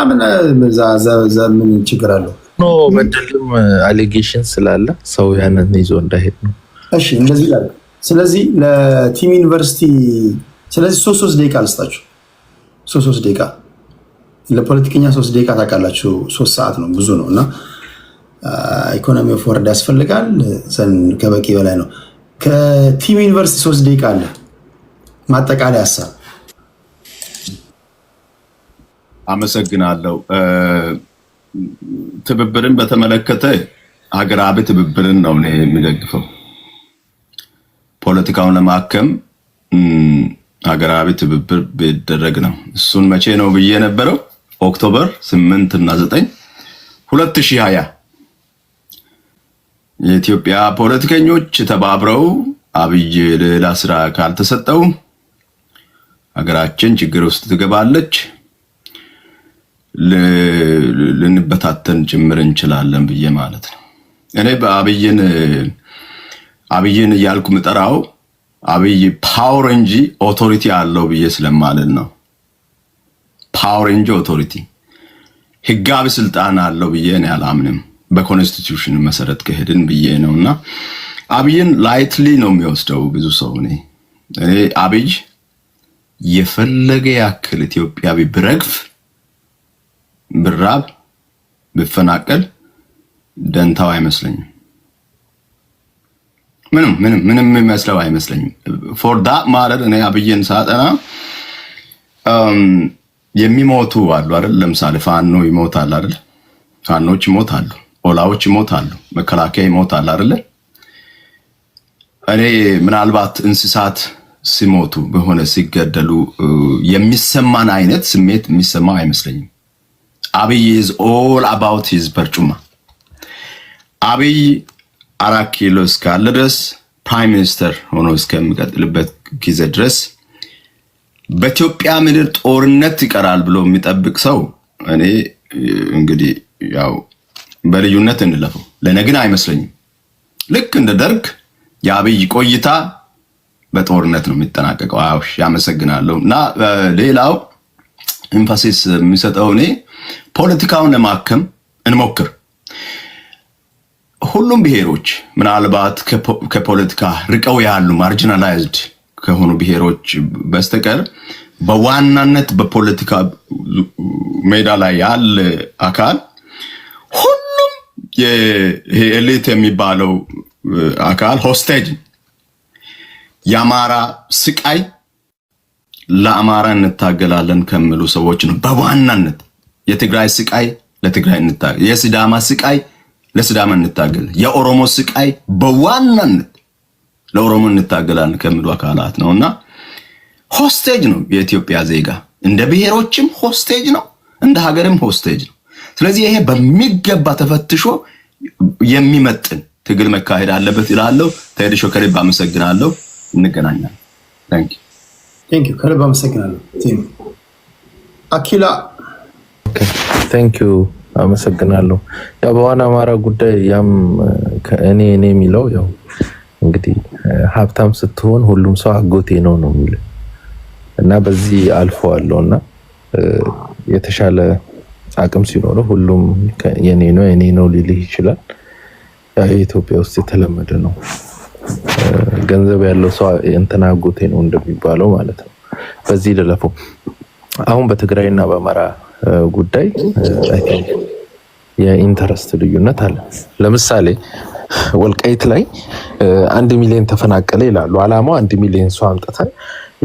ምን ችግር አለው? ኖ በደልም አሊጌሽን ስላለ ሰው ያንን ይዞ እንዳይሄድ ነው። እሺ እንደዚህ ይላል። ስለዚህ ለቲም ዩኒቨርሲቲ ስለዚህ 3 ደቂቃ ልስጣችሁ። 3 ደቂቃ ለፖለቲከኛ 3 ደቂቃ ታውቃላችሁ፣ 3 ሰዓት ነው፣ ብዙ ነው እና ኢኮኖሚ ኦፍ ወርድ ያስፈልጋል። ከበቂ በላይ ነው። ከቲም ዩኒቨርሲቲ 3 ደቂቃ አለ። ማጠቃለያ ሀሳብ። አመሰግናለሁ። ትብብርን በተመለከተ ሀገራዊ ትብብርን ነው እኔ የሚደግፈው። ፖለቲካውን ለማከም ሀገራዊ ትብብር ቢደረግ ነው። እሱን መቼ ነው ብዬ ነበረው? ኦክቶበር 8 እና 9 2020 የኢትዮጵያ ፖለቲከኞች ተባብረው አብይ ሌላ ስራ ካልተሰጠው ሀገራችን ችግር ውስጥ ትገባለች፣ ልንበታተን ጭምር እንችላለን ብዬ ማለት ነው። እኔ አብይን እያልኩ ምጠራው አብይ ፓወር እንጂ ኦቶሪቲ አለው ብዬ ስለማልን ነው። ፓወር እንጂ ኦቶሪቲ ህጋዊ ስልጣን አለው ብዬ እኔ አላምንም። በኮንስቲቱሽን መሰረት ከሄድን ብዬ ነውና አብይን ላይትሊ ነው የሚወስደው ብዙ ሰው። እኔ አብይ የፈለገ ያክል ኢትዮጵያዊ ብረግፍ ብራብ ብፈናቀል ደንታው አይመስለኝም። ምንም የሚመስለው አይመስለኝም። ፎር ዳት ማለት እኔ አብይን ሳጠና የሚሞቱ አሉ አይደል? ለምሳሌ ፋኖ ይሞታል አይደል? ፋኖች ይሞታሉ፣ ኦላዎች ይሞታሉ፣ መከላከያ ይሞታል አይደል? እኔ ምናልባት እንስሳት ሲሞቱ በሆነ ሲገደሉ የሚሰማን አይነት ስሜት የሚሰማው አይመስለኝም። አብይ is all about his በርጩማ። አብይ 4 ኪሎ እስካለ ድረስ ፕራይም ሚኒስተር ሆኖ እስከሚቀጥልበት ጊዜ ድረስ በኢትዮጵያ ምድር ጦርነት ይቀራል ብሎ የሚጠብቅ ሰው እኔ እንግዲህ ያው በልዩነት እንለፈው ለኔ ግን አይመስለኝም። ልክ እንደ ደርግ የአብይ ቆይታ በጦርነት ነው የሚጠናቀቀው። አዎ ያመሰግናለሁ። እና ሌላው ኤምፋሲስ የሚሰጠው እኔ ፖለቲካውን ለማከም እንሞክር። ሁሉም ብሔሮች ምናልባት ከፖለቲካ ርቀው ያሉ ማርጂናላይዝድ ከሆኑ ብሔሮች በስተቀር በዋናነት በፖለቲካ ሜዳ ላይ ያለ አካል ሁሉም የኤሊት የሚባለው አካል ሆስቴጅ የአማራ ስቃይ ለአማራ እንታገላለን ከሚሉ ሰዎች ነው። በዋናነት የትግራይ ስቃይ ለትግራይ እንታገል፣ የሲዳማ ስቃይ ለሲዳማ እንታገል፣ የኦሮሞ ስቃይ በዋናነት ለኦሮሞ እንታገላለን ከሚሉ አካላት ነውና ሆስቴጅ ነው የኢትዮጵያ ዜጋ። እንደ ብሔሮችም ሆስቴጅ ነው፣ እንደ ሀገርም ሆስቴጅ ነው። ስለዚህ ይሄ በሚገባ ተፈትሾ የሚመጥን ትግል መካሄድ አለበት ይላለው። ተይድሾ ከልብ አመሰግናለሁ። እንገናኛለን። ቴንክ ዩ ከልብ አመሰግናለሁ። አኪላ ቴንክ ዩ አመሰግናለሁ። ያው በዋና አማራ ጉዳይ ያም እኔ የሚለው ያው እንግዲህ ሀብታም ስትሆን ሁሉም ሰው አጎቴ ነው የሚለው እና በዚህ አልፈዋለሁና የተሻለ አቅም ሲኖረው ሁሉም የኔ ነው ሊልህ ይችላል። ያው ኢትዮጵያ ውስጥ የተለመደ ነው። ገንዘብ ያለው ሰው እንትና አጎቴ ነው እንደሚባለው ማለት ነው። በዚህ ልለፈው። አሁን በትግራይና በአማራ ጉዳይ አይ ቲንክ የኢንተረስት ልዩነት አለ። ለምሳሌ ወልቃይት ላይ 1 ሚሊዮን ተፈናቀለ ይላሉ። አላማው 1 ሚሊዮን ሰው አምጥተን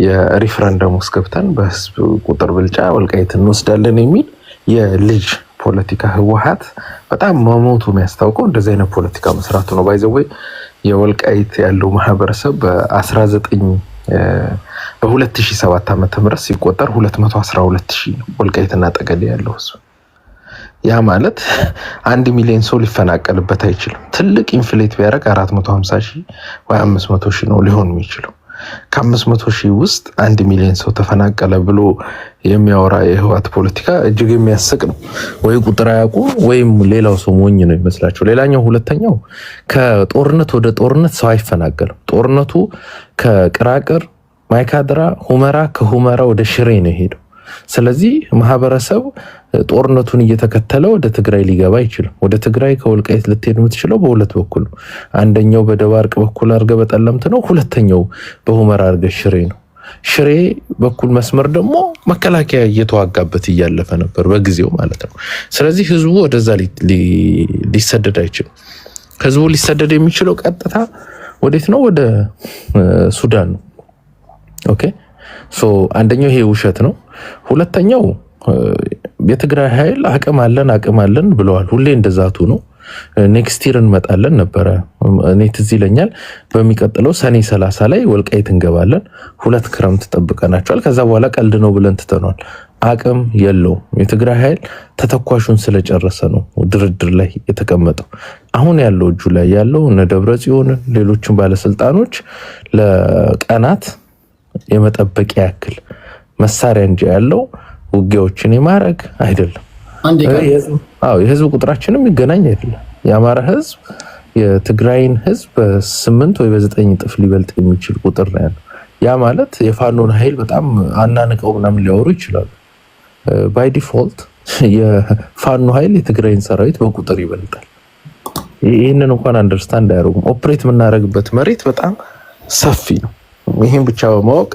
የሪፈረንደም ውስጥ ገብተን በህዝብ ቁጥር ብልጫ ወልቃይት እንወስዳለን የሚል የልጅ ፖለቲካ ህወሓት በጣም መሞቱ የሚያስታውቀው እንደዚህ አይነት ፖለቲካ መስራቱ ነው። ባይዘው የወልቃይት ያለው ማህበረሰብ በ2007 ዓመተ ምህረት ሲቆጠር 212,000 ነው ወልቃይትና ጠገዴ ያለው ህዝብ። ያ ማለት 1 ሚሊዮን ሰው ሊፈናቀልበት አይችልም። ትልቅ ኢንፍሌት ቢያደርግ 450,000 ወይ 500,000 ነው ሊሆን የሚችለው። ከ500,000 ውስጥ 1 ሚሊዮን ሰው ተፈናቀለ ብሎ የሚያወራ የህወሓት ፖለቲካ እጅግ የሚያስቅ ነው። ወይ ቁጥር አያውቁ ወይም ሌላው ሰው ሞኝ ነው ይመስላቸው። ሌላኛው ሁለተኛው ከጦርነት ወደ ጦርነት ሰው አይፈናቀልም። ጦርነቱ ከቅራቅር ማይካድራ፣ ሁመራ፣ ከሁመራ ወደ ሽሬ ነው ሄደው። ስለዚህ ማህበረሰብ ጦርነቱን እየተከተለ ወደ ትግራይ ሊገባ አይችልም። ወደ ትግራይ ከወልቃይት ልትሄድ የምትችለው በሁለት በኩል ነው። አንደኛው በደባርቅ በኩል አድርገህ በጠለምት ነው። ሁለተኛው በሁመራ አድርገህ ሽሬ ነው። ሽሬ በኩል መስመር ደግሞ መከላከያ እየተዋጋበት እያለፈ ነበር በጊዜው ማለት ነው። ስለዚህ ህዝቡ ወደዛ ሊሰደድ አይችልም። ህዝቡ ሊሰደድ የሚችለው ቀጥታ ወዴት ነው? ወደ ሱዳን ነው። ኦኬ ሶ አንደኛው ይሄ ውሸት ነው። ሁለተኛው የትግራይ ኃይል አቅም አለን ብለዋል። ሁሌ እንደዛቱ ነው። ኔክስት ይር እንመጣለን ነበረ። እኔ ትዝ ይለኛል በሚቀጥለው ሰኔ 30 ላይ ወልቃይት እንገባለን። 2 ክረምት ጠብቀናቸዋል። ከዛ በኋላ ቀልድ ነው ብለን ትተናል። አቅም የለውም። የትግራይ ኃይል ተተኳሹን ስለጨረሰ ነው ድርድር ላይ የተቀመጠው። አሁን ያለው እጁ ላይ ያለው እነ ደብረጽዮን ሌሎችን ባለስልጣኖች ለቀናት የመጠበቂያ ያክል መሳሪያ እንጂ ያለው ውጊያዎችን የማረግ አይደለም። የህዝብ ቁጥራችንም ይገናኝ አይደለም። የአማራ ህዝብ የትግራይን ህዝብ በ8 ወይ በ9 እጥፍ ሊበልጥ የሚችል ቁጥር ነው ያለው። ያ ማለት የፋኖን ኃይል በጣም አናንቀው ምናምን ሊያወሩ ይችላሉ። ባይ ዲፎልት የፋኖ ኃይል የትግራይን ሰራዊት በቁጥር ይበልጣል። ይህንን እንኳን አንደርስታንድ አያደርጉም። ኦፕሬት የምናደርግበት መሬት በጣም ሰፊ ነው። ይህን ብቻ በማወቅ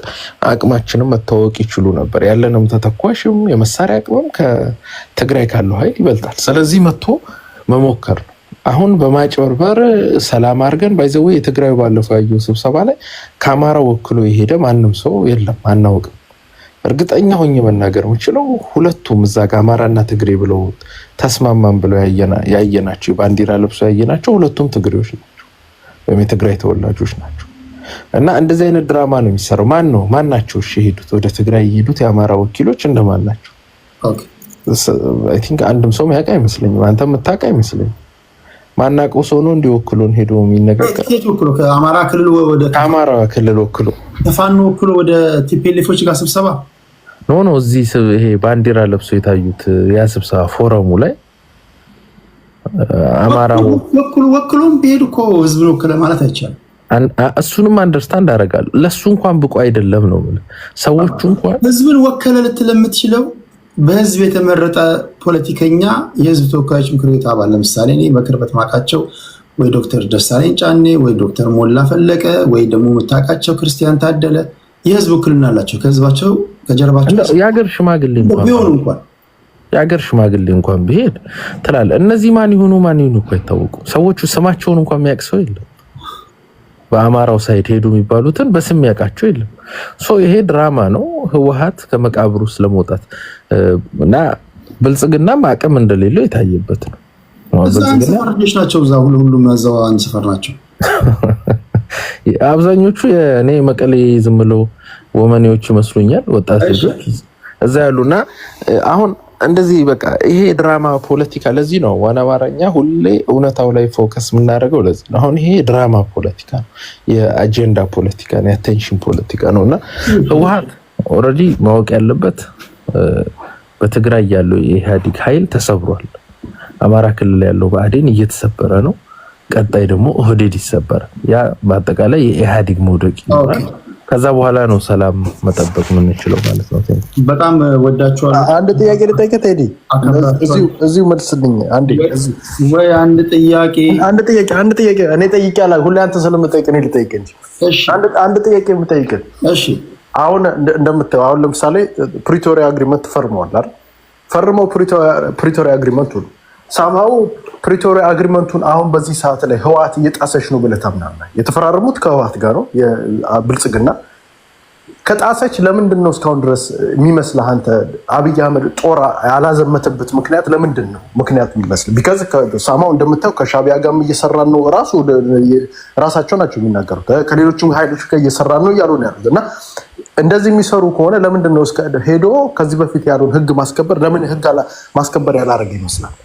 አቅማችንም መታወቅ ይችሉ ነበር። ያለንም ተተኳሽም የመሳሪያ አቅምም ከትግራይ ካለው ኃይል ይበልጣል። ስለዚህ መጥቶ መሞከር ነው። አሁን በማጭበርበር ሰላም አድርገን ባይዘው የትግራይ ባለፈው ያየው ስብሰባ ላይ ከአማራ ወክሎ የሄደ ማንም ሰው የለም፣ አናውቅም። እርግጠኛ ሆኜ መናገር የምችለው ሁለቱም እዛ ጋር አማራና ትግሬ ብለው ተስማማን ብለው ያየናቸው ባንዲራ ለብሶ ያየናቸው ሁለቱም ትግሬዎች ናቸው ወይም የትግራይ ተወላጆች ናቸው። እና እንደዚህ አይነት ድራማ ነው የሚሰራው። ማን ናቸው እሺ ሄዱት ወደ ትግራይ የሄዱት የአማራ ወኪሎች እንደማን ናቸው? አይ ቲንክ አንድም ሰው የሚያውቅ አይመስለኝም። አንተ የምታውቅ አይመስለኝም። ማናውቀው ሰው ነው እንዲወክሉን ሄዶ የሚነጋገር ከአማራ ክልል ወክሎ ተፋኖ ወክሎ ወደ ቲፒኤልኤፎች ጋር ስብሰባ ነው እዚህ ይሄ ባንዲራ ለብሶ የታዩት ያ ስብሰባ ፎረሙ ላይ አማራ ወክሎም ቢሄድ እኮ ህዝብን ወክለ ማለት አይቻልም። እሱንም አንደርስታንድ አደርጋለሁ። ለሱ እንኳን ብቁ አይደለም ነው ማለት ሰዎቹ እንኳን ህዝብን ወከለ ልትል የምትችለው በህዝብ የተመረጠ ፖለቲከኛ የህዝብ ተወካዮች ምክር ቤት አባል ለምሳሌ እኔ በቅርበት ማውቃቸው ወይ ዶክተር ደሳለኝ ጫኔ ወይ ዶክተር ሞላ ፈለቀ ወይ ደግሞ የምታውቃቸው ክርስቲያን ታደለ የህዝብ ውክልና አላቸው። ከህዝባቸው ከጀርባቸው የሀገር ሽማግሌ እንኳን ቢሄድ ትላለህ። እነዚህ ማን ይሁኑ እኮ አይታወቁ ሰዎቹ ስማቸውን እንኳን የሚያውቅ ሰው የለም። በአማራው ሳይድ ሄዱ የሚባሉትን በስም ያውቃቸው የለም። ይሄ ድራማ ነው። ህወሓት ከመቃብሩ ውስጥ ለመውጣት እና ብልጽግናም አቅም እንደሌለው የታየበት ነው። ብልጽግናዎች ናቸው እዛ ሁሉም ያዛው አንድ ሰፈር ናቸው። አብዛኞቹ እኔ መቀሌ ዝም ብለው ወመኔዎች ይመስሉኛል ወጣት ልጆች እዛ ያሉና አሁን እንደዚህ በቃ ይሄ ድራማ ፖለቲካ። ለዚህ ነው ዋና አማርኛ ሁሌ እውነታው ላይ ፎከስ የምናደርገው። ለዚህ ነው አሁን ይሄ ድራማ ፖለቲካ ነው፣ የአጀንዳ ፖለቲካ ነው፣ የአቴንሽን ፖለቲካ ነውና ህወሓት ኦልሬዲ ማወቅ ያለበት በትግራይ ያለው የኢህአዴግ ኃይል ተሰብሯል። አማራ ክልል ያለው ብአዴን እየተሰበረ ነው። ቀጣይ ደግሞ ኦህዴድ ይሰበራል። ያ በአጠቃላይ የኢህአዴግ መውደቅ ይኖራል። ከዛ በኋላ ነው ሰላም መጠበቅ የምንችለው ማለት ነው። በጣም ወዳችኋለሁ። አንድ ጥያቄ ልጠይቅህ ቴዲ፣ እዚሁ መልስልኝ። አንድ ጥያቄ እኔ ጠይቄ ሁሌ አንተ ስለምጠይቅ እኔ ልጠይቅ እንጂ አንድ ጥያቄ የምጠይቅህ። እሺ አሁን እንደምታየው አሁን ለምሳሌ ፕሪቶሪያ አግሪመንት ፈርመዋል አይደል? ፈርመው ፕሪቶሪያ አግሪመንቱን ሳምሃው ፕሪቶሪያ አግሪመንቱን አሁን በዚህ ሰዓት ላይ ህወሓት እየጣሰች ነው ብለህ ታምናለህ? የተፈራረሙት ከህወሓት ጋር ነው የብልጽግና። ከጣሰች ለምንድን ነው እስካሁን ድረስ የሚመስልህ አንተ አብይ አህመድ ጦር ያላዘመተበት ምክንያት ለምንድን ነው ምክንያቱ የሚመስልህ? ቢካዝ ሳምሃው እንደምታየው ከሻቢያ ጋርም እየሰራን ነው ራሳቸው ናቸው የሚናገሩት። ከሌሎችም ኃይሎች ጋር እየሰራን ነው እያሉ ነው ያሉት። እና እንደዚህ የሚሰሩ ከሆነ ለምንድን ነው ሄዶ ከዚህ በፊት ያለውን ህግ ማስከበር ለምን ህግ ማስከበር ያላረገ ይመስላል?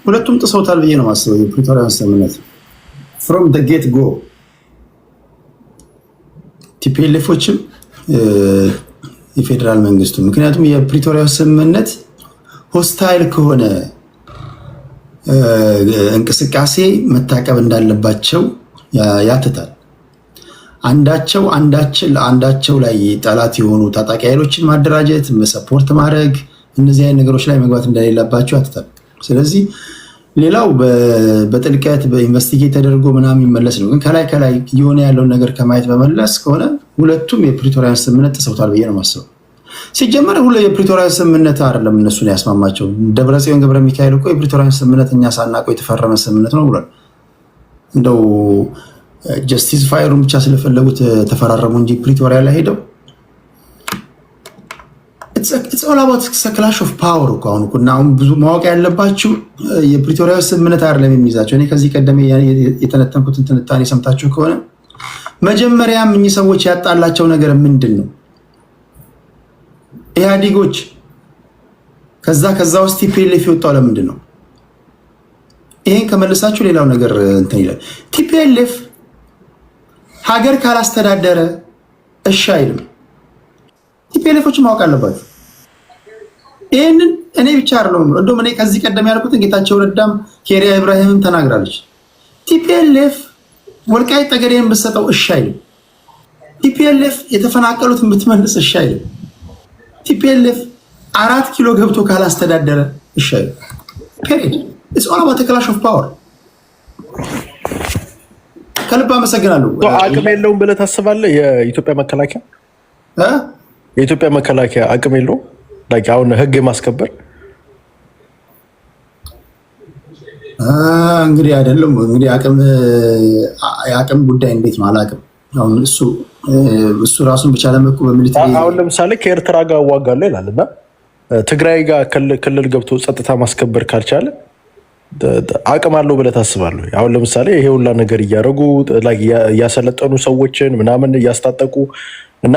ሁለቱም ጥሰውታል ብዬ ነው የማስበው። የፕሪቶሪያ ስምምነት ፍሮም ደ ጌት ጎ ቲፒኤልኤፎችም የፌዴራል መንግስቱ። ምክንያቱም የፕሪቶሪያ ስምምነት ሆስታይል ከሆነ እንቅስቃሴ መታቀብ እንዳለባቸው ያትታል። አንዳቸው ላይ ጠላት የሆኑ ታጣቂ ኃይሎችን ማደራጀት፣ ሰፖርት ማድረግ፣ እነዚህ አይነት ነገሮች ላይ መግባት እንደሌለባቸው ያትታል። ስለዚህ ሌላው በጥልቀት በኢንቨስቲጌት ተደርጎ ምናምን የሚመለስ ነው። ግን ከላይ የሆነ ያለውን ነገር ከማየት በመለስ ከሆነ ሁለቱም የፕሪቶሪያ ስምምነት ጥሰውታል ብዬ ነው የማስበው። ሲጀመር የፕሪቶሪያ ስምምነት አይደለም እነሱን ያስማማቸው። ደብረጽዮን ገብረ ሚካኤል እኮ የፕሪቶሪያ ስምምነት እኛ ሳናውቀው የተፈረመ ስምምነት ነው ብሏል። እንደው ጀስቲስ ፋየሩን ብቻ ስለፈለጉት ተፈራረሙ እንጂ ፕሪቶሪያ ላይ ሄደው it's all about clash of power እኮ አሁን ብዙ ማወቅ ያለባችሁ የፕሪቶሪያ ስምምነት አይደለም የሚይዛቸው። እኔ ከዚህ ቀደም የተነተንኩትን ትንታኔ ሰምታችሁ ከሆነ መጀመሪያም እኚህ ሰዎች ያጣላቸው ነገር ምንድን ነው? ኢህአዴጎች ከዛ ውስጥ ቲፒኤልኤፍ የወጣው ለምንድን ነው? ይሄን ከመለሳችሁ ሌላው ነገር እንትን ይላል። ቲፒኤልኤፍ ሀገር ካላስተዳደረ እሺ አይልም። ቲፒኤልኤፎች ማወቅ አለባችሁ። ይሄንን እኔ ብቻ አይደለም እንደውም እኔ ከዚህ ቀደም ያልኩትን ጌታቸው ረዳም ኬሪያ ኢብራሂምም ተናግራለች። ቲፒኤልኤፍ ወልቃይት ጠገዴን ብትሰጠው እሺ አይልም። ቲፒኤልኤፍ የተፈናቀሉትን ብትመልስ እሺ አይልም። ቲፒኤልኤፍ 4 ኪሎ ገብቶ ካላስተዳደረ እሺ አይልም። ፔሪድ ኢትስ ኦል አባውት ክላሽ ኦፍ ፓወር። ከልብ አመሰግናለሁ። አቅም የለውም ብለህ ታስባለህ? የኢትዮጵያ መከላከያ አቅም የለውም አሁን ህግ የማስከበር እንግዲህ አይደለም እንግዲህ የአቅም ጉዳይ እንዴት ነው አላውቅም። አሁን እሱ ራሱን ብቻ ለመቁ በሚሊተሪ አሁን ለምሳሌ ከኤርትራ ጋር እዋጋለሁ ይላል እና ትግራይ ጋር ክልል ገብቶ ጸጥታ ማስከበር ካልቻለ አቅም አለው ብለህ ታስባለህ? አሁን ለምሳሌ ይሄ ሁላ ነገር እያደረጉ እያሰለጠኑ ሰዎችን ምናምን እያስታጠቁ እና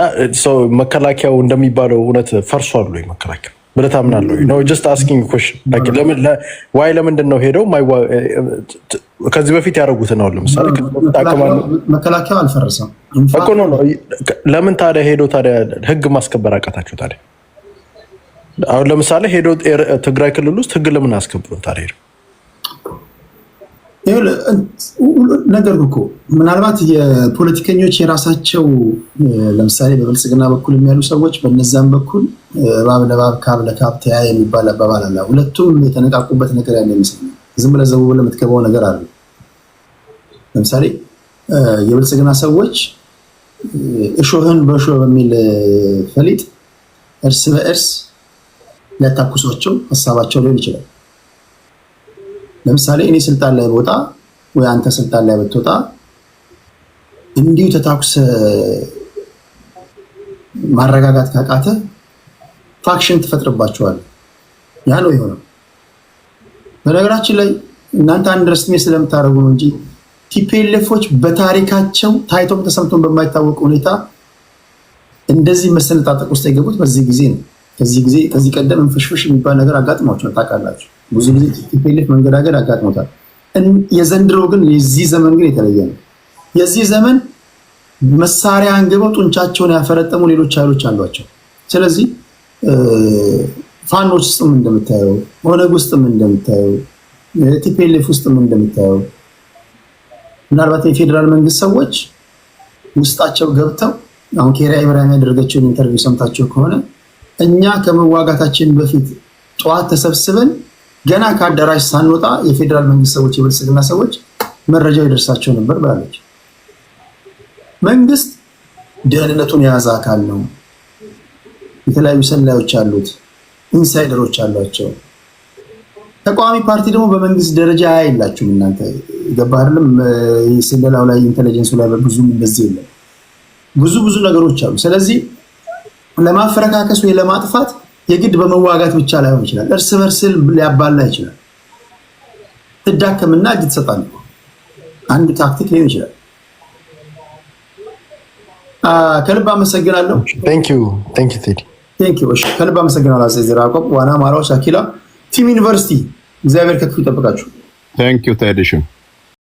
መከላከያው እንደሚባለው እውነት ፈርሷል ወይ መከላከያው ብለህ ታምናለህ ወይ? ነው ጀስት አስኪንግ ኩዌስችን። ለምንድን ነው ሄደው ከዚህ በፊት ያደረጉትን አሁን ለምሳሌ መከላከያው አልፈረሰም እኮ ነው። ለምን ታዲያ ሄደው ታዲያ ህግ ማስከበር አቃታቸው ታዲያ? አሁን ለምሳሌ ሄደው ትግራይ ክልል ውስጥ ህግ ለምን አስከብሩን ታዲያ? ነገር እኮ ምናልባት የፖለቲከኞች የራሳቸው ለምሳሌ በብልጽግና በኩል የሚያሉ ሰዎች በነዛም በኩል እባብ ለእባብ ካብ ለካብ ተያይ የሚባል አባባል አለ። ሁለቱም የተነቃቁበት ነገር ያለ ይመስለኛል። ዝም ብለህ ዘው ብለህ የምትገባው ነገር አለ። ለምሳሌ የብልጽግና ሰዎች እሾህን በእሾህ በሚል ፈሊጥ እርስ በእርስ ሊያታኩሷቸው ሀሳባቸው ሊሆን ይችላል። ለምሳሌ እኔ ስልጣን ላይ ብወጣ ወይ አንተ ስልጣን ላይ ብትወጣ እንዲሁ ተታኩሰ ማረጋጋት ካቃተ ፋክሽን ትፈጥርባቸዋል። ያ ነው የሆነው። በነገራችን ላይ እናንተ አንደርስቲሜት ስለምታደርጉ ነው እንጂ ቲፒኤልኤፎች በታሪካቸው ታይቶም ተሰምቶም በማይታወቅ ሁኔታ እንደዚህ መሰነጣጠቅ ውስጥ የገቡት በዚህ ጊዜ ነው። ከዚህ ቀደም እንፍሽፍሽ የሚባል ነገር አጋጥሟቸዋል ታውቃላችሁ። ብዙ ጊዜ ቲፒኤልኤፍ መንገዳገድ አጋጥሞታል። የዘንድሮ ግን የዚህ ዘመን ግን የተለየ ነው። የዚህ ዘመን መሳሪያ አንግበው ጡንቻቸውን ያፈረጠሙ ሌሎች ኃይሎች አሏቸው። ስለዚህ ፋኖች ውስጥም እንደምታየው፣ ኦነግ ውስጥም እንደምታየው፣ ቲፒኤልኤፍ ውስጥም እንደምታየው ምናልባት የፌዴራል መንግስት ሰዎች ውስጣቸው ገብተው አሁን ኬሪያ ኢብራሂም ያደረገችውን ኢንተርቪው ሰምታችሁ ከሆነ እኛ ከመዋጋታችን በፊት ጠዋት ተሰብስበን ገና ከአዳራሽ ሳንወጣ የፌዴራል መንግስት ሰዎች የብልጽግና ሰዎች መረጃው ይደርሳቸው ነበር ብላለች። መንግስት ደህንነቱን የያዘ አካል ነው። የተለያዩ ሰላዮች አሉት፣ ኢንሳይደሮች አሏቸው። ተቃዋሚ ፓርቲ ደግሞ በመንግስት ደረጃ አይላችሁም። እናንተ ገባ አይደለም? ስለላው ላይ ኢንተለጀንሱ ላይ ብዙ እንደዚህ የለም። ብዙ ነገሮች አሉ። ስለዚህ ለማፈረካከስ ወይ ለማጥፋት የግድ በመዋጋት ብቻ ላይሆን ይችላል። እርስ በርስ ሊያባላ ይችላል። ትዳከምና እጅ ትሰጣለህ። አንድ ታክቲክ ሊሆን ይችላል። ከልብ አመሰግናለሁ። ቴንክ ዩ ቴዲ። እሺ ከልብ አመሰግናለሁ። አዘዘ ያዕቆብ ዋና ማራው ሻኪላ ቲም ዩኒቨርሲቲ እግዚአብሔር ከክፉ ይጠብቃችሁ። ቴንክ ዩ ቴዲ።